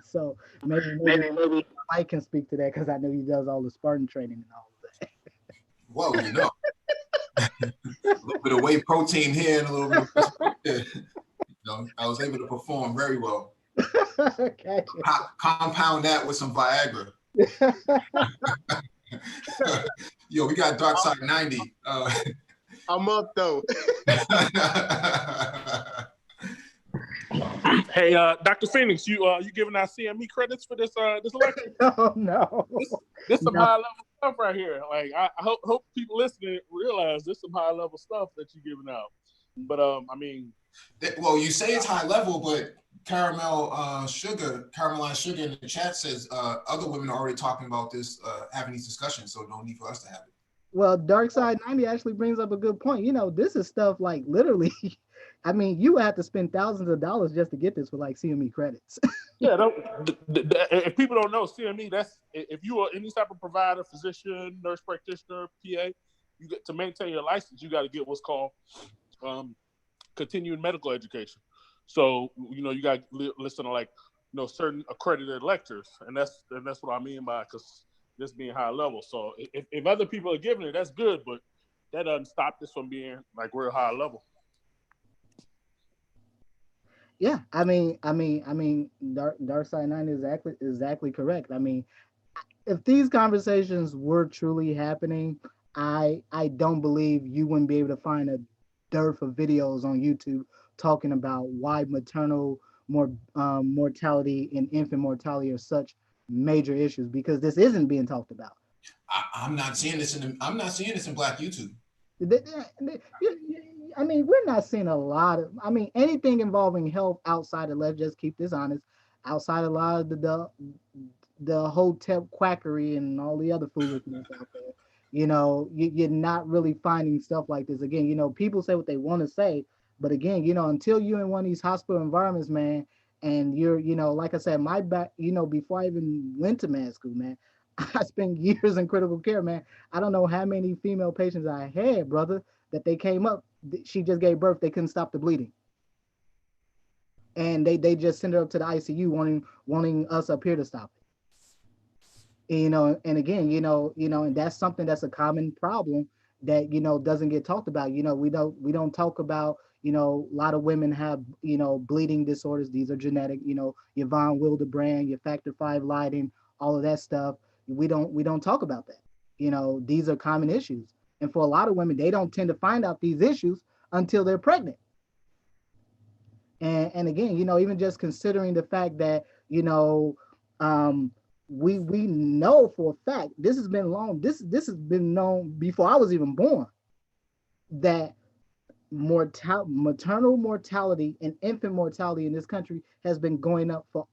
So maybe Mike can speak to that, because I know he does all the Spartan training and all of that. Well, you know, a little bit of whey protein here and a little bit of protein there. You know, I was able to perform very well. Gotcha. Compound that with some Viagra. Yo, we got Dark Side 90. I'm up though. Hey, Dr. Phoenix, you giving our CME credits for this election? No. This some high level stuff right here. Like I hope people listening realize this some high level stuff that you're giving out. But I mean, well, you say it's high level, but caramelized sugar in the chat says other women are already talking about this, having these discussions, so no need for us to have it. Well, Dark Side 90 actually brings up a good point. You know, this is stuff like literally, I mean, you have to spend thousands of dollars just to get this for like CME credits. yeah, if people don't know CME, that's if you are any type of provider, physician, nurse practitioner, PA, you get to maintain your license, you got to get what's called continuing medical education. So, you know, you got to listen to like, you know, certain accredited lectures, and that's what I mean by, because this being high level. So if other people are giving it, that's good, but that doesn't stop this from being like real high level. Yeah, I mean, Dark Side 90 is exactly correct. I mean, if these conversations were truly happening, I don't believe you wouldn't be able to find a dearth of videos on YouTube talking about why maternal mortality and infant mortality are such major issues, because this isn't being talked about. I'm not seeing this in Black YouTube. I mean, we're not seeing a lot of, I mean, anything involving health outside of, let's just keep this honest, outside a lot of the hotel quackery and all the other foolishness out there. You know, you're not really finding stuff like this. Again, you know, people say what they want to say, but again, you know, until you're in one of these hospital environments, man, and you're, you know, like I said, my back, you know, before I even went to med school, man, I spent years in critical care, man. I don't know how many female patients I had, brother, that they came up, she just gave birth, they couldn't stop the bleeding. And they just sent her up to the ICU wanting us up here to stop it. You know, and again, you know, and that's something that's a common problem that, you know, doesn't get talked about. You know, we don't talk about, you know, a lot of women have, you know, bleeding disorders. These are genetic, you know, your von Willebrand, your factor V Leiden, all of that stuff. We don't talk about that. You know, these are common issues. And for a lot of women, they don't tend to find out these issues until they're pregnant. And again, you know, even just considering the fact that, you know, we know for a fact, this has been this has been known before I was even born, that maternal mortality and infant mortality in this country has been going up for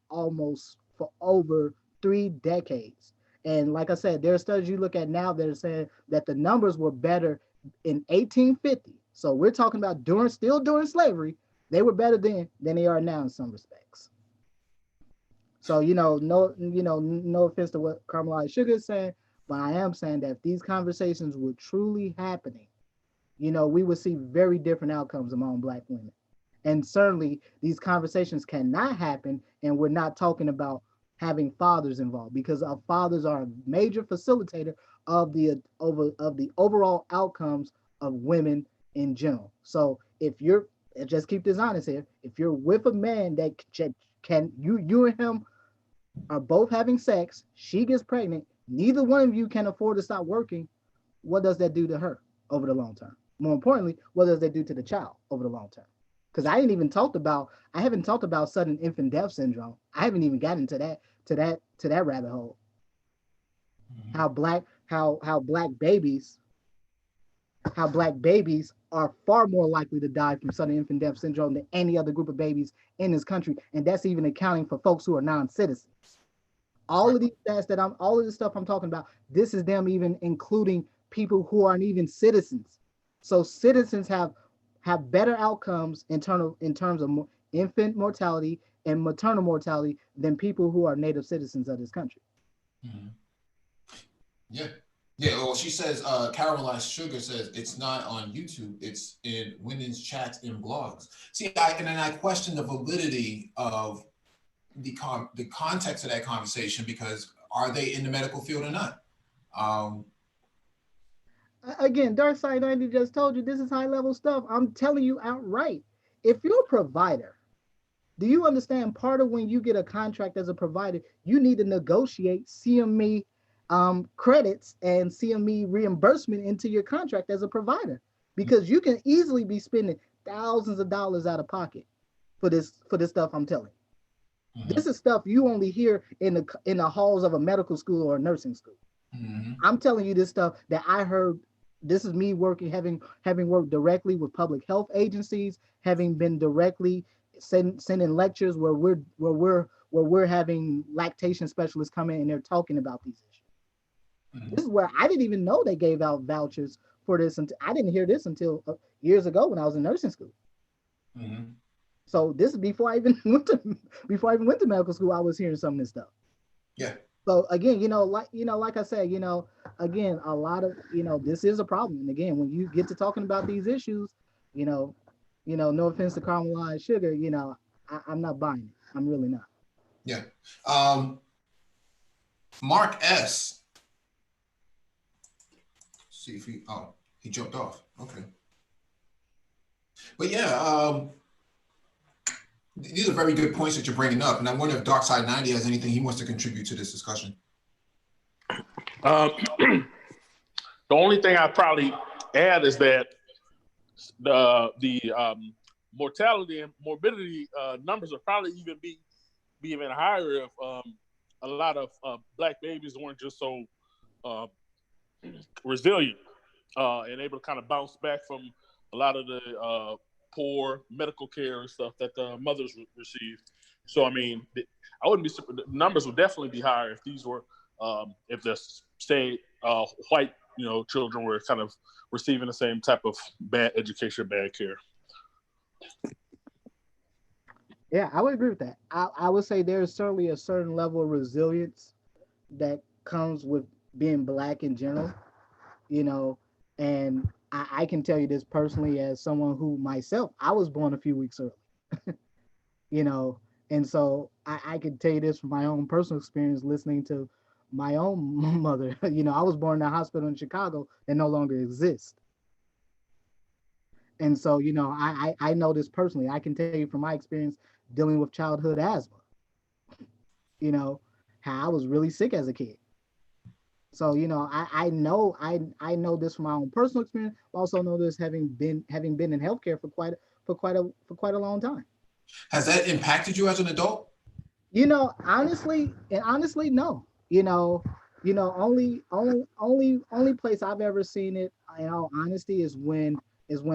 over 3 decades. And like I said, there are studies you look at now that are saying that the numbers were better in 1850. So we're talking about still during slavery. They were better then than they are now in some respects. So, you know, no offense to what caramelized sugar is saying, but I am saying that if these conversations were truly happening, you know, we would see very different outcomes among Black women. And certainly these conversations cannot happen, and we're not talking about having fathers involved, because our fathers are a major facilitator of the overall outcomes of women in general. So if you're, just keep this honest here, if you're with a man that can you and him are both having sex, she gets pregnant, neither one of you can afford to stop working, what does that do to her over the long term? more importantly, what does that do to the child over the long term? Because I haven't talked about sudden infant death syndrome. I haven't even gotten to that rabbit hole. How black babies are far more likely to die from sudden infant death syndrome than any other group of babies in this country, and that's even accounting for folks who are non-citizens. All of these stats all of this stuff I'm talking about, this is them even including people who aren't even citizens. So citizens have better outcomes in terms of infant mortality and maternal mortality than people who are native citizens of this country. Mm-hmm. Yeah. Yeah, well, she says, Caramelized Sugar says it's not on YouTube, it's in women's chats and blogs. See, and then I question the validity of the context of that conversation, because are they in the medical field or not? Again, Dark Side 90 just told you this is high level stuff. I'm telling you outright. If you're a provider, do you understand part of when you get a contract as a provider, you need to negotiate CME credits and CME reimbursement into your contract as a provider, because you can easily be spending thousands of dollars out of pocket for this stuff I'm telling you. Mm-hmm. This is stuff you only hear in the halls of a medical school or a nursing school. Mm-hmm. I'm telling you this stuff that I heard. This is me having worked directly with public health agencies, having been directly sending lectures where we're having lactation specialists come in and they're talking about these issues. Mm-hmm. This is where I didn't even know they gave out vouchers for this. I didn't hear this until years ago when I was in nursing school. Mm-hmm. So this is before I even went to medical school. I was hearing some of this stuff. Yeah. So again, like I said, again, a lot of, this is a problem. And again, when you get to talking about these issues, no offense to Caramelized Sugar, I'm not buying it. I'm really not. Yeah. Mark S. See if he jumped off. Okay. But yeah, these are very good points that you're bringing up. And I wonder if Dark Side 90 has anything he wants to contribute to this discussion. The only thing I'd probably add is that the mortality and morbidity numbers will probably even be even higher if a lot of Black babies weren't just so resilient and able to kind of bounce back from a lot of the poor medical care and stuff that the mothers receive. So, I mean, I wouldn't be surprised. The numbers would definitely be higher if these were, if the say white, children were kind of receiving the same type of bad education, bad care. Yeah, I would agree with that. I would say there's certainly a certain level of resilience that comes with being Black in general, and I can tell you this personally as someone who myself, I was born a few weeks early, and so I can tell you this from my own personal experience listening to my own mother. I was born in a hospital in Chicago that no longer exists. And so, I know this personally. I can tell you from my experience dealing with childhood asthma, how I was really sick as a kid. So, I know this from my own personal experience. I also know this having been in healthcare for quite a long time. Has that impacted you as an adult? Honestly, no. Only place I've ever seen it, in all honesty, is when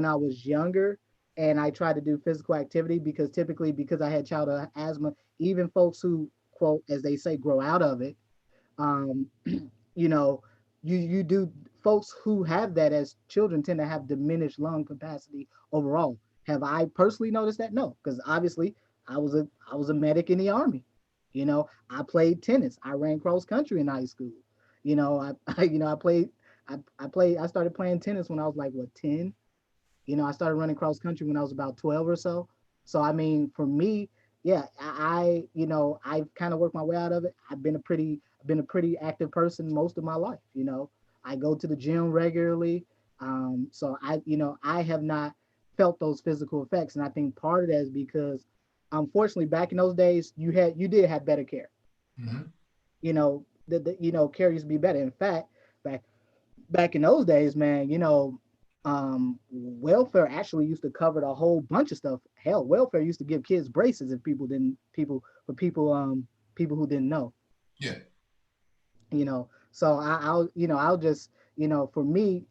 I was younger and I tried to do physical activity, because typically, because I had childhood asthma, even folks who, quote, as they say, grow out of it, you do, folks who have that as children tend to have diminished lung capacity overall. Have I personally noticed that? No, because obviously I was a medic in the Army. I played tennis. I ran cross country in high school. I started playing tennis when I was like 10. I started running cross country when I was about 12 or so. So I mean, for me, yeah, I've kind of worked my way out of it. I've been a pretty active person most of my life. I go to the gym regularly. So I have not felt those physical effects. And I think part of that is because, unfortunately, back in those days, you did have better care. Mm-hmm. Care used to be better. In fact, back in those days, man, welfare actually used to cover a whole bunch of stuff. Hell, welfare used to give kids braces if people who didn't know. Yeah. So I'll just, for me,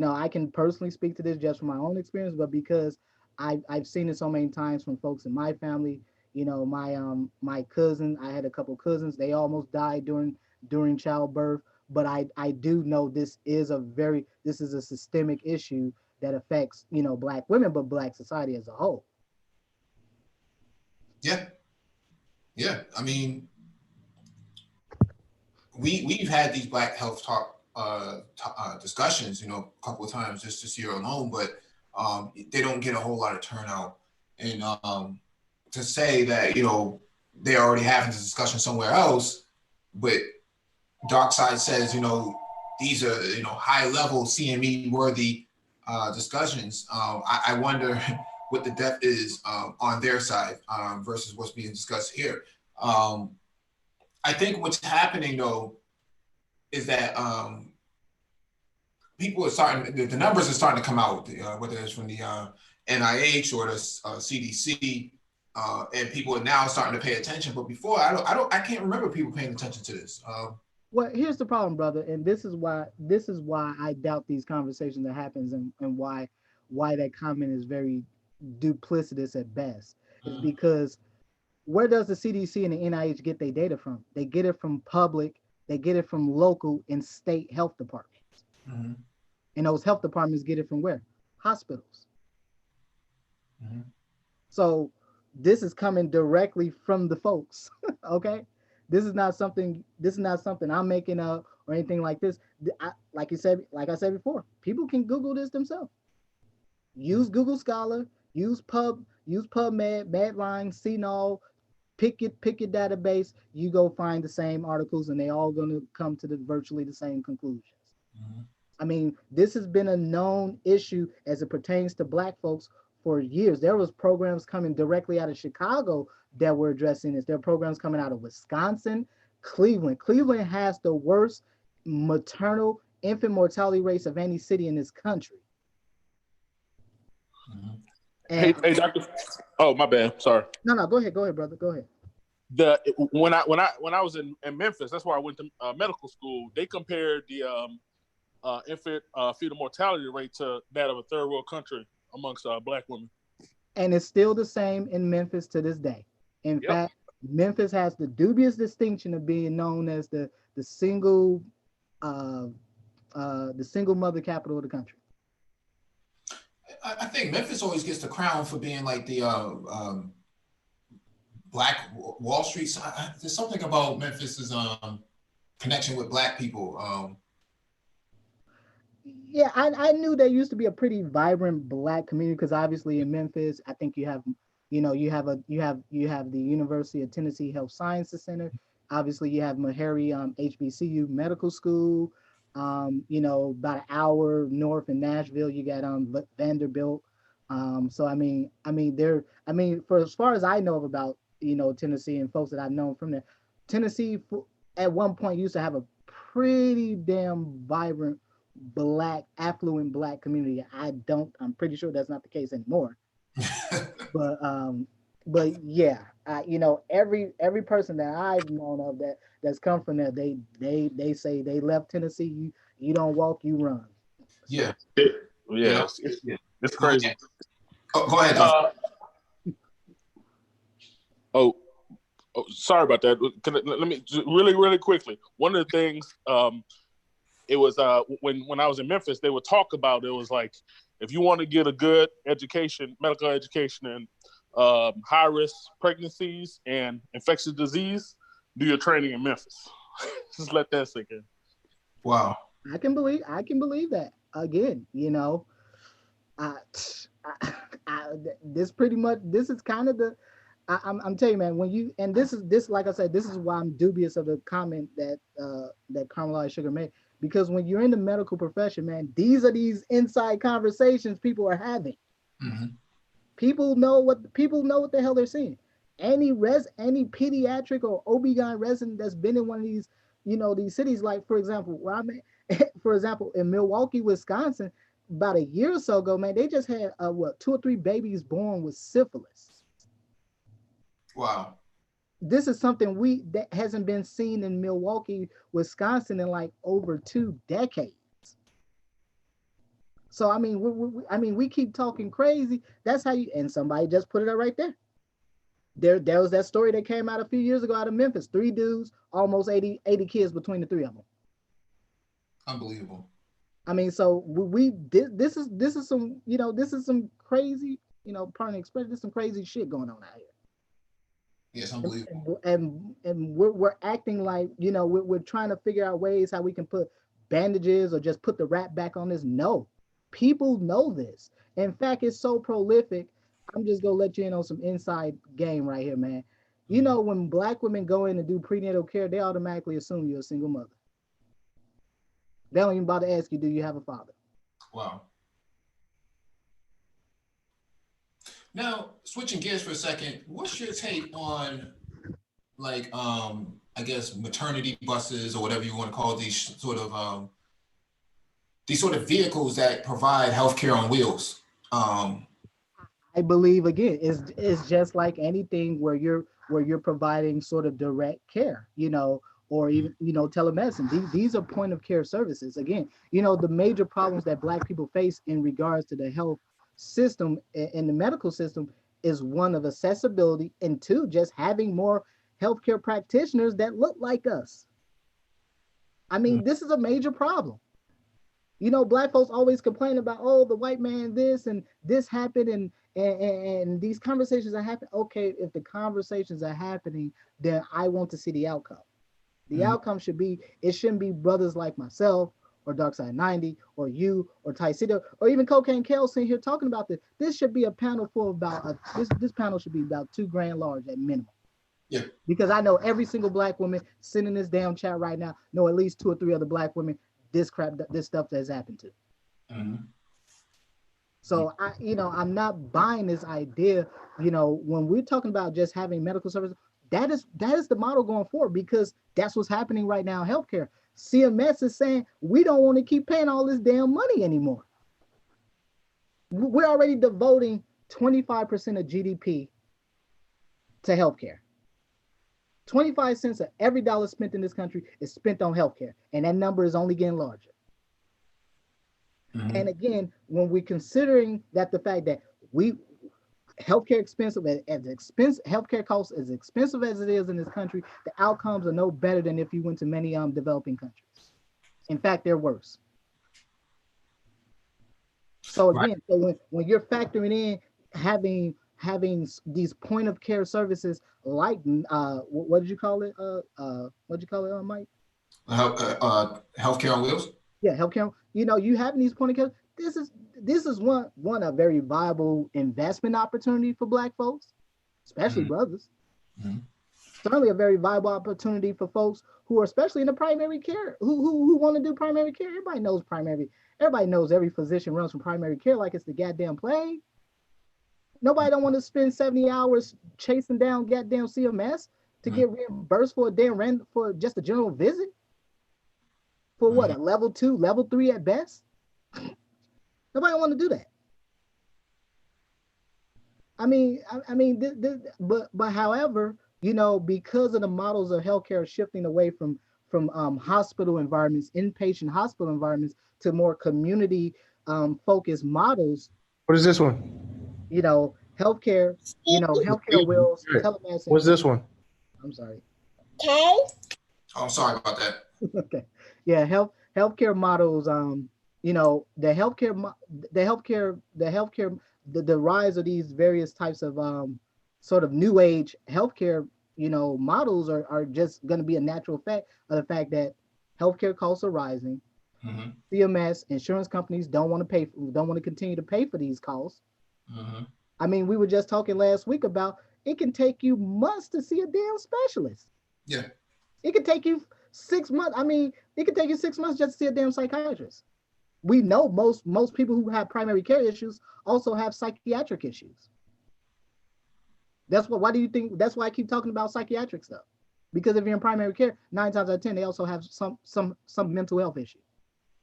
I can personally speak to this just from my own experience, but because I've seen it so many times from folks in my family. My cousin, I had a couple cousins, they almost died during childbirth. But I do know this is a systemic issue that affects, Black women, but Black society as a whole. Yeah. Yeah. I mean, we've had these Black Health Talk discussions, a couple of times just this year alone, but they don't get a whole lot of turnout. And to say that, they're already having this discussion somewhere else, but Dark Side says, these are, high level CME worthy discussions. I wonder what the depth is on their side versus what's being discussed here. I think what's happening though is that people are starting, the numbers are starting to come out, whether it's from the NIH or the CDC, and people are now starting to pay attention. But before, I can't remember people paying attention to this. Well, here's the problem, brother, and this is why I doubt these conversations that happens, and why that comment is very duplicitous at best. Is because where does the CDC and the NIH get their data from? They get it from public, they get it from local and state health departments. Mm-hmm. And those health departments get it from where? Hospitals. Mm-hmm. So this is coming directly from the folks. Okay. This is not something I'm making up or anything like this. Like I said before, people can Google this themselves. Use Google Scholar, use PubMed, Medline, CNOL, pick your database. You go find the same articles, and they all going to come to virtually the same conclusions. Mm-hmm. I mean, this has been a known issue as it pertains to Black folks for years. There was programs coming directly out of Chicago that were addressing this. There are programs coming out of Wisconsin, Cleveland. Cleveland has the worst maternal infant mortality rates of any city in this country. Mm-hmm. Hey, Doctor. Oh, my bad. Sorry. No, go ahead, brother. Go ahead. When I was in Memphis, that's where I went to medical school. They compared the infant fetal mortality rate to that of a third world country amongst Black women. And it's still the same in Memphis to this day. In fact, Memphis has the dubious distinction of being known as the single mother capital of the country. I think Memphis always gets the crown for being like the Black Wall Street. There's something about Memphis's connection with Black people. Yeah, I knew there used to be a pretty vibrant Black community, because obviously in Memphis, I think you have the University of Tennessee Health Sciences Center. Obviously, you have Meharry HBCU Medical School. About an hour north in Nashville, you got Vanderbilt. So for as far as I know about Tennessee and folks that I've known from there, Tennessee at one point used to have a pretty damn vibrant affluent Black community. I'm pretty sure that's not the case anymore. But yeah, every person that I've known of that's come from there, they say they left Tennessee. You don't walk, you run. Yeah. Yeah. It's crazy. Go ahead, Doctor. Sorry about that. Let me really, really quickly. One of the things, it was when I was in Memphis, they would talk about, it was like, if you want to get a good education, medical education, and high risk pregnancies and infectious disease, do your training in Memphis. Just let that sink in. Wow. I can believe that. Again, this is kind of the. I'm telling you, man. Like I said, this is why I'm dubious of the comment that Caramelized Sugar made. Because when you're in the medical profession, man, these are inside conversations people are having. Mm-hmm. People know what the hell they're seeing. Any pediatric or OB-GYN resident that's been in one of these, these cities, like for example, in Milwaukee, Wisconsin, about a year or so ago, man, they just had 2 or 3 babies born with syphilis. Wow. This is something that hasn't been seen in Milwaukee, Wisconsin in like over 2 decades. So I mean, we keep talking crazy. That's how you, and somebody just put it up right there. There was that story that came out a few years ago out of Memphis. 3 dudes, almost 80 kids between the 3 of them. Unbelievable. I mean, so this is some, this is some crazy, pardon the expression, there's some crazy shit going on out here. Yes, unbelievable. And we're acting like, we're trying to figure out ways how we can put bandages or just put the wrap back on this. No, people know this. In fact, it's so prolific. I'm just gonna let you in on some inside game right here, man. When Black women go in and do prenatal care, they automatically assume you're a single mother. They don't even bother to ask you, do you have a father? Wow. Now, switching gears for a second, what's your take on, like, I guess maternity buses or whatever you want to call these sort of vehicles that provide healthcare on wheels? I believe again, it's just like anything where you're providing sort of direct care, or even telemedicine. These are point of care services. Again, the major problems that Black people face in regards to the health system and the medical system is one of accessibility, and 2, just having more healthcare practitioners that look like us. I mean, this is a major problem. Black folks always complain about, oh, the white man this and this happened and these conversations are happening. Okay, if the conversations are happening, then I want to see the outcome. The outcome shouldn't be brothers like myself or Darkside 90 or you or Ty City or even Cocaine Kale sitting here talking about this. This should be a panel for about this panel should be about $2,000 large at minimum. Yeah. Because I know every single Black woman sitting in this damn chat right now know at least 2 or 3 other Black women this stuff that has happened to. Mm-hmm. So I'm not buying this idea. When we're talking about just having medical services, that is the model going forward, because that's what's happening right now in healthcare. CMS is saying we don't want to keep paying all this damn money anymore. We're already devoting 25% of GDP to healthcare. 25 cents of every dollar spent in this country is spent on healthcare, and that number is only getting larger. Mm-hmm. And again, when we're considering that the fact that healthcare healthcare costs as expensive as it is in this country, the outcomes are no better than if you went to many developing countries. In fact, they're worse. So again, so when you're factoring in having these point of care services like what did you call it? Mike? Healthcare on wheels. Yeah, healthcare. You having these point of care. This is one a very viable investment opportunity for Black folks, especially brothers. Mm-hmm. Certainly a very viable opportunity for folks who are especially in the primary care, who want to do primary care. Everybody knows every physician runs from primary care like it's the goddamn plague. Nobody don't want to spend 70 hours chasing down goddamn CMS to get reimbursed for for just a general visit. For what, a level 2, level 3 at best? Nobody want to do that. But however, because of the models of healthcare shifting away from hospital environments, inpatient hospital environments, to more community focused models. What is this one? Healthcare, healthcare wills, telemedicine. What's this one? I'm sorry. Okay. Oh, I'm sorry about that. Okay. Yeah, healthcare models, the rise of these various types of sort of new age healthcare, models are just going to be a natural effect of the fact that healthcare costs are rising. Mm-hmm. CMS, insurance companies don't want to continue to pay for these costs. Mm-hmm. I mean, we were just talking last week about it can take you months to see a damn specialist. Yeah. It could take you 6 months. I mean, it could take you 6 months just to see a damn psychiatrist. We know most people who have primary care issues also have psychiatric issues. Why do you think? That's why I keep talking about psychiatric stuff. Because if you're in primary care, 9 times out of 10, they also have some mental health issue.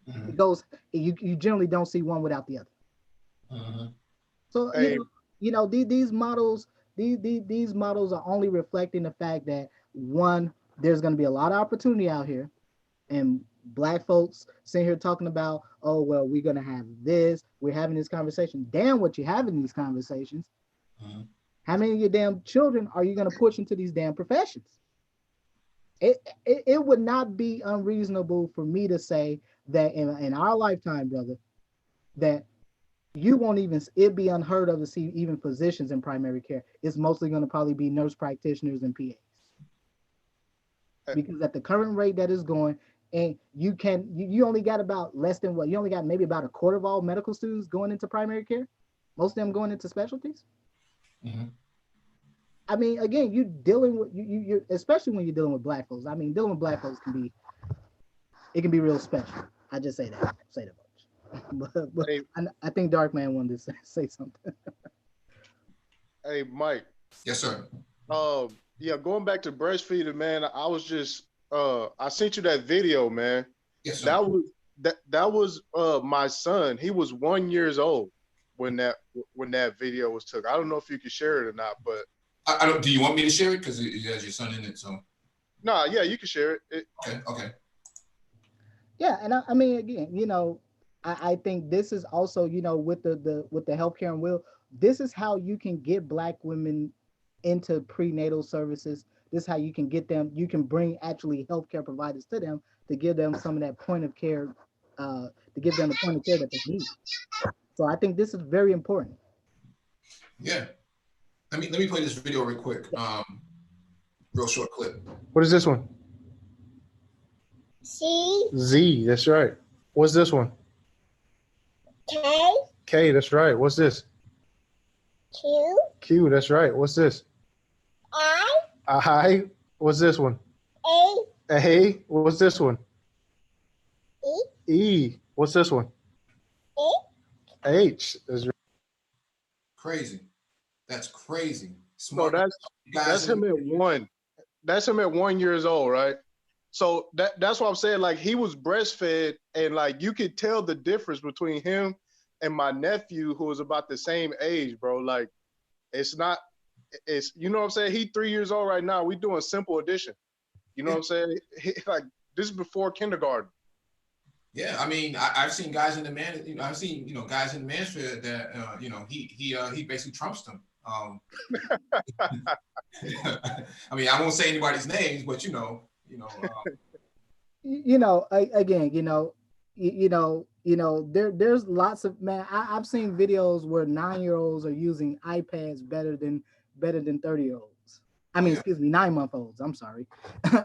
Mhm. It goes. You generally don't see one without the other. Mhm. So Hey, these models, these models are only reflecting the fact that one, there's going to be a lot of opportunity out here, and black folks sitting here talking about, oh well, we're going to have this, we're having this conversation. Damn, what you having these conversations? Mhm. How many of your damn children are you going to push into these damn professions? It would not be unreasonable for me to say that in our lifetime, brother, that you won't even, it'd be unheard of to see even physicians in primary care. It's mostly going to probably be nurse practitioners and PAs. Because at the current rate that is going, and you only got about less than what, you only got maybe about a quarter of all medical students going into primary care, most of them going into specialties. Mhm. I mean, again, you dealing with you especially when you're dealing with black folks. I mean, dealing with black folks can be real special. I just say that much. but hey, I think Dark Man wanted to say something. hey, Mike. Yes, sir. Yeah, going back to breastfeeding, man. I was just I sent you that video, man. Yes, sir. That was my son. He was 1 year old when that video was took. I don't know if you could share it or not, but I don't. Do you want me to share it because it has your son in it? So nah, yeah, you can share it. okay, okay. Yeah, and I mean, again, I think this is also, with with the healthcare and will, this is how you can get black women into prenatal services. This is how you can get them. You can bring actually healthcare providers to them to give them some of that point of care, to give them the point of care that they need. So I think this is very important. Yeah. Let me play this video real quick. Real short clip. What is this one? C, Z, that's right. What's this one? K, K, that's right. What's this? Q, Q, that's right. What's this? I, I, what's this one? A, A, what's this one? E, E, what's this one? E. H, that's right. Crazy. That's crazy. So Smart guys. that's him at one. That's him at 1 year old, right? So that's what I'm saying. Like, he was breastfed, and like you could tell the difference between him and my nephew, who was about the same age, bro. Like, it's not. It's, you know what I'm saying. He 3 years old right now. We doing simple addition. You know what I'm saying? Like, this is before kindergarten. Yeah, I mean, I've seen guys in the man. I've seen guys in the manosphere that he basically trumps them. I mean, I won't say anybody's names, but There's lots of, man. I've seen videos where 9-year-olds are using iPads better than 30-year-olds. I mean, excuse me, 9-month-olds. I'm sorry,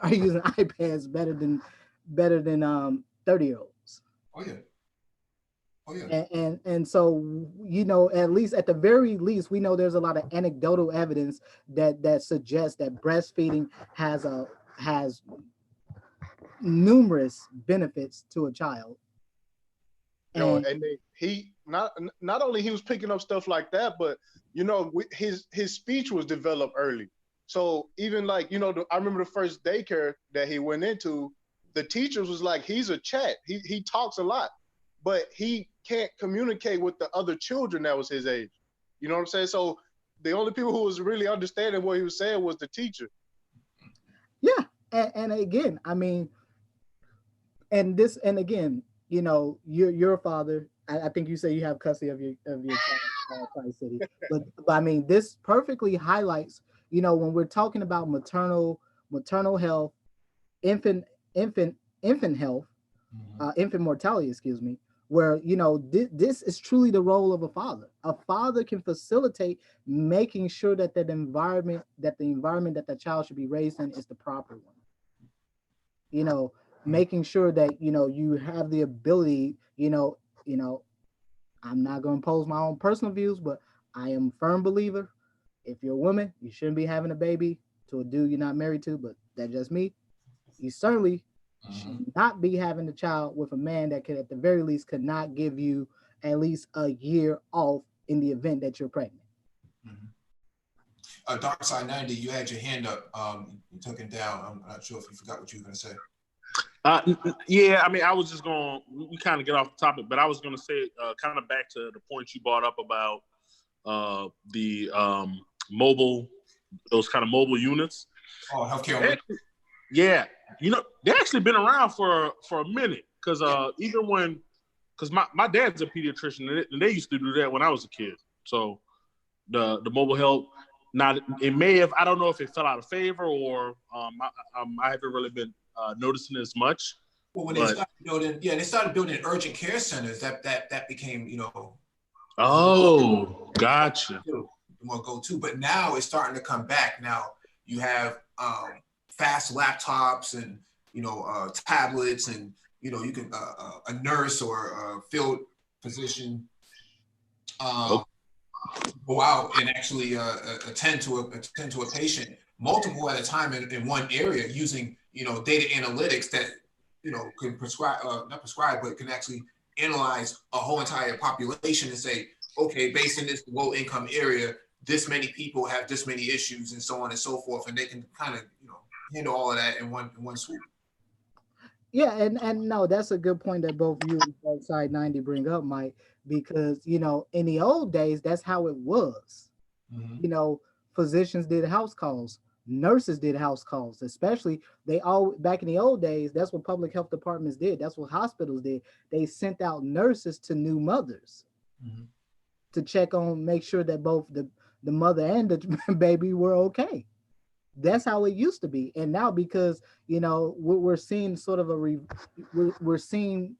are using iPads better than 30-year-olds. Oh yeah. Oh yeah. And so, at least at the very least, we know there's a lot of anecdotal evidence that suggests that breastfeeding has numerous benefits to a child. And he not only he was picking up stuff like that, but his speech was developed early. So even like I remember the first daycare that he went into, the teachers was like, he's a chat. He talks a lot, but he can't communicate with the other children that was his age. You know what I'm saying? So the only people who was really understanding what he was saying was the teacher. Yeah, and again, I mean, and again, you're a father. I think you say you have custody of your child, Tri-City. But I mean, this perfectly highlights, when we're talking about maternal health, infant health, infant mortality, excuse me, where this is truly the role of a father. A father can facilitate making sure that the environment that the child should be raised in is the proper one. Making sure that you have the ability. I'm not going to impose my own personal views, but I am a firm believer. If you're a woman, you shouldn't be having a baby to a dude you're not married to, but that's just me. You certainly should not be having a child with a man that could, at the very least, could not give you at least a year off in the event that you're pregnant. Dark Side 90, you had your hand up. You took it down. I'm not sure if you forgot what you were going to say. Yeah, I mean, I was just going. We kind of get off the topic, but I was going to say, kind of back to the point you brought up about the mobile, those kind of mobile units. Oh, healthcare. Yeah, they actually been around for a minute because even when, because my dad's a pediatrician and they used to do that when I was a kid. So the mobile health. Now it may have, I don't know if it fell out of favor or I haven't really been noticing as much. Well, when they started building urgent care centers, that became, Oh, gotcha. More go-to, but now it's starting to come back. Now you have fast laptops and tablets, and you can a nurse or a field physician go out and actually attend to a patient multiple at a time in one area using data analytics that can prescribe not prescribe but can actually analyze a whole entire population and say, okay, based in this low income area, this many people have this many issues and so on and so forth, and they can kind of handle all of that in one swoop. Yeah, and no, that's a good point that both you and Side 90 bring up, Mike, because in the old days, that's how it was. Mm-hmm. Physicians did house calls, nurses did house calls, especially back in the old days, that's what public health departments did, that's what hospitals did. They sent out nurses to new mothers to check on, make sure that both the mother and the baby were okay. That's how it used to be. And now, because we're seeing sort of we're seeing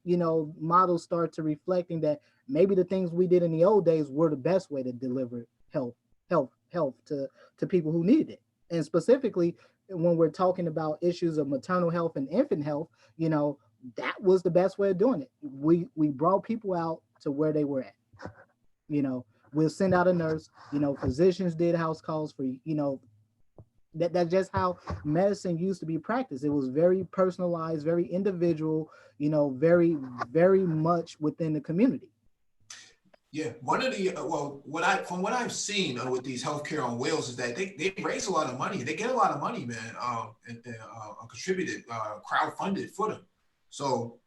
models start to reflecting that maybe the things we did in the old days were the best way to deliver health to people who needed it. And specifically when we're talking about issues of maternal health and infant health, that was the best way of doing it. We brought people out to where they were at. We'll send out a nurse. Physicians did house calls for that's just how medicine used to be practiced. It was very personalized, very individual, very, very much within the community. Yeah, one of the from what I've seen with these healthcare on wheels is that they raise a lot of money. They get a lot of money, man, and contributed, crowdfunded for them. So,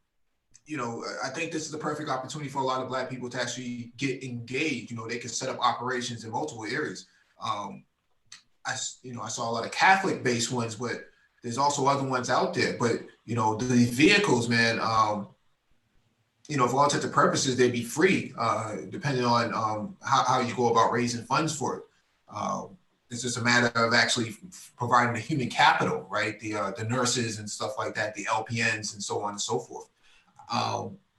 I think this is the perfect opportunity for a lot of Black people to actually get engaged. They can set up operations in multiple areas. I saw a lot of Catholic-based ones, but there's also other ones out there. But the vehicles, man, for all intents and purposes, they'd be free, depending on how you go about raising funds for it. It's just a matter of actually providing the human capital, right? The nurses and stuff like that, the LPNs and so on and so forth.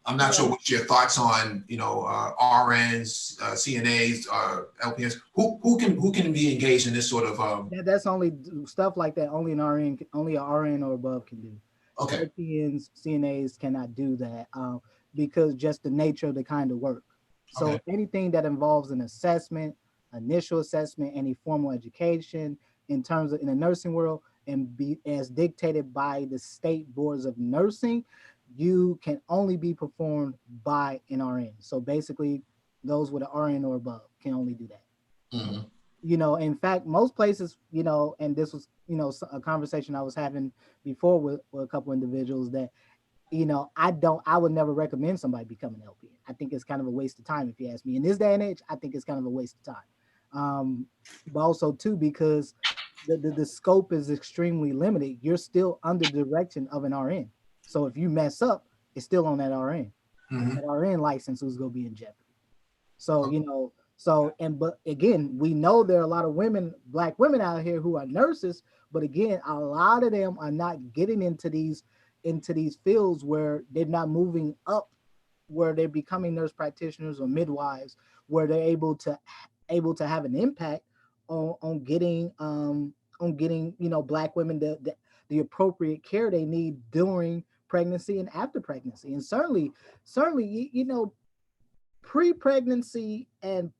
I'm not sure what your thoughts on, RNs, CNAs, LPNs. Who can be engaged in this sort of? That's only stuff like that. Only an RN or above can do. Okay. LPNs, CNAs cannot do that because just the nature of the kind of work. So anything that involves an assessment, initial assessment, any formal education in terms of in the nursing world, and be as dictated by the state boards of nursing, you can only be performed by an RN. So basically, those with an RN or above can only do that. Mm-hmm. In fact, most places, and this was, a conversation I was having before with a couple individuals that, I would never recommend somebody become an LPN. I think it's kind of a waste of time, if you ask me. In this day and age, I think it's kind of a waste of time. But also too, because the scope is extremely limited. You're still under direction of an RN. So if you mess up, it's still on that RN. Mm-hmm. That RN license is going to be in jeopardy. So, but again, we know there are a lot of Black women out here who are nurses, but again, a lot of them are not getting into these fields where they're not moving up, where they're becoming nurse practitioners or midwives, where they're able to have an impact on getting Black women the appropriate care they need during pregnancy and after pregnancy. And certainly, pre-pregnancy and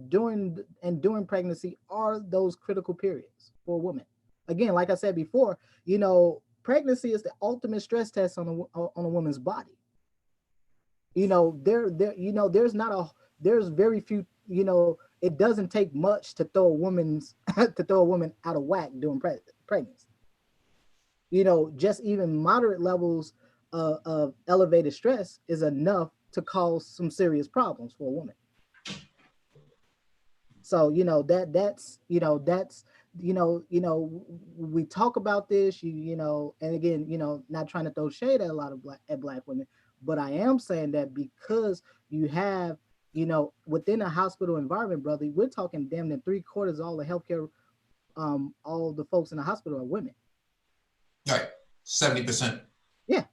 during pregnancy are those critical periods for a woman. Again, like I said before, pregnancy is the ultimate stress test on a woman's body. There's very few, it doesn't take much to throw a woman out of whack during pregnancy. just even moderate levels of elevated stress is enough to cause some serious problems for a woman. So we talk about this, and again, not trying to throw shade at a lot of black women, but I am saying that because you have, within a hospital environment, brother, we're talking damn near 3/4 of all the healthcare, all the folks in the hospital are women. Right, 70%. Yeah.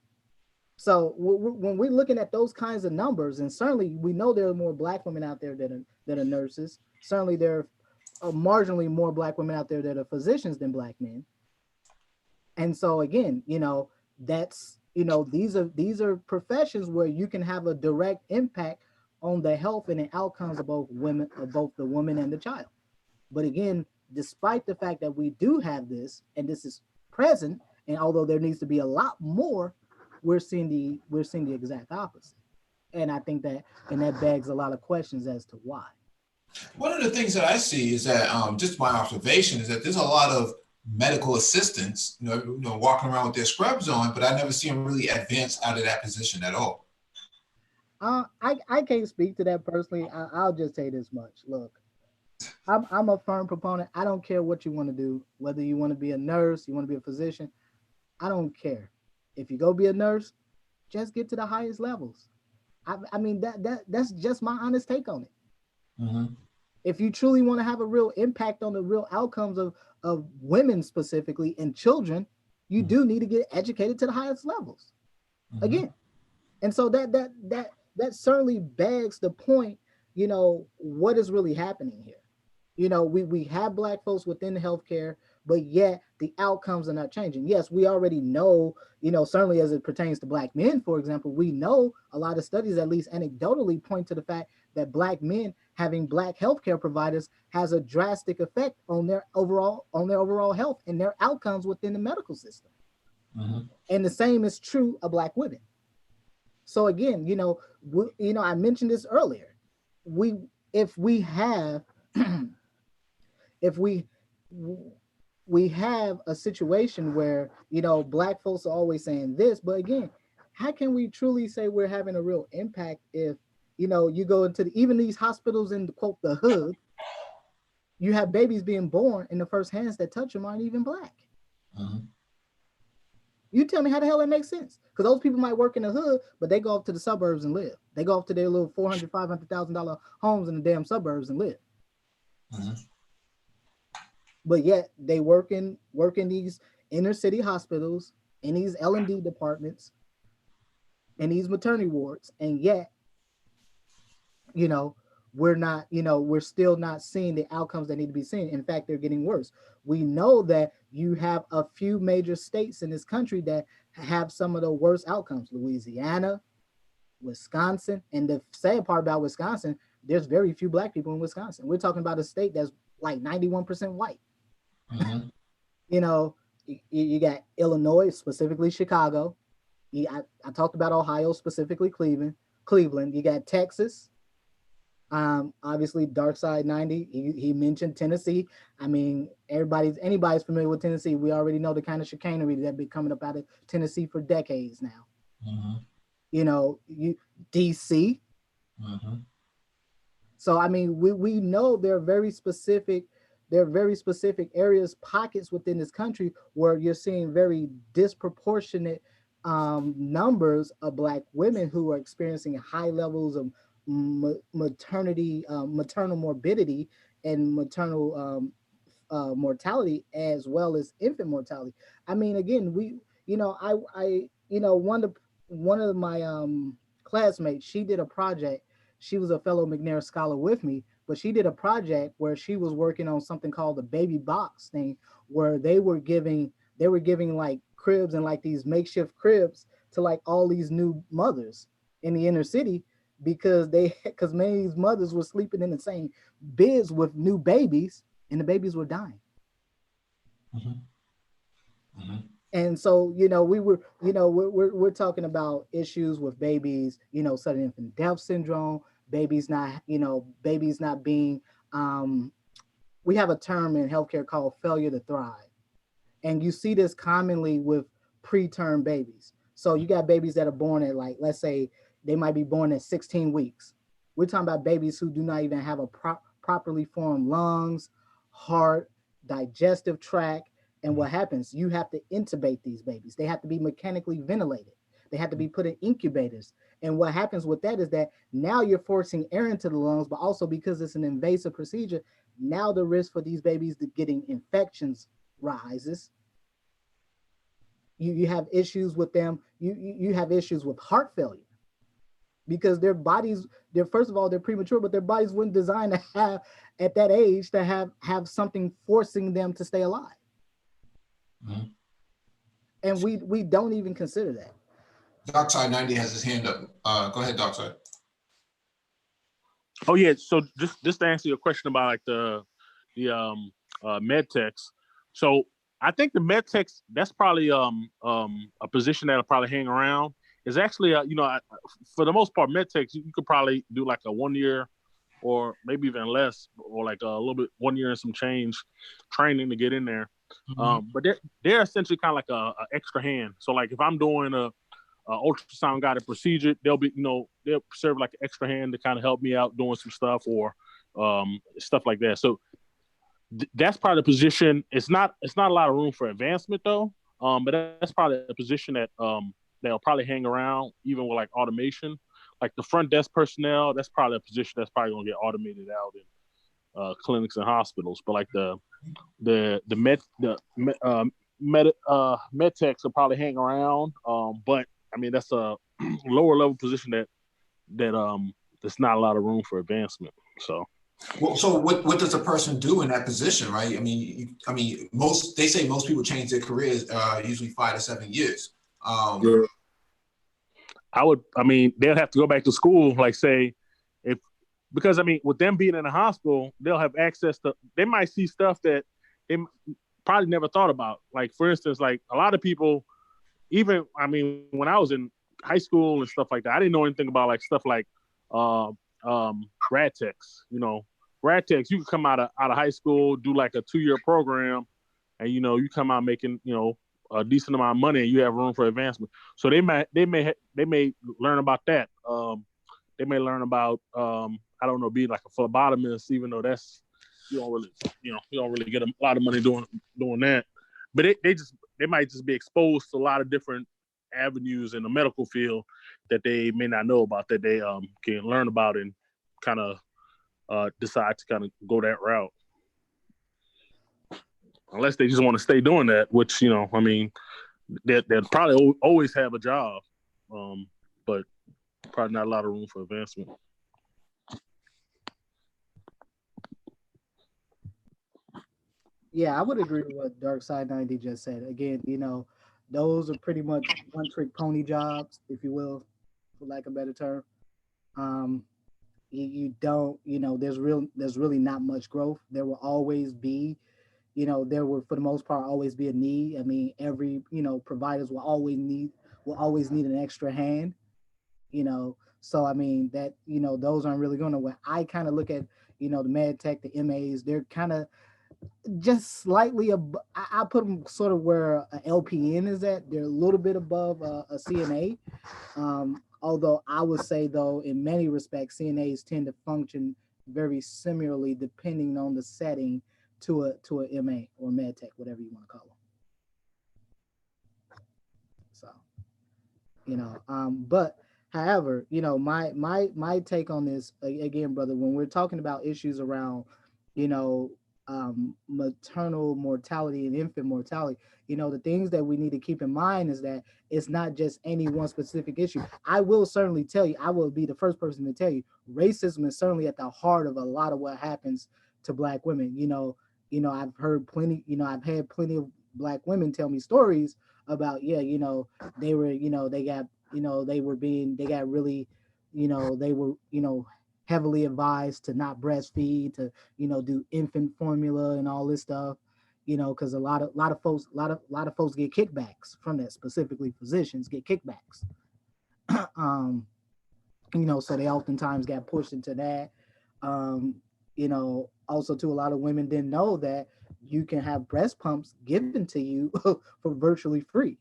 So when we're looking at those kinds of numbers, and certainly we know there are more black women out there that are nurses. Certainly there are marginally more black women out there that are physicians than black men. And so again, that's these are professions where you can have a direct impact on the health and the outcomes of both the woman and the child. But again, despite the fact that we do have this, and this is present, and although there needs to be a lot more, we're seeing the exact opposite. And I think that begs a lot of questions as to why. One of the things that I see is that just my observation is that there's a lot of medical assistants, walking around with their scrubs on, but I never see them really advance out of that position at all. I can't speak to that personally. I'll just say this much. Look, I'm a firm proponent. I don't care what you want to do, whether you want to be a nurse, you want to be a physician. I don't care. If you go be a nurse, just get to the highest levels. I mean, that's just my honest take on it. Mm-hmm. If you truly want to have a real impact on the real outcomes of women specifically and children, you do need to get educated to the highest levels. Mm-hmm. Again. And so that certainly begs the point, what is really happening here? We have black folks within the healthcare, but yet the outcomes are not changing. Yes, we already know, certainly as it pertains to black men, for example, we know a lot of studies, at least anecdotally, point to the fact that black men having black healthcare providers has a drastic effect on their overall health and their outcomes within the medical system. Mm-hmm. And the same is true of black women. So again, I mentioned this earlier. If we have a situation where, black folks are always saying this, but again, how can we truly say we're having a real impact if, you go into even these hospitals in, quote, the hood, you have babies being born and the first hands that touch them aren't even black. Mm-hmm. You tell me how the hell that makes sense. Because those people might work in the hood, but they go off to the suburbs and live. They go off to their little $400,000, $500,000 homes in the damn suburbs and live. Mm-hmm. But yet they work in these inner city hospitals, in these L&D departments, in these maternity wards, and yet, we're still not seeing the outcomes that need to be seen. In fact, they're getting worse. We know that you have a few major states in this country that have some of the worst outcomes: Louisiana, Wisconsin. And the sad part about Wisconsin, there's very few black people in Wisconsin. We're talking about a state that's like 91% white. Mm-hmm. You got Illinois, specifically Chicago. I talked about Ohio, specifically Cleveland. You got Texas. Obviously Dark Side 90, he mentioned Tennessee. I mean, anybody's familiar with Tennessee. We already know the kind of chicanery that been coming up out of Tennessee for decades now. Mm-hmm. DC. Mm-hmm. So, I mean, we know there are very specific areas, pockets within this country where you're seeing very disproportionate numbers of black women who are experiencing high levels of maternal morbidity and maternal mortality, as well as infant mortality. I mean, again, one of my classmates, she did a project. She was a fellow McNair scholar with me, but she did a project where she was working on something called the baby box thing, where they were giving like cribs and like these makeshift cribs to like all these new mothers in the inner city, because many of these mothers were sleeping in the same beds with new babies and the babies were dying. Mm-hmm. Mm-hmm. And so, we're talking about issues with babies, sudden infant death syndrome, babies not being, we have a term in healthcare called failure to thrive. And you see this commonly with preterm babies. So you got babies that are born at, like, let's say they might be born at 16 weeks. We're talking about babies who do not even have a properly formed lungs, heart, digestive tract. And what happens? You have to intubate these babies. They have to be mechanically ventilated. They have to be put in incubators. And what happens with that is that now you're forcing air into the lungs, but also because it's an invasive procedure, now the risk for these babies to getting infections rises. You have issues with them. You have issues with heart failure because their bodies, they're, first of all, they're premature, but their bodies weren't designed to have at that age to have something forcing them to stay alive. Mm-hmm. And we don't even consider that. Dockside 90 has his hand up. Go ahead, Dockside. Oh yeah, so just to answer your question about like the med techs. So I think the med techs, that's probably a position that'll probably hang around. It's actually for the most part, med techs you could probably do like a 1 year or maybe even less, or like a little bit 1 year and some change training to get in there. Mm-hmm. But they're essentially kind of like a extra hand. So like if I'm doing a ultrasound guided procedure, they'll serve like an extra hand to kind of help me out doing some stuff or stuff like that. So that's probably the position. It's not a lot of room for advancement though. But that's probably a position that they'll probably hang around even with like automation. Like the front desk personnel, that's probably a position that's probably gonna get automated out in clinics and hospitals. But like the med techs will probably hang around. But I mean, that's a lower level position that there's not a lot of room for advancement. So, well, so what does a person do in that position, right? I mean, they say most people change their careers usually 5 to 7 years. Yeah. They'll have to go back to school, like say, because with them being in the hospital, they'll have access to. They might see stuff that they probably never thought about. Like for instance, like a lot of people. Even, when I was in high school and stuff like that, I didn't know anything about like stuff like rad techs. Rad techs, you could come out of high school, do like a 2-year program, and you come out making a decent amount of money, and you have room for advancement. So they may learn about that. They may learn about being like a phlebotomist, even though that's you don't really get a lot of money doing that. But they might just be exposed to a lot of different avenues in the medical field that they may not know about, that they can learn about and kind of decide to kind of go that route. Unless they just want to stay doing that, which, they'll probably always have a job, but probably not a lot of room for advancement. Yeah, I would agree with what Dark Side 90 just said. Again, those are pretty much one-trick pony jobs, if you will, for lack of a better term. You don't, there's really not much growth. There will always be, there will, for the most part, always be a need. Every, providers will always need an extra hand, So, that, those aren't really going to, when I kind of look at, the med tech, the MAs, they're kind of, just slightly I put them sort of where an LPN is at. They're a little bit above a CNA. Although I would say, though, in many respects, CNAs tend to function very similarly depending on the setting to a MA or med tech, whatever you want to call them. So, but however, my take on this again, brother, when we're talking about issues around, maternal mortality and infant mortality, the things that we need to keep in mind is that it's not just any one specific issue. I will certainly tell you, I will be the first person to tell you, racism is certainly at the heart of a lot of what happens to Black women. I've heard plenty, I've had plenty of Black women tell me stories about, they were, they got really, they were, heavily advised to not breastfeed, to do infant formula and all this stuff, because a lot of folks get kickbacks from that. Specifically, physicians get kickbacks. So they oftentimes got pushed into that. Also, too, a lot of women didn't know that you can have breast pumps given to you for virtually free.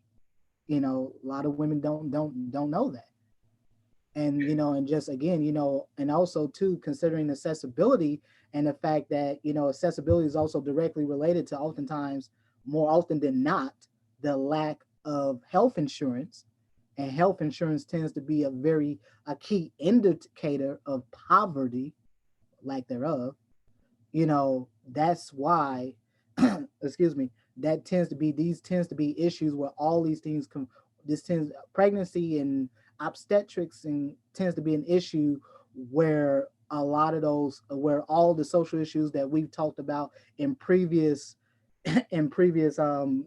A lot of women don't know that. And and just again, and also too, considering accessibility and the fact that accessibility is also directly related to, oftentimes, more often than not, the lack of health insurance. And health insurance tends to be a key indicator of poverty, lack thereof. That's why excuse me, these tends to be issues where all these things come. This tends Pregnancy and obstetrics and tends to be an issue where a lot of those, where all the social issues that we've talked about in previous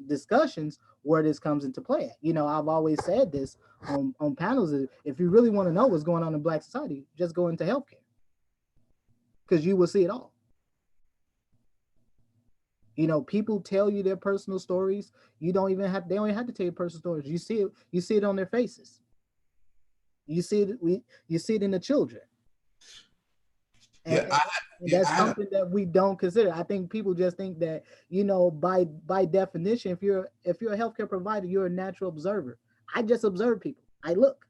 discussions, where this comes into play at. I've always said this on panels, is if you really want to know what's going on in Black society, just go into healthcare, because you will see it all. People tell you their personal stories. They don't even have to tell you personal stories. You see it on their faces. You see it in the children. And, that's something that we don't consider. I think people just think that, by definition, if you're a healthcare provider, you're a natural observer. I just observe people. I look.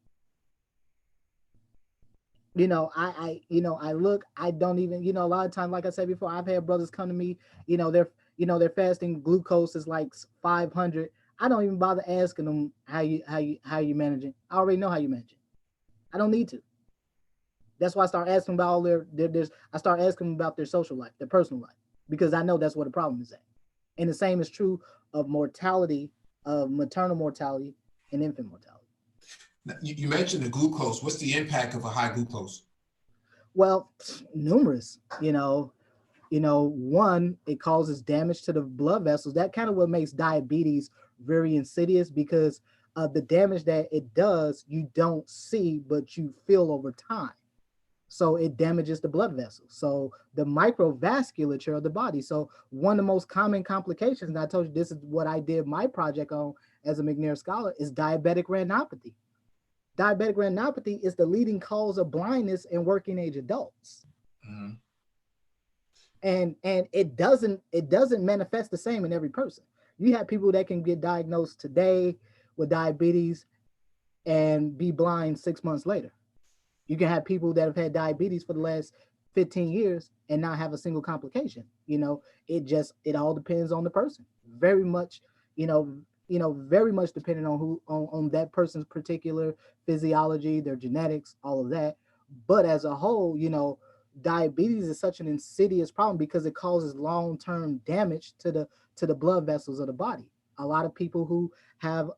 I look. I don't even, a lot of times, like I said before, I've had brothers come to me, they're fasting glucose is like 500. I don't even bother asking them how you managing. I already know how you manage it. I don't need to. That's why I start asking about all I start asking them about their social life, their personal life, because I know that's where the problem is at. And the same is true of mortality, of maternal mortality and infant mortality. You mentioned the glucose. What's the impact of a high glucose? Well, numerous. One, it causes damage to the blood vessels. That kind of what makes diabetes very insidious, because the damage that it does, you don't see, but you feel over time. So it damages the blood vessels. So the microvasculature of the body. So one of the most common complications, and I told you this is what I did my project on as a McNair scholar, is diabetic retinopathy. Diabetic retinopathy is the leading cause of blindness in working age adults. Mm-hmm. And it doesn't manifest the same in every person. You have people that can get diagnosed today with diabetes and be blind 6 months later. You can have people that have had diabetes for the last 15 years and not have a single complication. It all depends on the person. Very much, very much depending on on that person's particular physiology, their genetics, all of that. But as a whole, diabetes is such an insidious problem because it causes long-term damage to the blood vessels of the body. A lot of people who have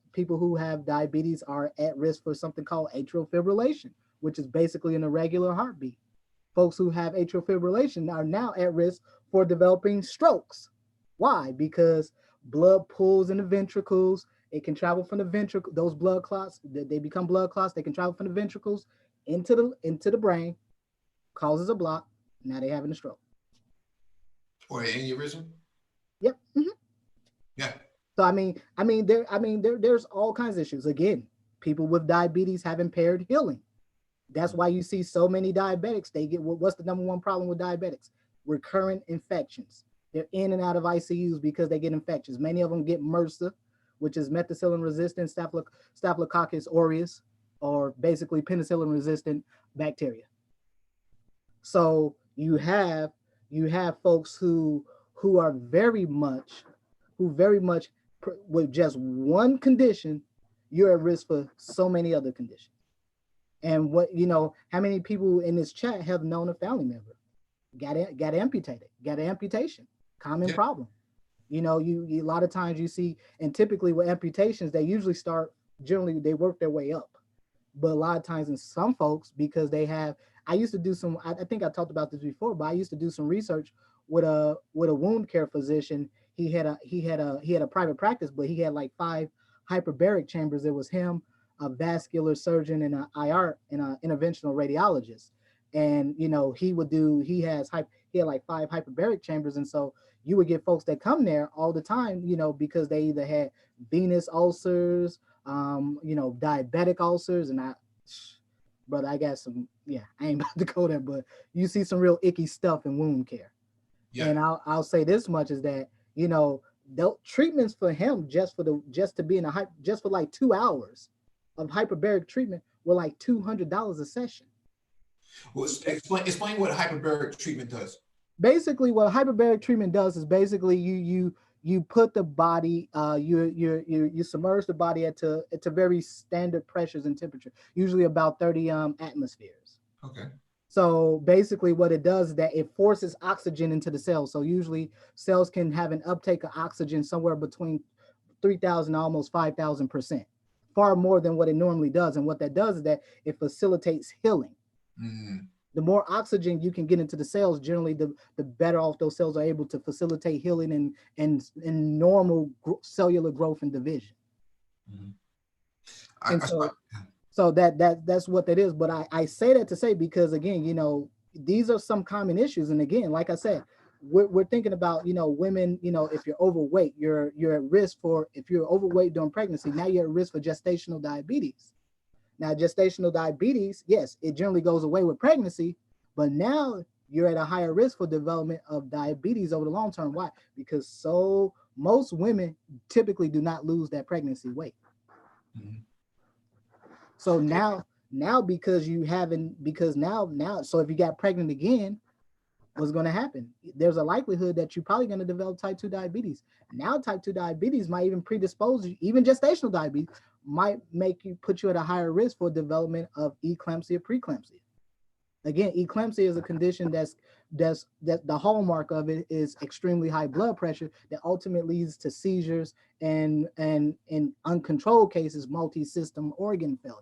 diabetes are at risk for something called atrial fibrillation, which is basically an irregular heartbeat. Folks who have atrial fibrillation are now at risk for developing strokes. Why? Because blood pools in the ventricles. It can travel from the ventricle. Those blood clots, they become blood clots. They can travel from the ventricles into the brain, causes a block. Now they're having a stroke. Or an aneurysm. Yep. Mm-hmm. Yeah. So there's all kinds of issues. Again, people with diabetes have impaired healing. That's why you see so many diabetics. They get, what's the number one problem with diabetics? Recurrent infections. They're in and out of ICUs because they get infections. Many of them get MRSA, which is methicillin-resistant Staphylococcus aureus, or basically penicillin-resistant bacteria. So you have folks who very much with just one condition, you're at risk for so many other conditions. And how many people in this chat have known a family member got amputated, got an amputation? Common problem. You a lot of times you see, and typically with amputations, they usually generally they work their way up. But a lot of times in some folks, because I used to do some, I think I talked about this before, but I used to do some research with a wound care physician. He had a private practice, but he had like 5 hyperbaric chambers. It was him, a vascular surgeon, and an IR and an interventional radiologist. And he had like 5 hyperbaric chambers, and so you would get folks that come there all the time, because they either had venous ulcers, diabetic ulcers, and I got some, I ain't about to go there, but you see some real icky stuff in wound care. Yeah. And I'll say this much is that, You know, the treatments for him just to be in just for like 2 hours of hyperbaric treatment were like $200 a session. Well, explain what hyperbaric treatment does. Basically, what hyperbaric treatment does is basically you put the body, you submerge the body at very standard pressures and temperature, usually about 30 atmospheres. Okay. So basically what it does is that it forces oxygen into the cells. So usually cells can have an uptake of oxygen somewhere between 3,000 almost 5,000%, far more than what it normally does. And what that does is that it facilitates healing. Mm. The more oxygen you can get into the cells, generally the better off those cells are able to facilitate healing and normal cellular growth and division. Mm-hmm. And so that's what that is. But I say that to say, because again, you know, these are some common issues. And again, like I said, we're thinking about, you know, women, you know, if you're overweight, you're at risk for, if you're overweight during pregnancy, now you're at risk for gestational diabetes. Now, gestational diabetes, yes, it generally goes away with pregnancy, but now you're at a higher risk for development of diabetes over the long term. Why? Because most women typically do not lose that pregnancy weight. Mm-hmm. So now because so if you got pregnant again, what's going to happen? There's a likelihood that you're probably going to develop type 2 diabetes. Now, type 2 diabetes might even predispose you, even gestational diabetes might put you at a higher risk for development of eclampsia, preeclampsia. Again, eclampsia is a condition that the hallmark of it is extremely high blood pressure that ultimately leads to seizures and in uncontrolled cases, multi-system organ failure.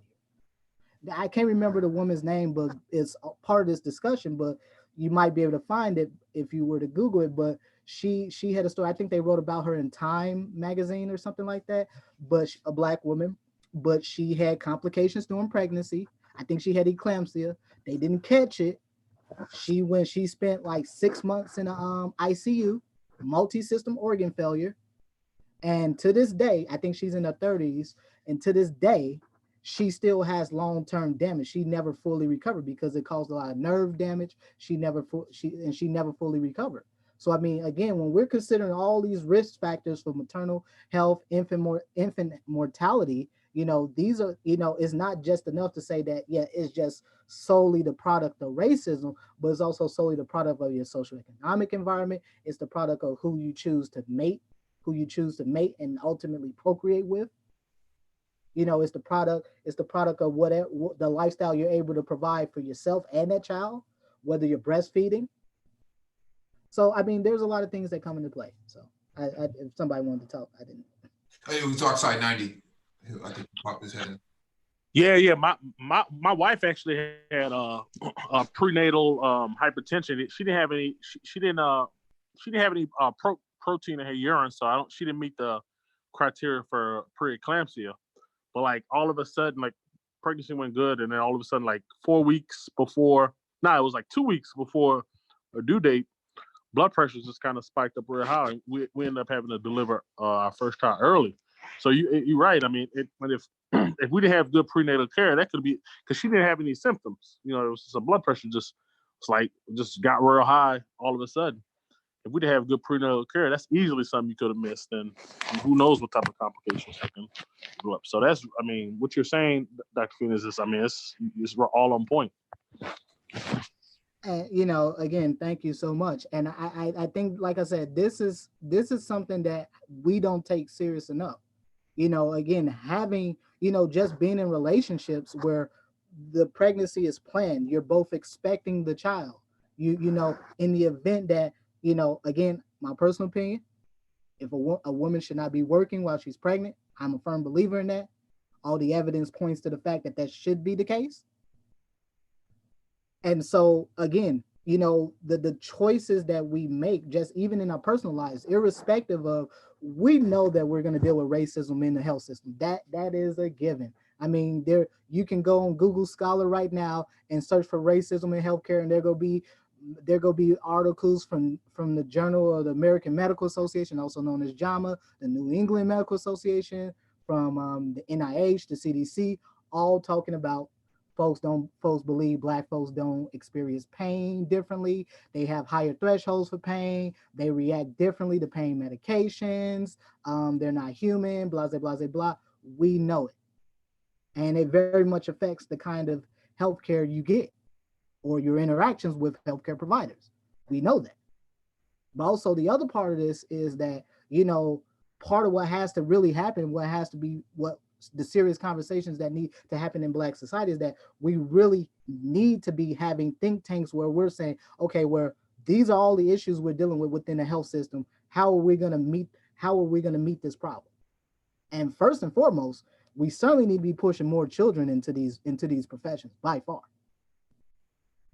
I can't remember the woman's name, but it's part of this discussion, but you might be able to find it if you were to Google it. But she had a story. I think they wrote about her in Time magazine or something like that, but a Black woman, but she had complications during pregnancy. I think she had eclampsia. They didn't catch it. She spent like 6 months in a ICU, multi-system organ failure. And to this day, I think she's in her 30s, and to this day, she still has long-term damage. She never fully recovered because it caused a lot of nerve damage. She never fully recovered. So I mean, again, when we're considering all these risk factors for maternal health, infant mortality, you know, these are, you know, it's not just enough to say that, yeah, it's just solely the product of racism, but it's also solely the product of your socioeconomic environment. It's the product of who you choose to mate and ultimately procreate with. You know, it's the product of whatever the lifestyle you're able to provide for yourself and that child, whether you're breastfeeding. So, I mean, there's a lot of things that come into play. So, if somebody wanted to talk, I didn't. It was Dark Side 90. I think he popped his head in. Yeah. My wife actually had prenatal hypertension. She didn't have any. She didn't have any protein in her urine, so she didn't meet the criteria for preeclampsia. But like all of a sudden, like pregnancy went good, and then all of a sudden, like 4 weeks before, it was like 2 weeks before her due date, blood pressure just kind of spiked up real high. We ended up having to deliver our first child early. So you're right. I mean, if we didn't have good prenatal care, that could be because she didn't have any symptoms. You know, it was just a blood pressure just got real high all of a sudden. If we didn't have good prenatal care, that's easily something you could have missed, and who knows what type of complications that can go up. So that's, I mean, what you're saying, Dr. Phoenix, is, I mean, it's all on point. And you know, again, thank you so much. And I think, like I said, this is something that we don't take serious enough. You know, again, having, you know, just being in relationships where the pregnancy is planned, you're both expecting the child. You know, in the event that, you know, again, my personal opinion, if a woman should not be working while she's pregnant, I'm a firm believer in that. All the evidence points to the fact that should be the case. And so, again, you know, the choices that we make, just even in our personal lives, irrespective of, we know that we're going to deal with racism in the health system. That is a given. I mean, you can go on Google Scholar right now and search for racism in healthcare, and there go be articles from the Journal of the American Medical Association, also known as JAMA, the New England Medical Association, from the NIH, the CDC, all talking about folks believe Black folks don't experience pain differently. They have higher thresholds for pain. They react differently to pain medications. They're not human, blah, blah, blah, blah. We know it. And it very much affects the kind of healthcare you get or your interactions with healthcare providers. We know that. But also the other part of this is that, part of what has to really happen, what the serious conversations that need to happen in Black society is that we really need to be having think tanks where we're saying, okay, where these are all the issues we're dealing with within the health system. How are we going to meet this problem? And first and foremost, we certainly need to be pushing more children into these professions by far.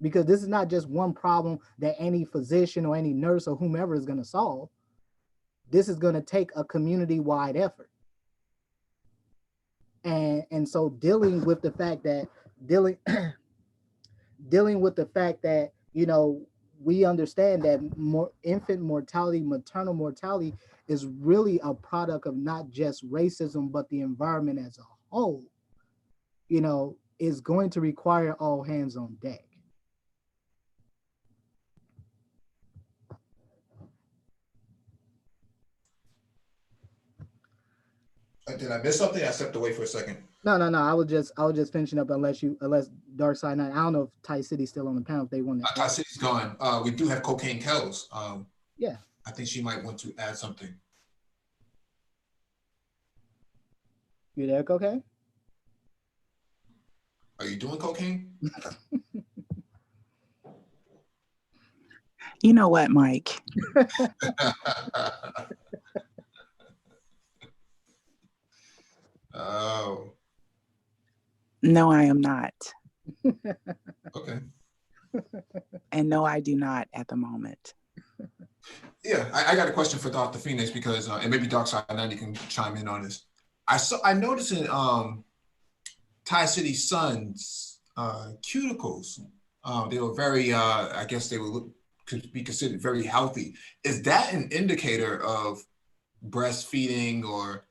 Because this is not just one problem that any physician or any nurse or whomever is going to solve. This is going to take a community-wide effort. And so dealing with the fact that we understand that more infant mortality, maternal mortality is really a product of not just racism, but the environment as a whole, is going to require all hands on deck. Did I miss something? I stepped away for a second. No. I was just finishing up unless Dark Side Night. I don't know if Ty City's still on the panel if they want to. Ty City's gone. We do have Cocaine Kells. Yeah. I think she might want to add something. You there, Cocaine? Are you doing cocaine? You know what, Mike? Oh. No, I am not. Okay. And no, I do not at the moment. Yeah, I got a question for Dr. Phoenix because, and maybe Dark Side 90 can chime in on this. I noticed in Ty City's son's cuticles, they were very, I guess they could be considered very healthy. Is that an indicator of breastfeeding or?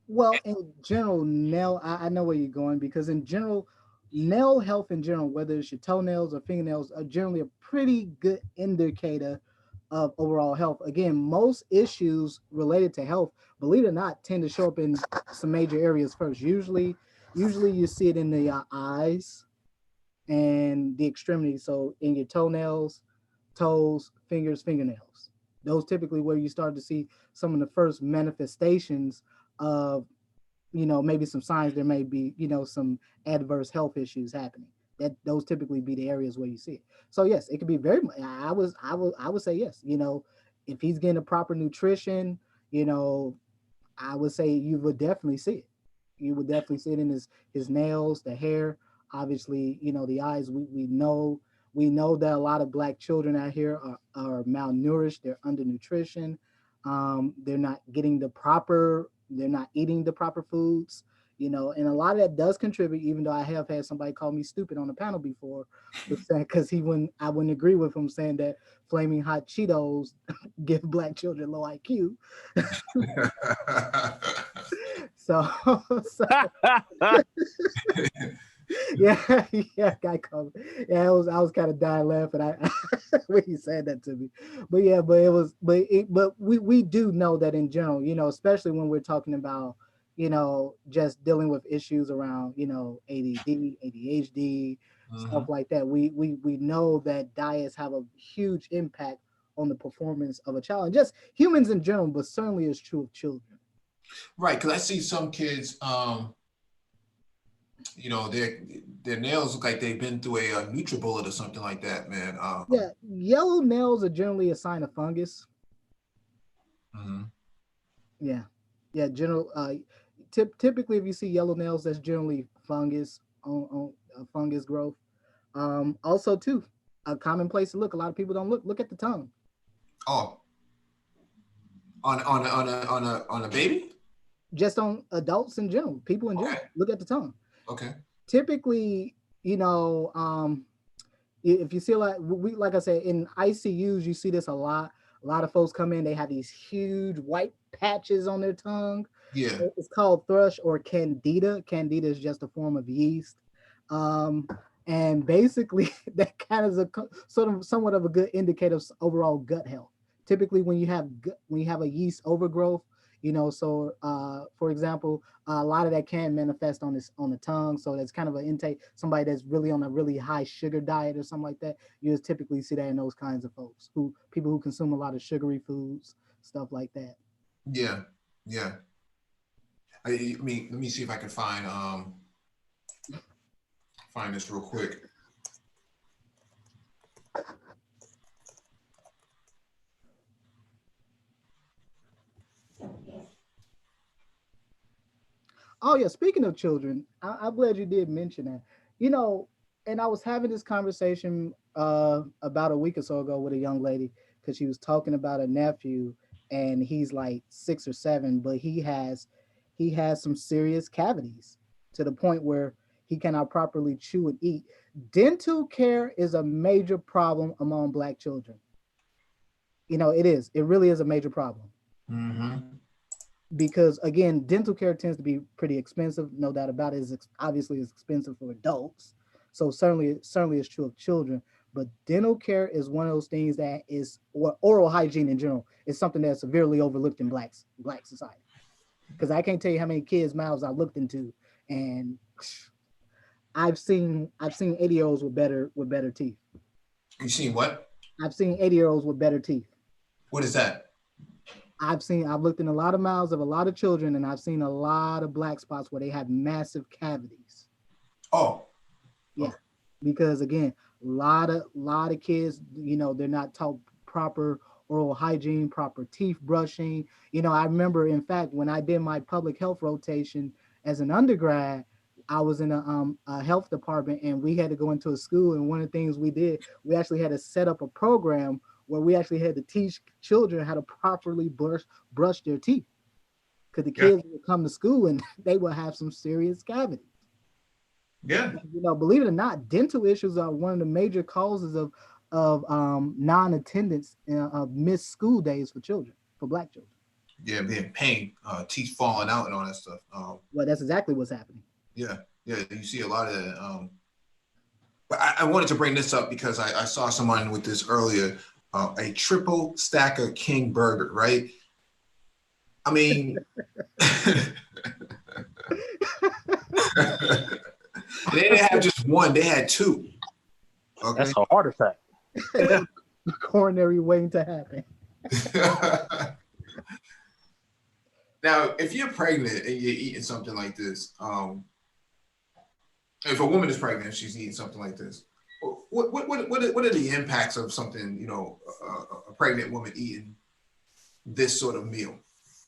Well, in general, I know where you're going, because in general, nail health in general, whether it's your toenails or fingernails, are generally a pretty good indicator of overall health. Again, most issues related to health, believe it or not, tend to show up in some major areas first. Usually you see it in the eyes and the extremities. So in your toenails, toes, fingers, fingernails. Those typically where you start to see some of the first manifestations of, maybe some signs there may be, some adverse health issues happening. Those typically be the areas where you see it. So yes, it could be very. I would say yes. If he's getting a proper nutrition, I would say you would definitely see it. You would definitely see it in his nails, the hair, obviously, the eyes. We know that a lot of Black children out here are malnourished. They're undernutrition. They're not eating the proper foods. And a lot of that does contribute, even though I have had somebody call me stupid on the panel before, because I wouldn't agree with him saying that flaming hot Cheetos give Black children low IQ. so yeah, guy called me. Yeah, I was kind of dying laughing when he said that to me. But we do know that in general, especially when we're talking about, just dealing with issues around, ADD, ADHD, stuff like that. We know that diets have a huge impact on the performance of a child, and just humans in general, but certainly is true of children. Right, because I see some kids, their nails look like they've been through a NutriBullet or something like that, man. Yeah, yellow nails are generally a sign of fungus. Mm-hmm. Yeah, general. Typically, if you see yellow nails, that's generally fungus on fungus growth. Also, too, a common place to look. A lot of people don't look. Look at the tongue. Oh, on a baby? Just on adults in general, people in general. Okay. Look at the tongue. Okay. Typically, if you see like I said, in ICUs, you see this a lot. A lot of folks come in, they have these huge white patches on their tongue. Yeah. It's called thrush or candida. Candida is just a form of yeast. And basically that kind of is a somewhat of a good indicator of overall gut health. Typically when you have a yeast overgrowth, so for example, a lot of that can manifest on the tongue. So that's kind of an intake, somebody that's really on a really high sugar diet or something like that. You just typically see that in those kinds of folks, people who consume a lot of sugary foods, stuff like that. Yeah. I mean, let me see if I can find this real quick. Oh yeah, speaking of children, I'm glad you did mention that. And I was having this conversation about a week or so ago with a young lady because she was talking about a nephew, and he's like 6 or 7, but he has some serious cavities to the point where he cannot properly chew and eat. Dental care is a major problem among Black children. It is. It really is a major problem. Mm-hmm. Because again, dental care tends to be pretty expensive, no doubt about it. Obviously it's expensive for adults, so certainly it's true of children. But dental care is one of those things that is, or oral hygiene in general, is something that's severely overlooked in Black society. Because I can't tell you how many kids' mouths I looked into, and I've seen 80-year-olds with better teeth. You seen what? I've seen 80-year-olds with better teeth. What is that? I've looked in a lot of mouths of a lot of children, and I've seen a lot of black spots where they have massive cavities. Oh. Yeah. Because again, a lot of kids, they're not taught proper oral hygiene, proper teeth brushing. I remember, in fact, when I did my public health rotation as an undergrad, I was in a health department, and we had to go into a school. And one of the things we did, we actually had to set up a program where we actually had to teach children how to properly brush their teeth. Because the kids would come to school and they would have some serious cavities. Yeah. Believe it or not, dental issues are one of the major causes of non-attendance of missed school days for Black children. Yeah, being pain, teeth falling out and all that stuff. Well, that's exactly what's happening. Yeah, you see a lot of that. But I wanted to bring this up because I saw someone with this earlier. A triple stacker king burger, right? I mean, they didn't have just one; they had 2. Okay, That's a heart attack. Coronary waiting to happen. Now, if you're pregnant and you're eating something like this, if a woman is pregnant and she's eating something like this, what are the impacts of something, a pregnant woman eating this sort of meal?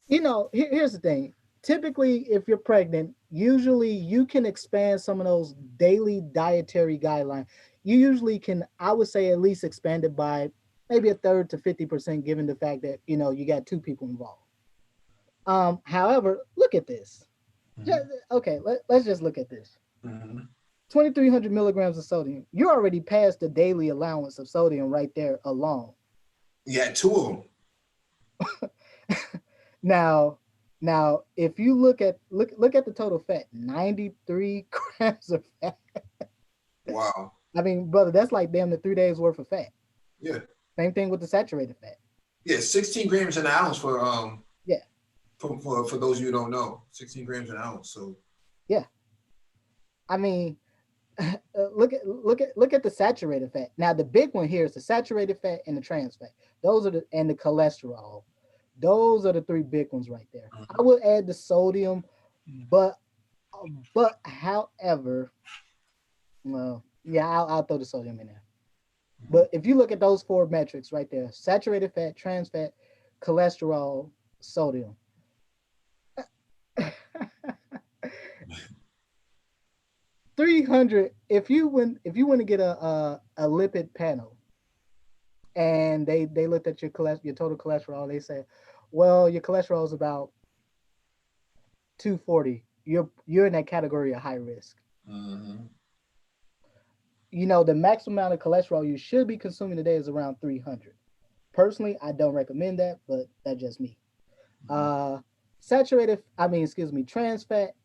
Here's the thing. Typically, if you're pregnant, usually you can expand some of those daily dietary guidelines. You usually can, I would say, at least expand it by maybe a third to 50%, given the fact that, you got 2 people involved. However, look at this. Mm-hmm. Let's just look at this. Mm-hmm. 2,300 milligrams of sodium. You're already past the daily allowance of sodium right there alone. Yeah, 2 of them. Now, if you look at the total fat, 93 grams of fat. Wow. I mean, brother, that's like damn the 3 days worth of fat. Yeah. Same thing with the saturated fat. Yeah, 16 grams an ounce for yeah. For those of you who don't know, 16 grams an ounce. So yeah. I mean, look at the saturated fat. Now the big one here is the saturated fat and the trans fat. And the cholesterol. Those are the 3 big ones right there. I would add the sodium, but however, well, yeah, I'll throw the sodium in there. But if you look at those 4 metrics right there, saturated fat, trans fat, cholesterol, sodium. 300. If you want to get a lipid panel, and they looked at your total cholesterol, they said, well, your cholesterol is about 240. You're in that category of high risk. Mm-hmm. The maximum amount of cholesterol you should be consuming today is around 300. Personally, I don't recommend that, but that's just me. Trans fat.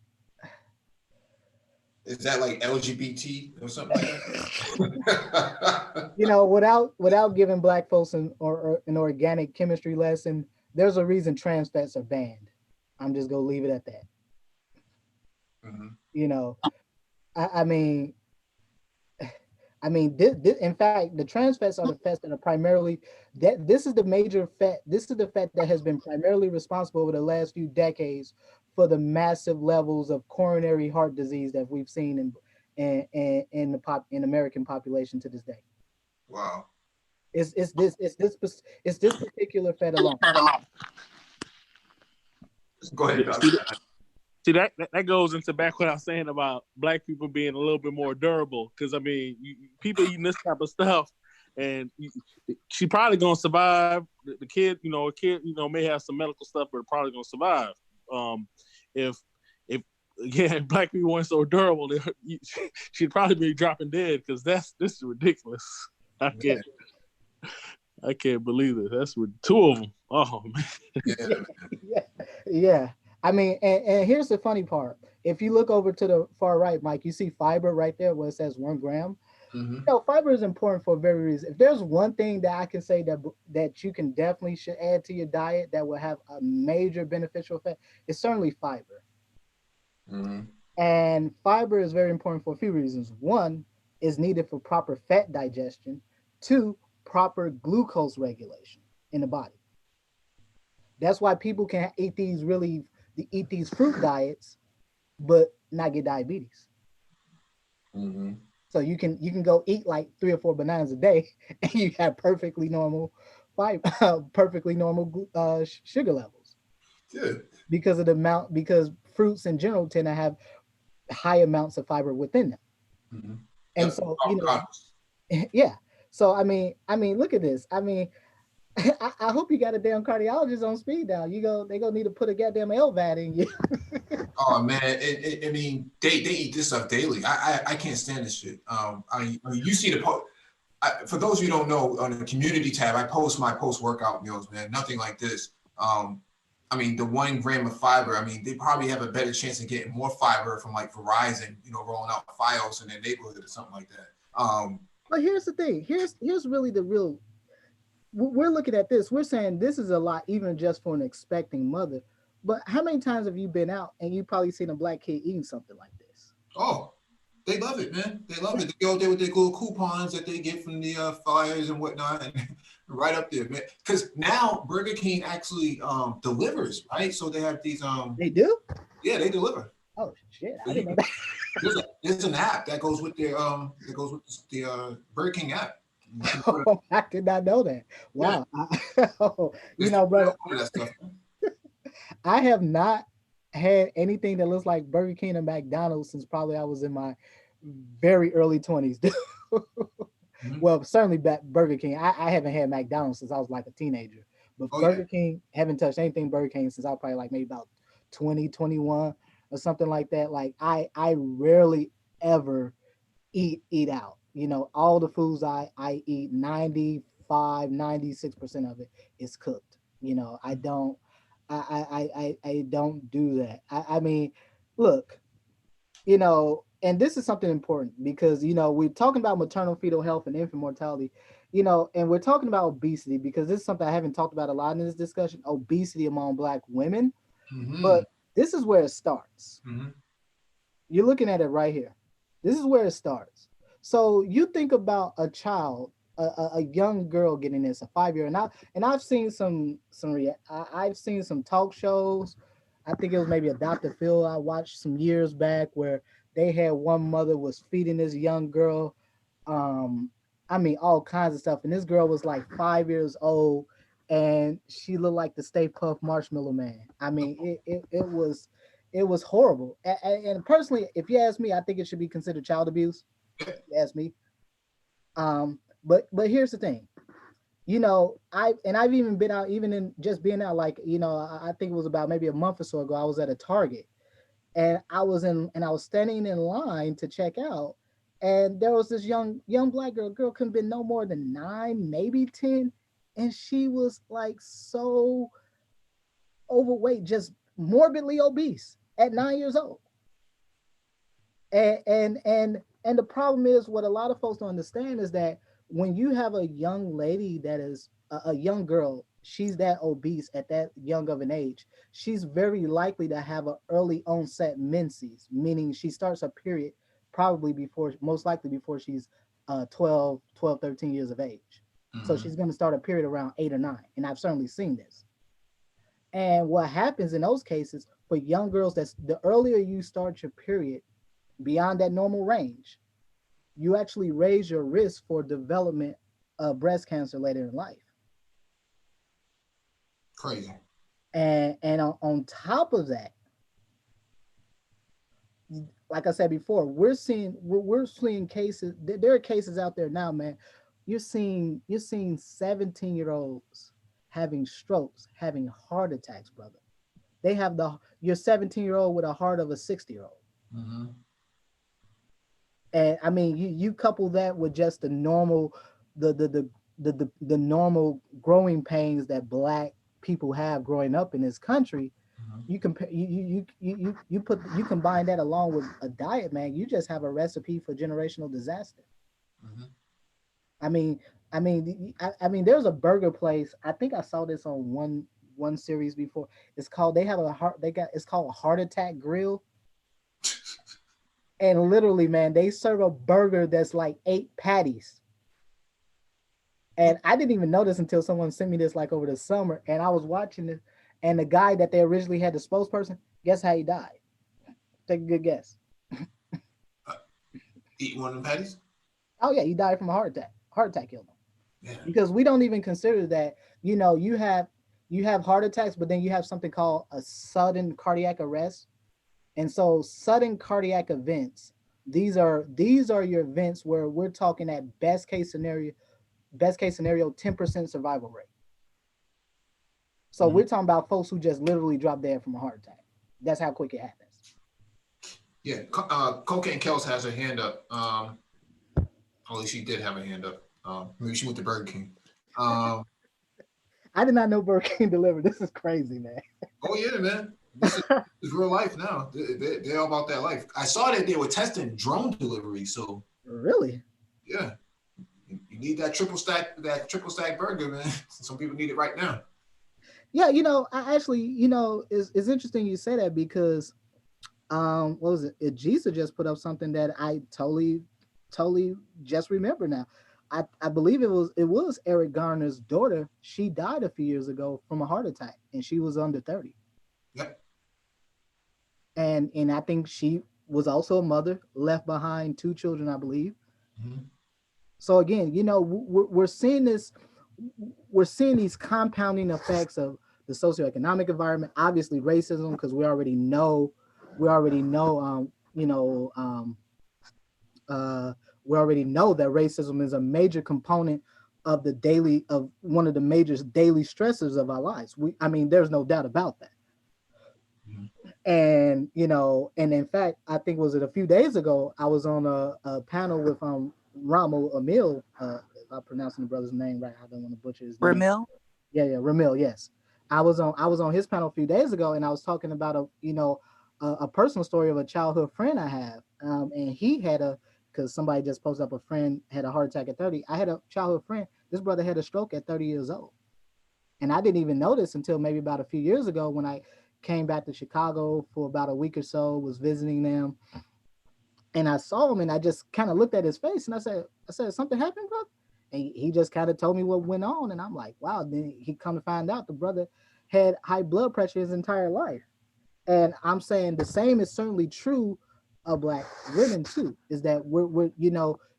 Is that like LGBT or something like that? You know, without giving black folks an organic chemistry lesson, there's a reason trans fats are banned. I'm just gonna leave it at that. Mhm. You know, I mean, in fact, the trans fats are the fats that are primarily this is the major fat. This is the fat that has been primarily responsible over the last few decades for the massive levels of coronary heart disease that we've seen in American population to this day. Wow. It's this particular fat alone. Go ahead, Doc. See, that goes into back what I was saying about black people being a little bit more durable. Because I mean, people eating this type of stuff, and she probably gonna survive. The kid, may have some medical stuff, but probably gonna survive. If again, black people weren't so durable, she'd probably be dropping dead. Because this is ridiculous. I can't believe it. That's with two of them. Oh man. Yeah. I mean, and here's the funny part. If you look over to the far right, Mike, you see fiber right there where it says 1 gram. Mm-hmm. You know, fiber is important for a very reason. If there's one thing that I can say that you can definitely should add to your diet that will have a major beneficial effect, it's certainly fiber. Mm-hmm. And fiber is very important for a few reasons. One, is needed for proper fat digestion. 2, proper glucose regulation in the body. That's why people can eat these fruit diets, but not get diabetes. Mm-hmm. So you can go eat like 3 or 4 bananas a day, and you have perfectly normal sugar levels. Good. Because fruits in general tend to have high amounts of fiber within them. Mm-hmm. And so, yeah. So I mean, look at this. I mean, I hope you got a damn cardiologist on speed dial. They gonna need to put a goddamn LVAD in you. Oh man, I mean, they eat this stuff daily. I can't stand this shit. You see the post. For those of you who don't know, on the community tab, I post my post-workout meals, man. Nothing like this. I mean, the 1 gram of fiber. I mean, they probably have a better chance of getting more fiber from like Verizon, rolling out Fios in their neighborhood or something like that. But here's the thing. Here's really the real. We're looking at this. We're saying this is a lot, even just for an expecting mother. But how many times have you been out and you probably seen a black kid eating something like this? Oh, they love it, man. They love it. They go there with their little coupons that they get from the flyers and whatnot, and right up there, man. Because now Burger King actually delivers, right? So they have these. They do? Yeah, they deliver. Oh shit! I didn't know that. There's an app that goes with their the Burger King app. Oh, I did not know that. Wow. Yeah. Brother, I have not had anything that looks like Burger King and McDonald's since probably I was in my very early 20s. Mm-hmm. Well, certainly Burger King. I haven't had McDonald's since I was like a teenager. But Burger King, haven't touched anything Burger King since I was probably like maybe about 20, 21 or something like that. Like I rarely ever eat out. All the foods I eat, 96% of it is cooked. I don't do that. I mean, look, and this is something important because, we're talking about maternal fetal health and infant mortality, and we're talking about obesity because this is something I haven't talked about a lot in this discussion, obesity among Black women. Mm-hmm. But this is where it starts. Mm-hmm. You're looking at it right here. This is where it starts. So you think about a child, a young girl getting this, a 5-year-old, and I've seen I've seen some talk shows. I think it was maybe a Dr. Phil I watched some years back where they had one mother was feeding this young girl, all kinds of stuff, and this girl was like 5 years old, and she looked like the Stay Puft Marshmallow Man. I mean, it was horrible. And personally, if you ask me, I think it should be considered child abuse. If you ask me. But here's the thing, I've even been out, even in just being out, like, I think it was about maybe a month or so ago, I was at a Target and I was standing in line to check out. And there was this young Black girl couldn't be no more than 9, maybe 10. And she was like so overweight, just morbidly obese at 9 years old. And the problem is, what a lot of folks don't understand is that when you have a young lady that is a young girl, she's that obese at that young of an age, she's very likely to have an early onset menses, meaning she starts her period probably before, most likely before she's 13 years of age. So Mhm. she's going to start a period around 8 or 9, and I've certainly seen this. And what happens in those cases for young girls, that's the earlier you start your period beyond that normal range, you actually raise your risk for development of breast cancer later in life. Crazy. And on top of that, like I said before, we're seeing cases. There are cases out there now, man. You're seeing 17-year-olds having strokes, having heart attacks, brother. They have your 17-year-old with a heart of a 60-year-old. Mm-hmm. And I mean, you couple that with just the normal, the normal growing pains that Black people have growing up in this country. Mm-hmm. You compare you combine that along with a diet, man. You just have a recipe for generational disaster. Mm-hmm. I mean, I mean, there's a burger place. I think I saw this on one series before. It's called. They have a heart. They got. It's called Heart Attack Grill. And literally, man, they serve a burger that's like 8 patties. And I didn't even know this until someone sent me this like over the summer. And I was watching it, and the guy that they originally had the spokesperson, guess how he died? Take a good guess. Eat one of them patties? Oh yeah, he died from a heart attack. Heart attack killed him. Yeah. Because we don't even consider that, you have heart attacks, but then you have something called a sudden cardiac arrest. And so sudden cardiac events, these are your events where we're talking at best case scenario 10% survival rate. So Mhm. we're talking about folks who just literally drop dead from a heart attack. That's how quick it happens. Yeah. Cocaine Kels has her hand up. At least she did have a hand up. Maybe she went to Burger King. I did not know Burger King delivered. This is crazy, man. Oh yeah, man. This is real life now. They're all about that life. I saw that they were testing drone delivery. So Really? yeah, you need that triple stack burger, man. Some people need it right now. Yeah, I actually, it's interesting you say that because what was it? Ajisa just put up something that I totally just remember now. I believe it was Eric Garner's daughter. She died a few years ago from a heart attack, and she was under 30. Yep. And I think she was also a mother, left behind 2 children, I believe. Mm-hmm. So again, we're seeing this, we're seeing these compounding effects of the socioeconomic environment, obviously racism, because we already know that racism is a major component of one of the major daily stressors of our lives. I mean, there's no doubt about that. Mm-hmm. And in fact, I think was it a few days ago, I was on a panel with Ramo Emil, if I'm pronouncing the brother's name right. I don't want to butcher his name. Ramil? Yeah, Ramil, yes. I was on his panel a few days ago, and I was talking about a personal story of a childhood friend I have. And he had because somebody just posted up, a friend had a heart attack at 30. I had a childhood friend. This brother had a stroke at 30 years old. And I didn't even notice until maybe about a few years ago when I came back to Chicago for about a week or so, was visiting them. And I saw him, and I just kind of looked at his face, and I said, something happened, brother? And he just kind of told me what went on. And I'm like, wow. Then he come to find out the brother had high blood pressure his entire life. And I'm saying the same is certainly true of Black women too, is that we're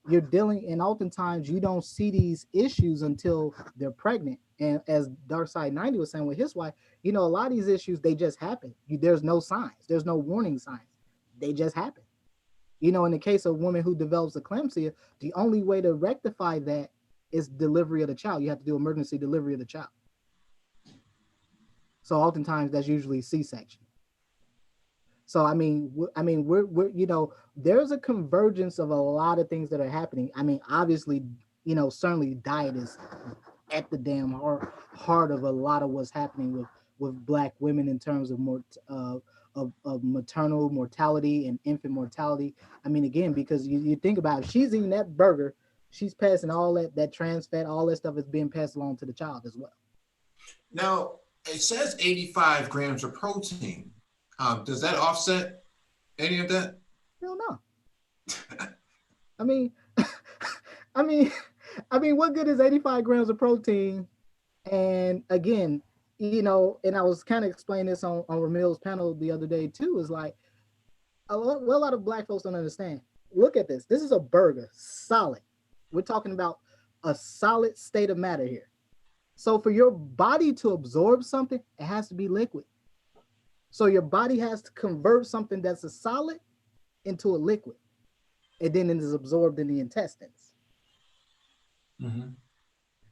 you're dealing, and oftentimes you don't see these issues until they're pregnant. And as Darkside 90 was saying with his wife, a lot of these issues, they just happen. There's no signs, there's no warning signs. They just happen. In the case of a woman who develops eclampsia, the only way to rectify that is delivery of the child. You have to do emergency delivery of the child. So oftentimes that's usually C-section. So we're there's a convergence of a lot of things that are happening. I mean, obviously, certainly diet is at the damn heart of a lot of what's happening with Black women in terms of of maternal mortality and infant mortality. I mean, again, because you think about it, if she's eating that burger, she's passing all that trans fat, all that stuff is being passed along to the child as well. Now, it says 85 grams of protein. Does that offset any of that? Hell no. I mean, I mean, what good is 85 grams of protein? And again, you know, and I was kind of explaining this on Ramil's panel the other day too, is like a lot of Black folks don't understand. Look at this. This is a burger, solid. We're talking about a solid state of matter here. So for your body to absorb something, it has to be liquid. So your body has to convert something that's a solid into a liquid. And then it is absorbed in the intestines. Mm-hmm.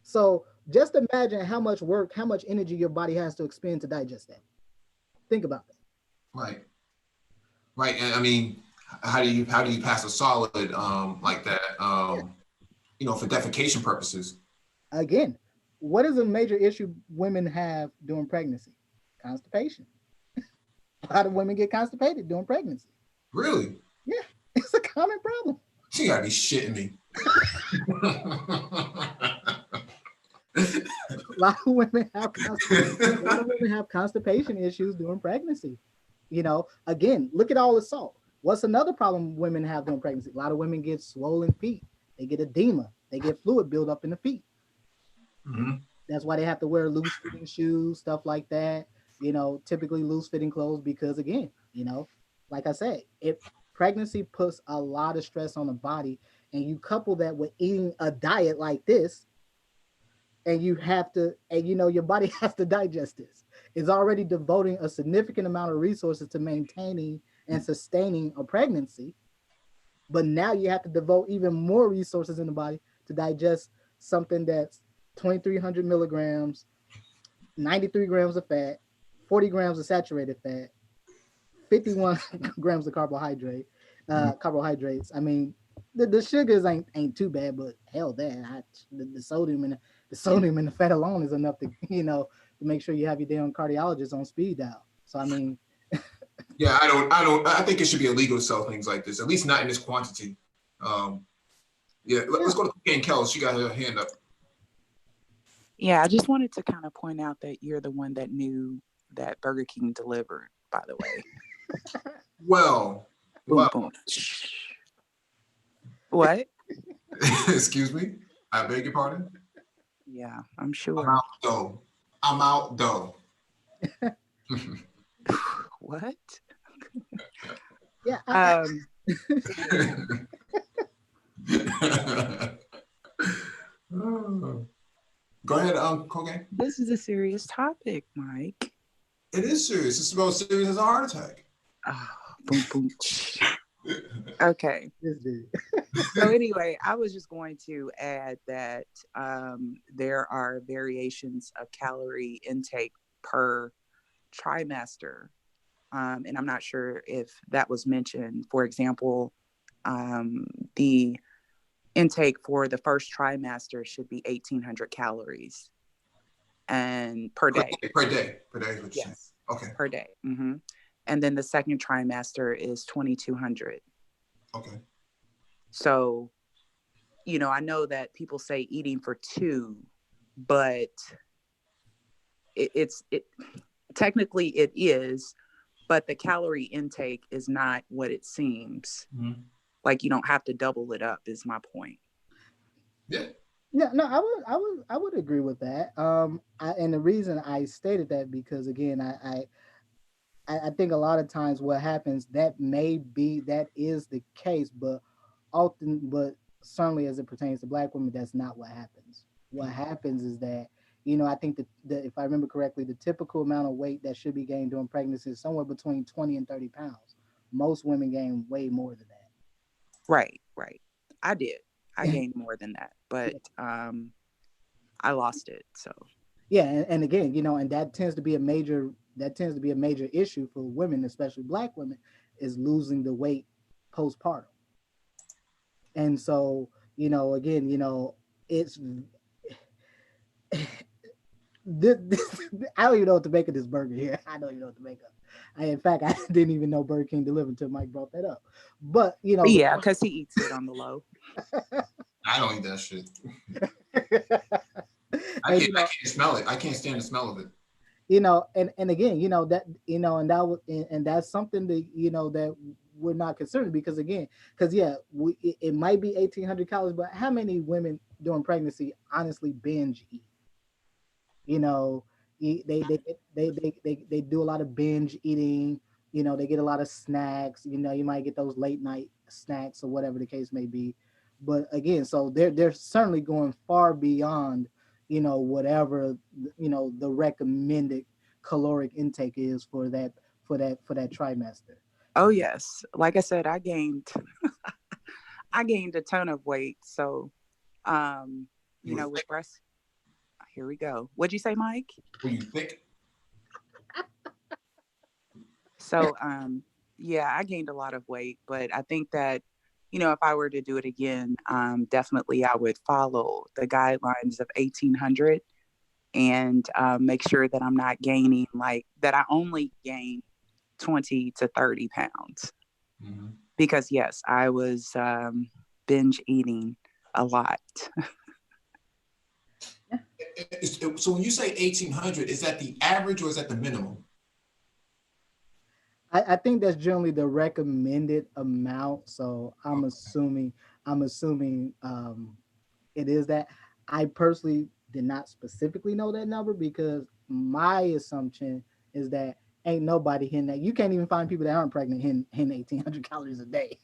So just imagine how much work, how much energy your body has to expend to digest that. Think about that. Right. Right. And I mean, how do you pass a solid like that? You know, for defecation purposes. Again, what is a major issue women have during pregnancy? Constipation. A lot of women get constipated during pregnancy. Really? Yeah, it's a common problem. She gotta be shitting me. A lot of women have constipation issues during pregnancy. You know, again, look at all the salt. What's another problem women have during pregnancy? A lot of women get swollen feet. They get edema. They get fluid buildup in the feet. Mm-hmm. That's why they have to wear loose fitting shoes, stuff like that. You know, typically loose fitting clothes because, again, you know, like I said, pregnancy puts a lot of stress on the body, and you couple that with eating a diet like this, and you know, your body has to digest this. It's already devoting a significant amount of resources to maintaining and sustaining a pregnancy, but now you have to devote even more resources in the body to digest something that's 2,300 milligrams, 93 grams of fat, 40 grams of saturated fat, 51 grams of carbohydrates. I mean, the sugars ain't too bad, but hell, the sodium and the fat alone is enough to, you know, to make sure you have your damn cardiologist on speed dial. So I mean, yeah, I think it should be illegal to sell things like this, at least not in this quantity. Let's go to Cocaine Kelly. She got her hand up. Yeah, I just wanted to kind of point out that you're the one that knew that Burger King delivered, by the way. Well, Boom. What? Excuse me? I beg your pardon? Yeah, I'm sure. I'm out though. What? Yeah. Go ahead, Cocaine. This is a serious topic, Mike. It is serious. It's about serious as a heart attack. Boom. Okay. So anyway, I was just going to add that there are variations of calorie intake per trimester. And I'm not sure if that was mentioned. For example, the intake for the first trimester should be 1,800 calories and per day. Per day is what you're saying. Okay. Per day. Mm-hmm. And then the second trimester is 2,200. Okay. So, you know, I know that people say eating for two, but it technically it is, but the calorie intake is not what it seems. Mm-hmm. Like you don't have to double it up is my point. Yeah. Yeah, no, I would agree with that. And the reason I stated that because again, I think a lot of times what happens that is the case, but certainly as it pertains to Black women, that's not what happens. What happens is that, you know, I think that if I remember correctly, the typical amount of weight that should be gained during pregnancy is somewhere between 20 and 30 pounds. Most women gain way more than that. Right. I did. I gained more than that, but I lost it. So yeah, and again, you know, and that tends to be a major issue for women, especially Black women, is losing the weight postpartum. And so, you know, again, you know, it's this I don't even know what to make of this burger here. I don't even know what to make of. In fact, I didn't even know Burger King delivered until Mike brought that up. But you know, Yeah, because he eats it on the low. I don't eat that shit. I and, can't smell it. I can't stand the smell of it. And again, that and that was and that's something that that we're not concerned, because again, because it might be 1,800 calories, but how many women during pregnancy honestly binge eat? They do a lot of binge eating. They get a lot of snacks. You might get those late night snacks or whatever the case may be. But again, so they're certainly going far beyond whatever the recommended caloric intake is for that trimester. Oh yes, like I said, I gained I gained a ton of weight. So, with breast. Here we go. What'd you say, Mike? Were you thick? So, yeah, I gained a lot of weight, but I think that, if I were to do it again, definitely I would follow the guidelines of 1,800 and make sure that I'm not gaining that I only gain 20 to 30 pounds. Mm-hmm. Because yes, I was binge eating a lot. So when you say 1,800, is that the average or is that the minimum? I think that's generally the recommended amount. So I'm assuming it is that. I personally did not specifically know that number, because my assumption is that ain't nobody hitting that. You can't even find people that aren't pregnant hitting 1,800 calories a day.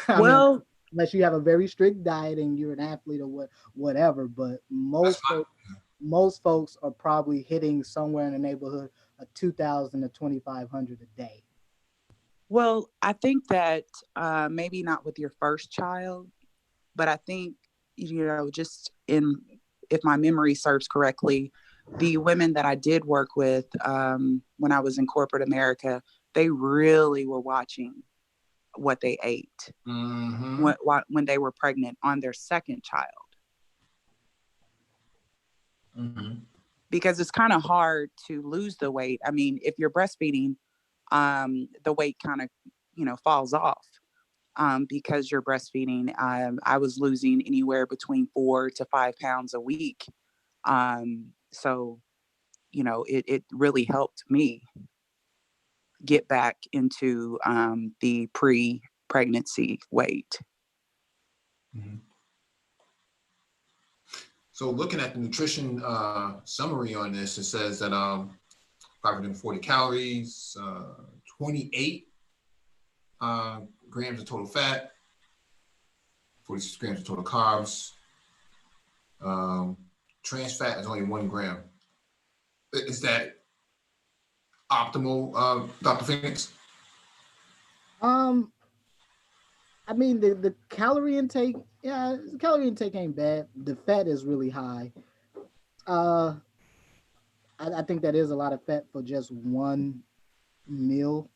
I mean, unless you have a very strict diet and you're an athlete or whatever. But most folks are probably hitting somewhere in the neighborhood of 2,000 to 2,500 a day. Well, I think that maybe not with your first child, but I think, just if my memory serves correctly, the women that I did work with when I was in corporate America, they really were watching what they ate when they were pregnant on their second child. Mm-hmm. Because it's kind of hard to lose the weight. I mean, if you're breastfeeding, the weight kind of, falls off. Because you're breastfeeding, I was losing anywhere between 4 to 5 pounds a week. So, it really helped me get back into the pre-pregnancy weight. Mm-hmm. So looking at the nutrition summary on this, it says that 540 calories, 28 grams of total fat, 46 grams of total carbs. Trans fat is only 1 gram. Is that optimal, Dr. Phoenix? I mean, the calorie intake, the calorie intake ain't bad. The fat is really high. I think that is a lot of fat for just one meal,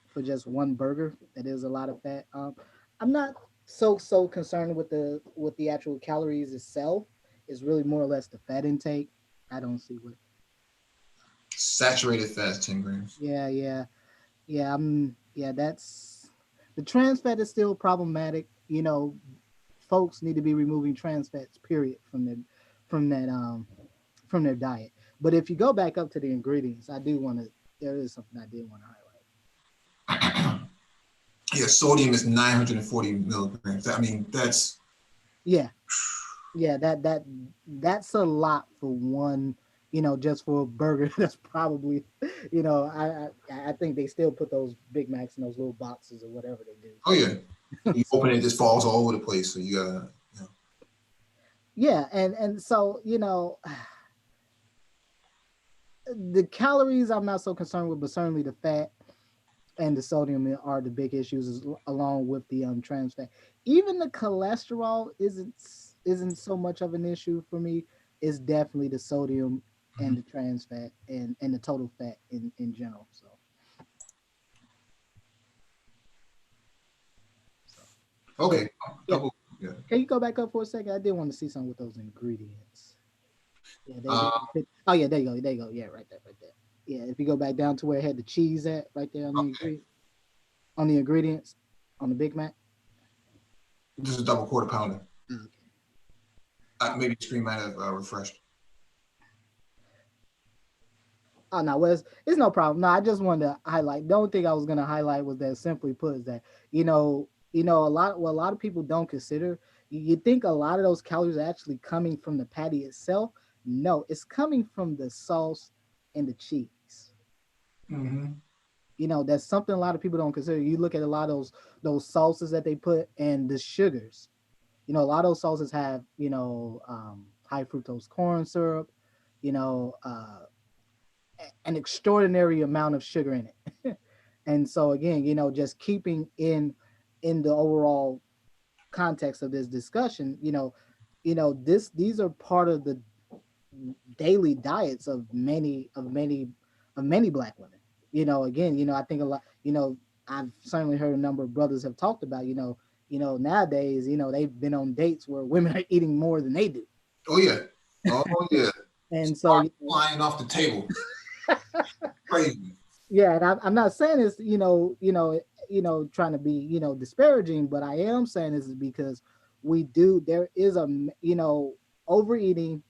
for just one burger. That is a lot of fat. I'm not so concerned with the actual calories itself. It's really more or less the fat intake. I don't see what. Saturated fat is 10 grams. Yeah. That's the trans fat is still problematic. Folks need to be removing trans fats, period, from their diet. But if you go back up to the ingredients, there is something I did want to highlight. Yeah, sodium is 940 milligrams. I mean, that's that's a lot for one. Just for a burger, that's probably, I think they still put those Big Macs in those little boxes or whatever they do. Oh yeah, you open it, it just falls all over the place. So you gotta. Yeah, and so the calories I'm not so concerned with, but certainly the fat and the sodium are the big issues, along with the trans fat. Even the cholesterol isn't so much of an issue for me. It's definitely the sodium and the trans fat and the total fat in general. So. Okay. Yeah. Can you go back up for a second? I did want to see something with those ingredients. Yeah, there you go. Yeah, right there. Yeah, if you go back down to where it had the cheese at, right there on the on the ingredients on the Big Mac. This is a double quarter pounder. Okay. Maybe the screen might have refreshed. Oh no, well, it's no problem. No, I just wanted to highlight. The only thing I was gonna highlight was that, simply put, is that a lot of people don't consider. You think a lot of those calories are actually coming from the patty itself. No, it's coming from the sauce and the cheese. Mm-hmm. That's something a lot of people don't consider. You look at a lot of those sauces that they put, and the sugars. A lot of those sauces have high fructose corn syrup. You know, an extraordinary amount of sugar in it. And so again, just keeping in the overall context of this discussion, these are part of the daily diets of many Black women. Again, I think a lot, I've certainly heard a number of brothers have talked about, nowadays, they've been on dates where women are eating more than they do. Oh yeah. Oh yeah. And so flying off the table. Crazy. Yeah, and I'm not saying this, trying to be, disparaging, but I am saying this is because there is overeating,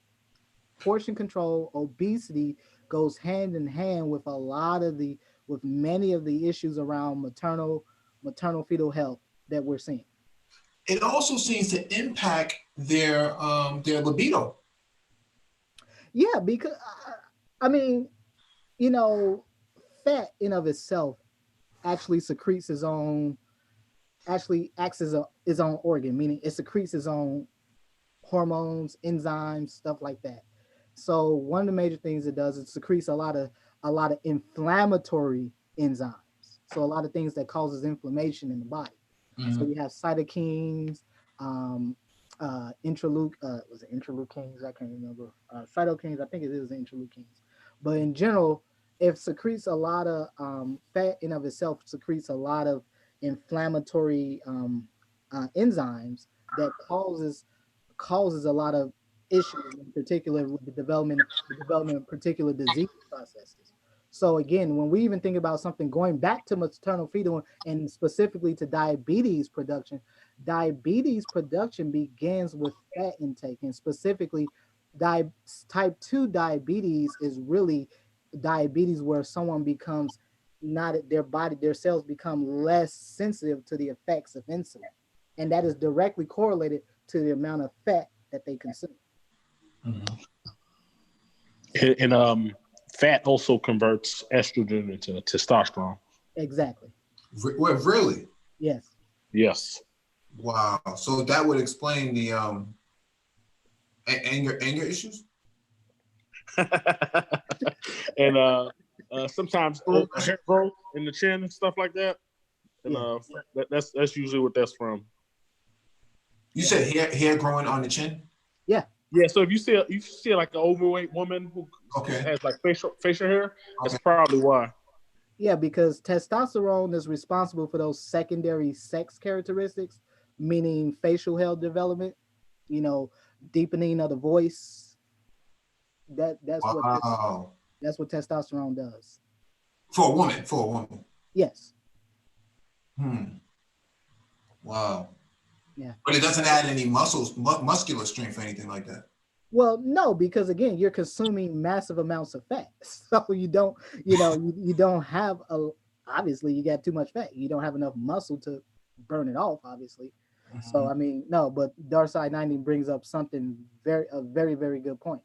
portion control, obesity goes hand in hand with with many of the issues around maternal fetal health that we're seeing. It also seems to impact their libido. Yeah, because I mean, fat in of itself actually secretes actually acts as its own organ, meaning it secretes its own hormones, enzymes, stuff like that. So one of the major things it does is secretes a lot of inflammatory enzymes. So a lot of things that causes inflammation in the body. Mm-hmm. So we have cytokines, was it interleukins? I can't remember. Cytokines, I think it is interleukins. But in general, it secretes a lot of fat in of itself secretes a lot of inflammatory enzymes that causes a lot of issues, in particular with the development of particular disease processes. So again, when we even think about something going back to maternal fetal and specifically to diabetes production begins with fat intake, and specifically type 2 diabetes is really diabetes where someone becomes their cells become less sensitive to the effects of insulin. And that is directly correlated to the amount of fat that they consume. Mm-hmm. And fat also converts estrogen into testosterone. Exactly. Really? Yes. Yes. Wow. So that would explain the anger issues. And sometimes hair growth in the chin and stuff like that. And that's usually what that's from. You said hair growing on the chin? Yeah. Yeah. So if you see like an overweight woman who has like facial hair, that's probably why. Yeah, because testosterone is responsible for those secondary sex characteristics, meaning facial hair development, deepening of the voice. That's what testosterone does. For a woman. Yes. Wow. Yeah. But it doesn't add any muscular strength or anything like that. Well, no, because again, you're consuming massive amounts of fat. So you don't, you don't have obviously you got too much fat. You don't have enough muscle to burn it off, obviously. Mm-hmm. So, I mean, no, but Darkside 90 brings up something a very, very good point.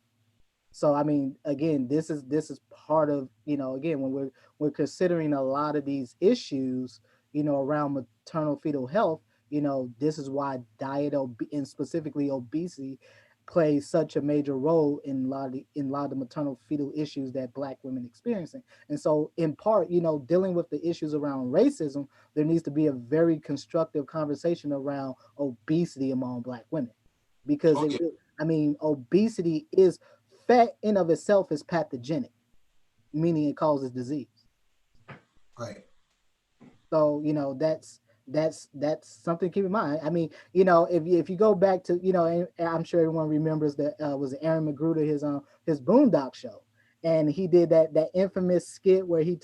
So, I mean, again, this is part of, again, when we're considering a lot of these issues, around maternal fetal health, this is why diet and specifically obesity plays such a major role in a lot of the maternal fetal issues that Black women experiencing. And so in part, dealing with the issues around racism, there needs to be a very constructive conversation around obesity among Black women, because obesity is fat in of itself is pathogenic, meaning it causes disease. Right. So, that's something to keep in mind. I mean, if you go back to, and I'm sure everyone remembers that was Aaron McGruder, his Boondock show. and he did that infamous skit where he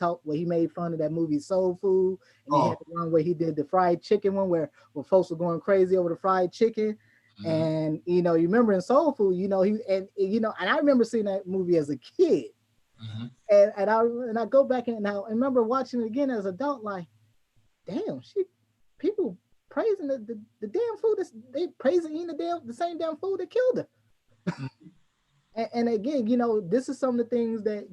made fun of that movie Soul Food, and he had the one where he did the fried chicken one where folks were going crazy over the fried chicken. And you remember in Soul Food, and I remember seeing that movie as a kid. And I go back and I remember watching it again as an adult, like, damn, people praising the damn food. They praising eating the same damn food that killed her. And again, this is some of the things that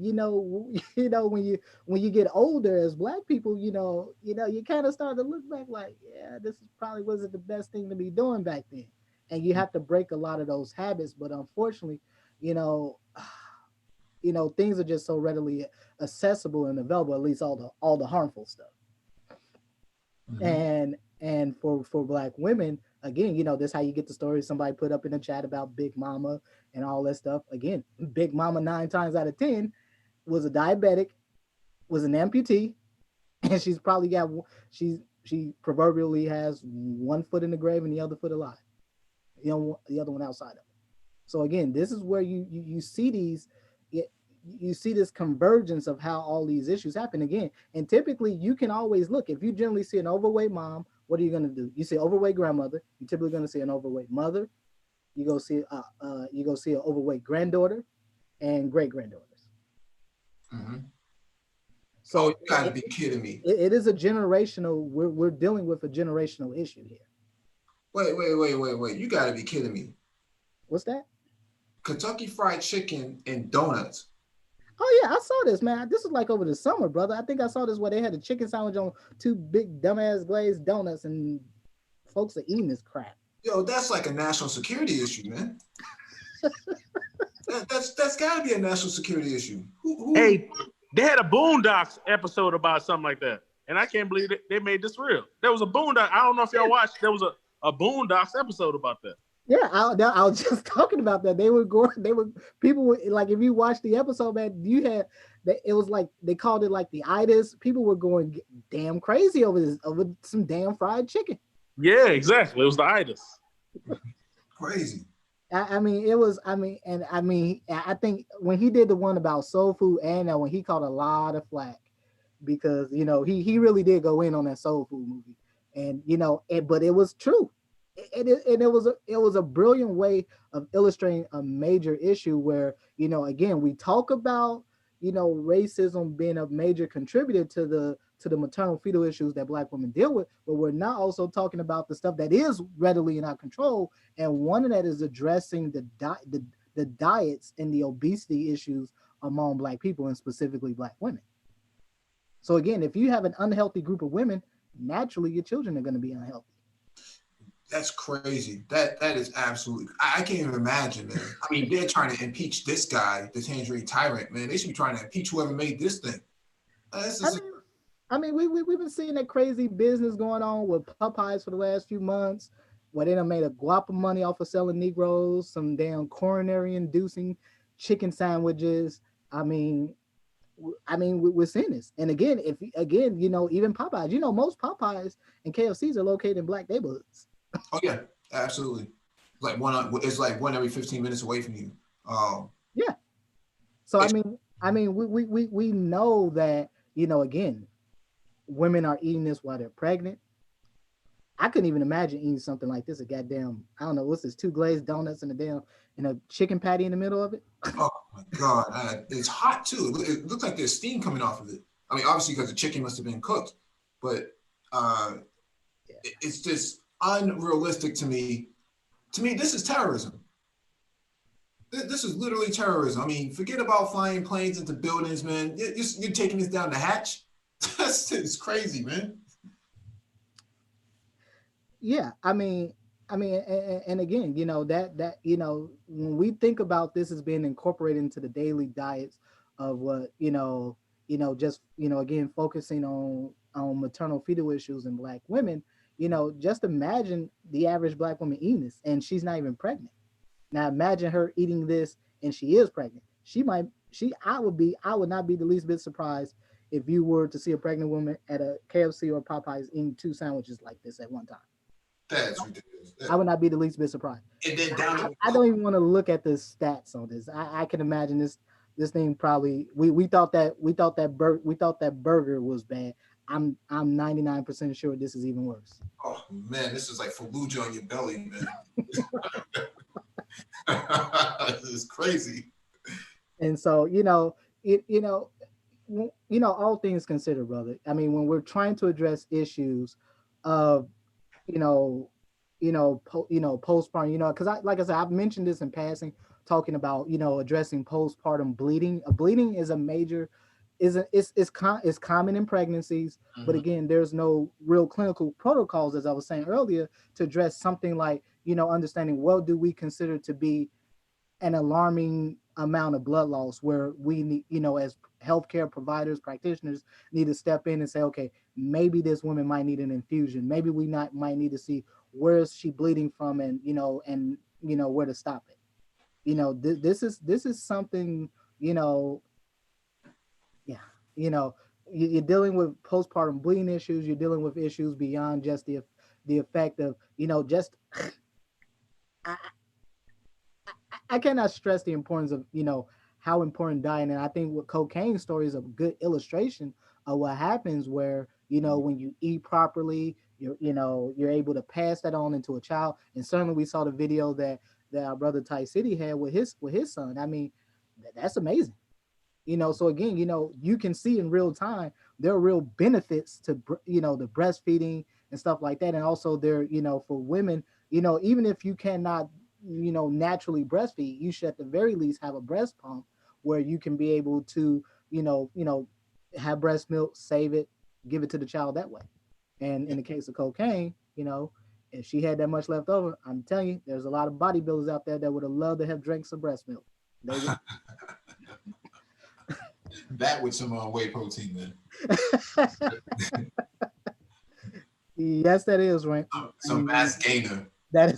when you get older as Black people, you kind of start to look back like, yeah, this probably wasn't the best thing to be doing back then. And you have to break a lot of those habits, but unfortunately, things are just so readily accessible and available. At least all the harmful stuff. And for Black women, again, this is how you get the story somebody put up in the chat about Big Mama and all that stuff. Again, Big Mama 9 times out of 10 was a diabetic, was an amputee, and she's probably got she proverbially has one foot in the grave and the other foot alive. The other one outside of it. So again, this is where you see these. You see this convergence of how all these issues happen again. And typically you can always look, if you generally see an overweight mom, what are you going to do? You see overweight grandmother, you're typically going to see an overweight mother. You go see an overweight granddaughter and great granddaughters. So you gotta be kidding me. It is a generational, we're dealing with a generational issue here. Wait. You gotta be kidding me. What's that? Kentucky Fried Chicken and donuts. Oh yeah, I saw this, man. This was like over the summer, brother. I think I saw this where they had a chicken sandwich on 2 big dumbass glazed donuts, and folks are eating this crap. Yo, that's like a national security issue, man. that's gotta be a national security issue. Who? Hey, they had a Boondocks episode about something like that, and I can't believe they made this real. There was a Boondock. I don't know if y'all watched. There was a Boondocks episode about that. Yeah, I was just talking about that. People were like, if you watch the episode, man, it was like they called it like the itis. People were going damn crazy over some damn fried chicken. Yeah, exactly. It was the itis. Crazy. I think when he did the one about soul food and that when he caught a lot of flack because he really did go in on that soul food movie, and but it was true. It was a brilliant way of illustrating a major issue where again we talk about racism being a major contributor to the maternal fetal issues that Black women deal with, but we're not also talking about the stuff that is readily in our control, and one of that is addressing the diets and the obesity issues among Black people and specifically Black women. So again, if you have an unhealthy group of women, naturally your children are going to be unhealthy. That's crazy. That is absolutely. I can't even imagine, man. I mean, they're trying to impeach this guy, the Tangerine Tyrant, man. They should be trying to impeach whoever made this thing. We've been seeing that crazy business going on with Popeyes for the last few months, where they done made a guap of money off of selling Negroes, some damn coronary-inducing chicken sandwiches. I mean, we're seeing this. And again, even Popeyes, most Popeyes and KFCs are located in Black neighborhoods. Oh yeah, absolutely. It's like one every 15 minutes away from you. Yeah. So we know that again, women are eating this while they're pregnant. I couldn't even imagine eating something like this. A goddamn, I don't know, what's this? 2 glazed donuts and a chicken patty in the middle of it. Oh my God, it's hot too. It looks like there's steam coming off of it. I mean, obviously because the chicken must have been cooked, but it's just unrealistic to me. To me, this is terrorism. This is literally terrorism. I mean, forget about flying planes into buildings, man. You're taking this down the hatch. It's crazy, man. Yeah, I mean, and again, when we think about this as being incorporated into the daily diets of what again, focusing on maternal fetal issues in Black women, just imagine the average Black woman eating this, and she's not even pregnant. Now imagine her eating this, and she is pregnant. I would not be the least bit surprised if you were to see a pregnant woman at a KFC or Popeyes eating 2 sandwiches like this at one time. That's ridiculous. I would not be the least bit surprised. And then I don't even want to look at the stats on this. I can imagine this this thing probably we thought that burger was bad. I'm 99% sure this is even worse. Oh man, this is like Fallujah on your belly, man. This is crazy. And so, all things considered, brother. I mean, when we're trying to address issues of, postpartum, because like I said, I've mentioned this in passing, talking about, addressing postpartum bleeding. Bleeding is a major, it's common in pregnancies, but again, there's no real clinical protocols, as I was saying earlier, to address something like, understanding what do we consider to be an alarming amount of blood loss, where we need, as healthcare providers, practitioners, need to step in and say, okay, maybe this woman might need an infusion. Maybe we might need to see where is she bleeding from, and where to stop it. This is something, you're dealing with postpartum bleeding issues. You're dealing with issues beyond just the effect of, just I cannot stress the importance of, how important diet. And I think what cocaine story is a good illustration of what happens where, when you eat properly, you're able to pass that on into a child. And certainly we saw the video that our brother Ty City had with his son. I mean, that's amazing. So again, you can see in real time, there are real benefits to, the breastfeeding and stuff like that. And also there, for women, even if you cannot, naturally breastfeed, you should at the very least have a breast pump where you can be able to, have breast milk, save it, give it to the child that way. And in the case of cocaine, if she had that much left over, I'm telling you, there's a lot of bodybuilders out there that would have loved to have drank some breast milk. They would. That with some whey protein, man. Yes, that is right. Some mass gainer. That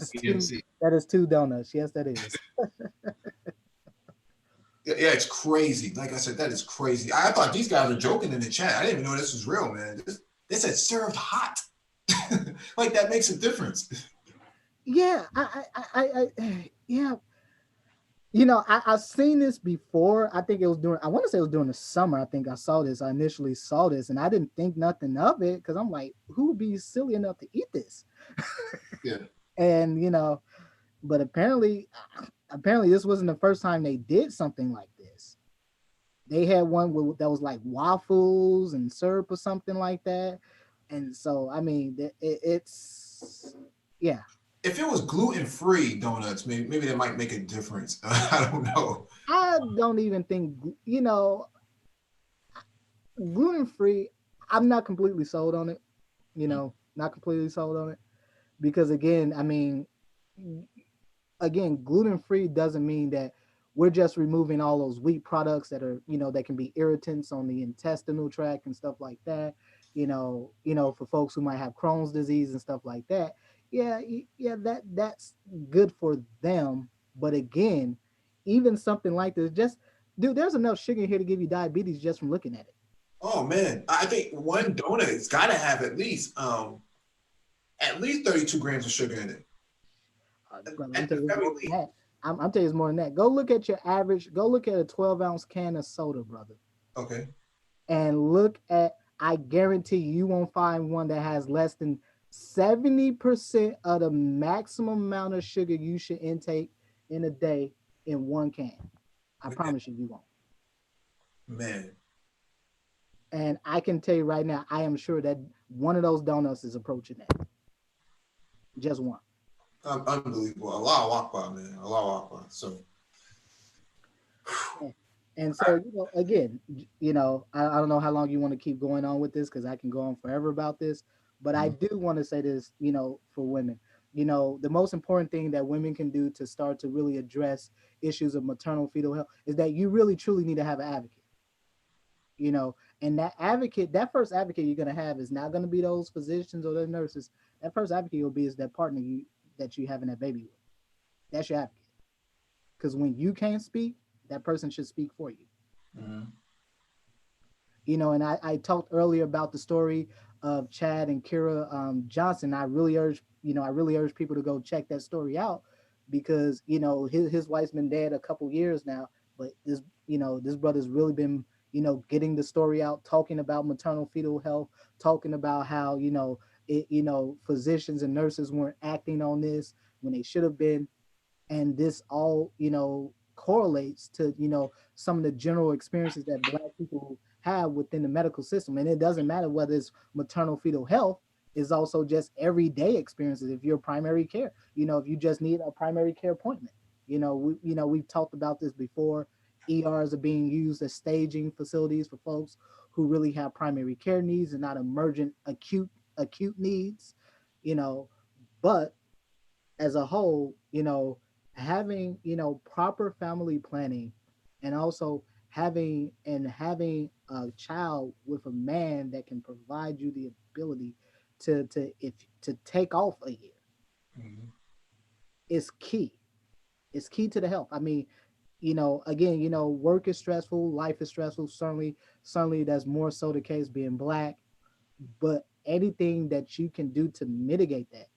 is two donuts. Yes, that is. Yeah, it's crazy. Like I said, that is crazy. I thought these guys were joking in the chat. I didn't even know this was real, man. They said served hot. Like that makes a difference. Yeah, yeah. I've seen this before. I think it was I want to say it was during the summer. I think I initially saw this, and I didn't think nothing of it because I'm like, who would be silly enough to eat this? Yeah. And but apparently this wasn't the first time they did something like this. They had one that was like waffles and syrup or something like that. And so, I mean, it's yeah. If it was gluten-free donuts, maybe that might make a difference. I don't know. I don't even think, gluten-free, I'm not completely sold on it, not completely sold on it. Because again, I mean, gluten-free doesn't mean that we're just removing all those wheat products that are, that can be irritants on the intestinal tract and stuff like that. For folks who might have Crohn's disease and stuff like that. Yeah, that's good for them. But again, even something like this, dude, there's enough sugar here to give you diabetes just from looking at it. Oh man, I think one donut has got to have at least 32 grams of sugar in it. I'm telling you it's more than that. Go look at a 12-ounce can of soda, brother. Okay. And I guarantee you won't find one that has less than 70% of the maximum amount of sugar you should intake in a day in one can. I promise you won't. Man. And I can tell you right now, I am sure that one of those donuts is approaching that. Just one. Unbelievable. Allah Akbar, man. Allah Akbar. So. And so, again, I don't know how long you want to keep going on with this because I can go on forever about this. But I do want to say this, for women, the most important thing that women can do to start to really address issues of maternal fetal health is that you really truly need to have an advocate, and that first advocate you're going to have is not going to be those physicians or the nurses. That first advocate will be is that partner that you having that baby with. That's your advocate. Because when you can't speak, that person should speak for you. Mm-hmm. And I talked earlier about the story of Chad and Kira Johnson. I really urge people to go check that story out because, his wife's been dead a couple years now, but this this brother's really been, getting the story out, talking about maternal fetal health, talking about how, physicians and nurses weren't acting on this when they should have been. And this all, correlates to, some of the general experiences that Black people have within the medical system. And it doesn't matter whether it's maternal fetal health, is also just everyday experiences. If you're primary care, if you just need a primary care appointment, we've talked about this before. ERs are being used as staging facilities for folks who really have primary care needs and not emergent acute needs, but as a whole, having, proper family planning, and also having a child with a man that can provide you the ability to take off a year Mhm. is key. It's key to the health. I mean, again, work is stressful, life is stressful. Certainly that's more so the case being Black, but anything that you can do to mitigate that,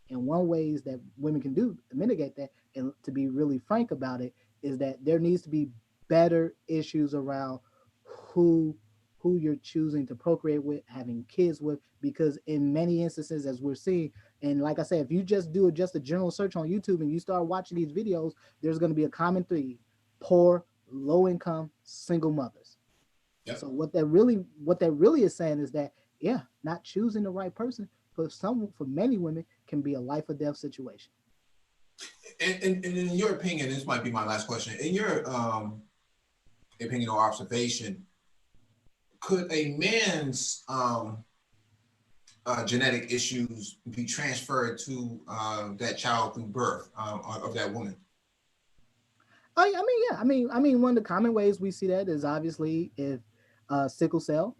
and one ways that women can do to mitigate that, and to be really frank about it, is that there needs to be better issues around who you're choosing to procreate with, having kids with, because in many instances, as we're seeing, and like I said, if you just do just a general search on YouTube and you start watching these videos, there's going to be a common theme: poor, low income, single mothers. Yep. So what that really is saying is that, yeah, not choosing the right person for many women can be a life or death situation. And in your opinion, this might be my last question. In your opinion or observation, could a man's genetic issues be transferred to that child through birth of that woman? I mean, yeah, one of the common ways we see that is obviously if sickle cell.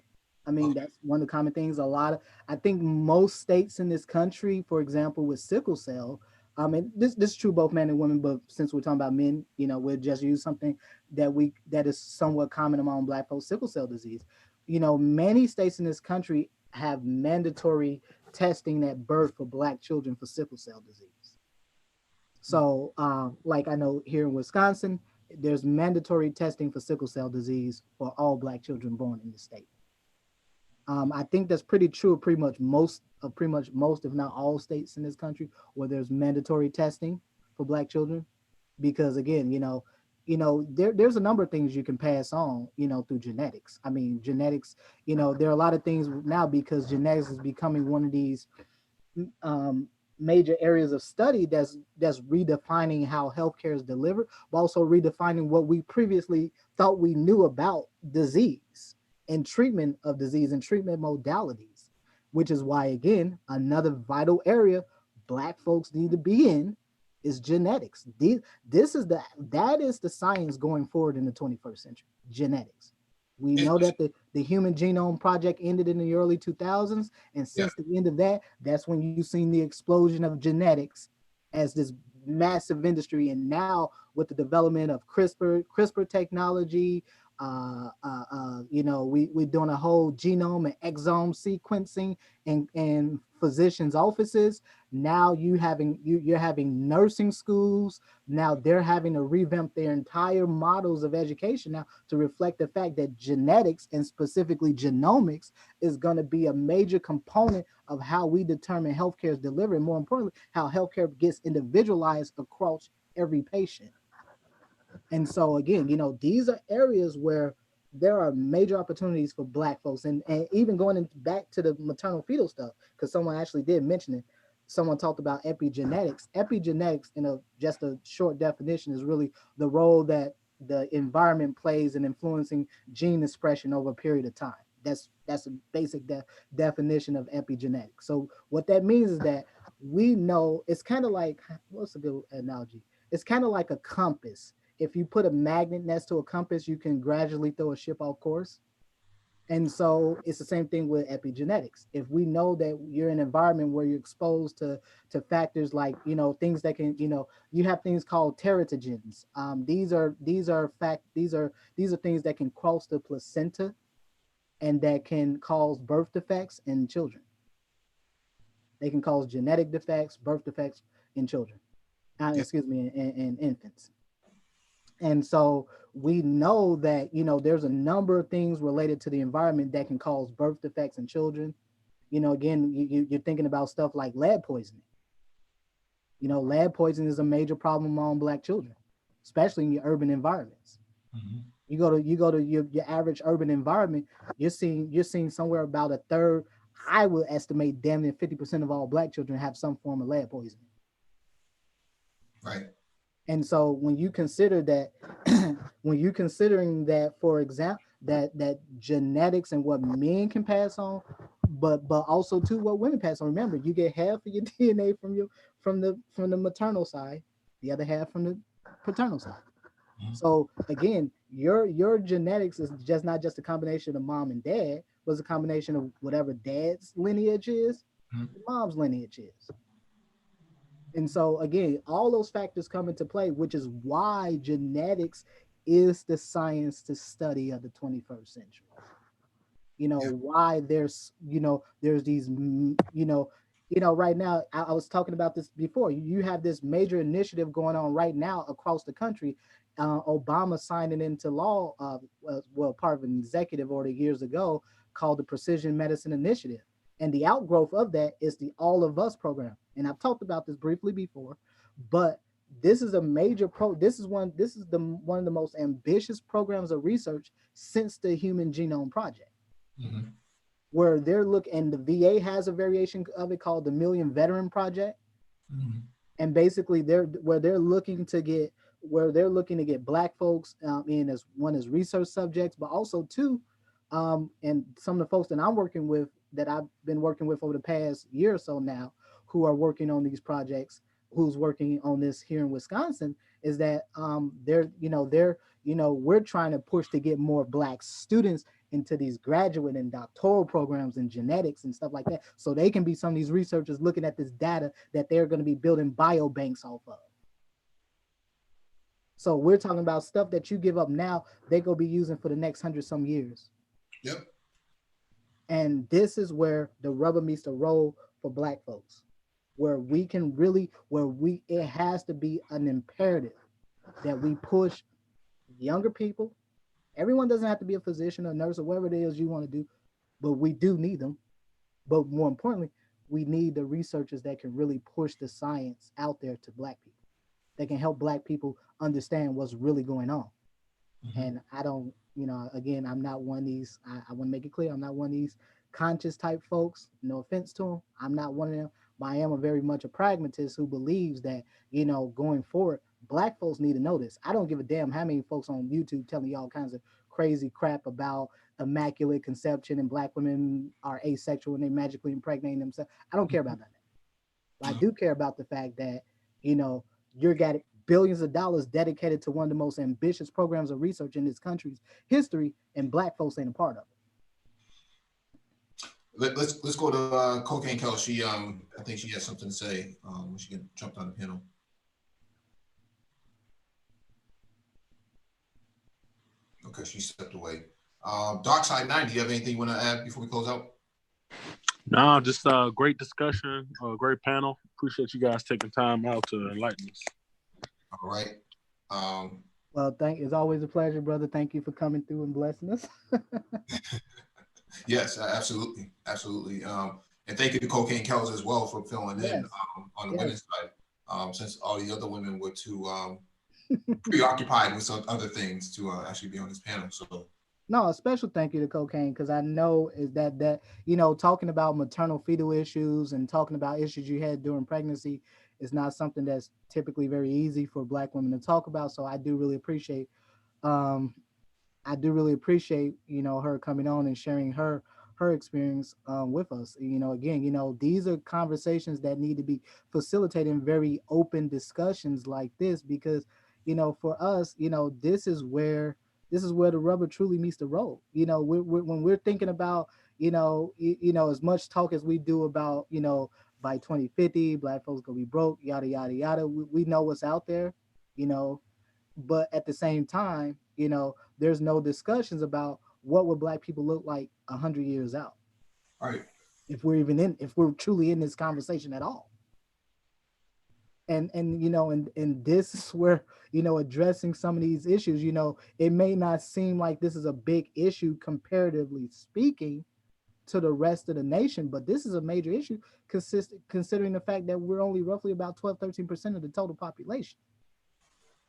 I mean, Okay. that's one of the common things. I think most states in this country, for example, with sickle cell, and this is true both men and women, but since we're talking about men, we'll just use something that is somewhat common among Black folks: sickle cell disease. Many states in this country have mandatory testing at birth for Black children for sickle cell disease. So, like I know here in Wisconsin, there's mandatory testing for sickle cell disease for all Black children born in the state. I think that's pretty true of pretty much most, if not all, states in this country where there's mandatory testing for Black children, because again, there's a number of things you can pass on, through genetics. I mean, genetics, there are a lot of things now because genetics is becoming one of these major areas of study that's redefining how healthcare is delivered, but also redefining what we previously thought we knew about disease and treatment of disease and treatment modalities, which is why, again, another vital area Black folks need to be in is genetics. That is the science going forward in the 21st century, genetics. We know that the Human Genome Project ended in the early 2000s, and since the end of that, that's when you've seen the explosion of genetics as this massive industry. And now with the development of CRISPR technology, we're doing a whole genome and exome sequencing in physicians' offices. Now you're having nursing schools. Now they're having to revamp their entire models of education now to reflect the fact that genetics, and specifically genomics, is going to be a major component of how we determine healthcare's delivery, and more importantly, how healthcare gets individualized across every patient. And so again, these are areas where there are major opportunities for Black folks, and even going back to the maternal fetal stuff, because someone actually did mention it. Someone talked about epigenetics. Epigenetics, in just a short definition, is really the role that the environment plays in influencing gene expression over a period of time. That's a basic definition of epigenetics. So what that means is that we know, it's kind of like, what's a good analogy? It's kind of like a compass. If you put a magnet next to a compass, you can gradually throw a ship off course. And so it's the same thing with epigenetics. If we know that you're in an environment where you're exposed to factors like, things that can, you have things called teratogens. These are things that can cross the placenta and that can cause birth defects in children. They can cause genetic defects, birth defects in children. In infants. And so we know that, there's a number of things related to the environment that can cause birth defects in children. Again, you're thinking about stuff like lead poisoning. Lead poisoning is a major problem among Black children, especially in your urban environments. Mm-hmm. You go to your average urban environment, you're seeing somewhere about a third. I would estimate damn near 50% of all Black children have some form of lead poisoning. Right. And so when you consider that, when you're considering that, for example, that genetics and what men can pass on, but also too what women pass on. Remember, you get half of your DNA from the maternal side, the other half from the paternal side. Mhm. So again, your genetics is just not just a combination of mom and dad, but it's a combination of whatever dad's lineage is, Mhm. mom's lineage is. And so again, all those factors come into play, which is why genetics is the science to study of the 21st century. Yeah. Why there's these, right now, I was talking about this before. You have this major initiative going on right now across the country. Obama signed it into law, part of an executive order years ago called the Precision Medicine Initiative. And the outgrowth of that is the All of Us program. And I've talked about this briefly before, but this is a major this is one of the most ambitious programs of research since the Human Genome Project. Mm-hmm. Where they're and the VA has a variation of it called the Million Veteran Project. Mm-hmm. And basically they're looking to get Black folks in as research subjects, but also too, and some of the folks that I'm working with, that I've been working with over the past year or so now, who are working on these projects, who's working on this here in Wisconsin, is that we're trying to push to get more Black students into these graduate and doctoral programs in genetics and stuff like that, so they can be some of these researchers looking at this data that they're going to be building biobanks off of. So we're talking about stuff that you give up now, they go be using for the next 100-some years. Yep. And this is where the rubber meets the road for Black folks, where we can really, it has to be an imperative that we push younger people. Everyone doesn't have to be a physician or nurse or whatever it is you want to do, but we do need them. But more importantly, we need the researchers that can really push the science out there to Black people, that can help Black people understand what's really going on. Mm-hmm. And I don't, again, I'm not one of these, I want to make it clear, I'm not one of these conscious type folks. No offense to them. I'm not one of them, but I am a very much a pragmatist who believes that, going forward, Black folks need to know this. I don't give a damn how many folks on YouTube telling you all kinds of crazy crap about immaculate conception and Black women are asexual and they magically impregnate themselves. I don't care about that. But I do care about the fact that, you're got billions of dollars dedicated to one of the most ambitious programs of research in this country's history, and Black folks ain't a part of it. Let's go to Cocaine Kel. She I think she has something to say when she jumped on the panel. Okay, she stepped away. Dark Side 9, do you have anything you want to add before we close out? No, just a great discussion, a great panel. Appreciate you guys taking time out to enlighten us. All right. Well, it's always a pleasure, brother. Thank you for coming through and blessing us. Yes, absolutely. Absolutely. And thank you to Cocaine Kells as well for filling in on the women's side, since all the other women were too preoccupied with some other things to actually be on this panel. So no, a special thank you to Cocaine, because I know is that talking about maternal fetal issues and talking about issues you had during pregnancy is not something that's typically very easy for Black women to talk about. So I do really appreciate her coming on and sharing her experience with us. Again, these are conversations that need to be facilitated in very open discussions like this, because for us, this is where the rubber truly meets the road. When we're thinking about as much talk as we do about by 2050 Black folks gonna be broke, yada yada yada, we know what's out there, but at the same time, there's no discussions about what would Black people look like 100 years out. All right. If we're truly in this conversation at all. And you know, and this is where, you know, addressing some of these issues, you know, it may not seem like this is a big issue comparatively speaking to the rest of the nation, but this is a major issue considering the fact that we're only roughly about 12-13% of the total population.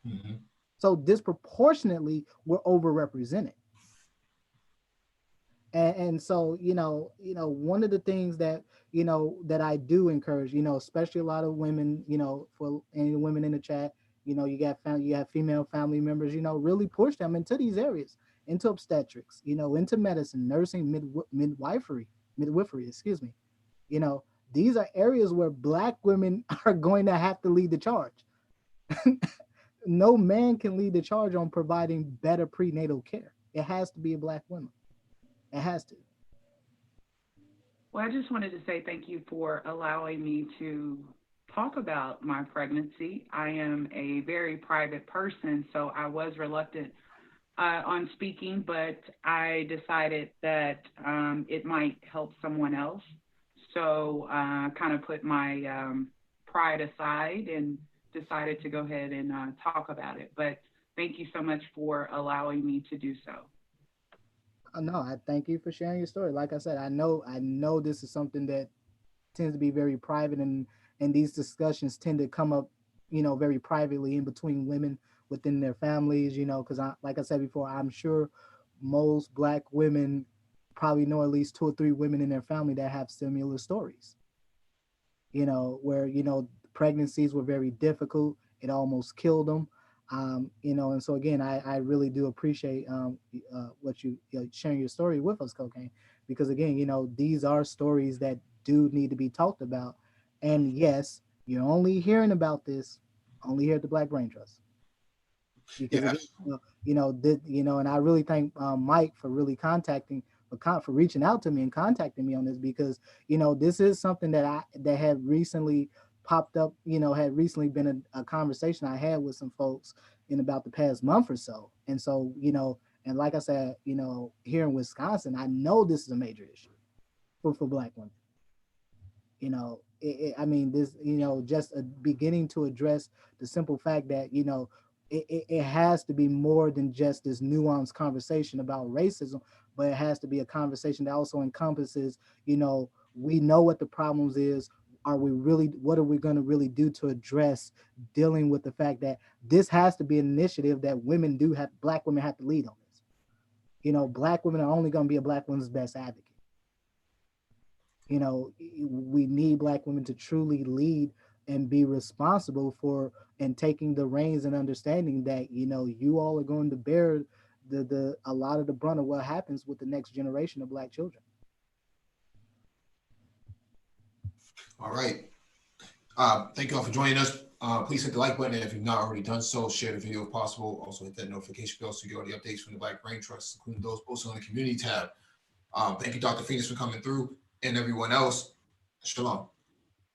Mhm. So disproportionately we're overrepresented. And so, you know, one of the things that, you know, that I do encourage, you know, especially a lot of women, you know, for any women in the chat, you know, you have female family members, you know, really push them into these areas, into obstetrics, you know, into medicine, nursing, midwifery, excuse me. You know, these are areas where Black women are going to have to lead the charge. No man can lead the charge on providing better prenatal care. It has to be a Black woman. It has to. Well, I just wanted to say thank you for allowing me to talk about my pregnancy. I am a very private person, so I was reluctant on speaking, but I decided that it might help someone else. So I kind of put my pride aside and decided to go ahead and talk about it. But thank you so much for allowing me to do so. No, I thank you for sharing your story. Like I said, I know this is something that tends to be very private, and these discussions tend to come up, you know, very privately in between women within their families, you know, because like I said before, I'm sure most Black women probably know at least 2 or 3 women in their family that have similar stories, you know, where, you know, pregnancies were very difficult. It almost killed them. You know, and so again, I really do appreciate what you know, sharing your story with us, Cocaine, because again, you know, these are stories that do need to be talked about. And yes, you're only hearing about this only here at the Black Brain Trust. Because Yeah. again, and I really thank Mike for really for reaching out to me and contacting me on this, because, you know, this is something that had recently popped up, you know, had recently been a conversation I had with some folks in about the past month or so. And so, you know, and like I said, you know, here in Wisconsin, I know this is a major issue for Black women. You know, I mean, this, you know, just beginning to address the simple fact that, you know, it has to be more than just this nuanced conversation about racism, but it has to be a conversation that also encompasses, you know, we know what the problems is. What are we going to really do to address dealing with the fact that this has to be an initiative that Black women have to lead on this. You know, Black women are only going to be a Black woman's best advocate. You know, we need Black women to truly lead and be responsible for and taking the reins and understanding that, you know, you all are going to bear a lot of the brunt of what happens with the next generation of Black children. All right. Thank you all for joining us. Please hit the like button if you've not already done so. Share the video if possible. Also hit that notification bell so you get all the updates from the Black Brain Trust, including those posted on the community tab. Thank you, Dr. Phoenix, for coming through, and everyone else. Shalom.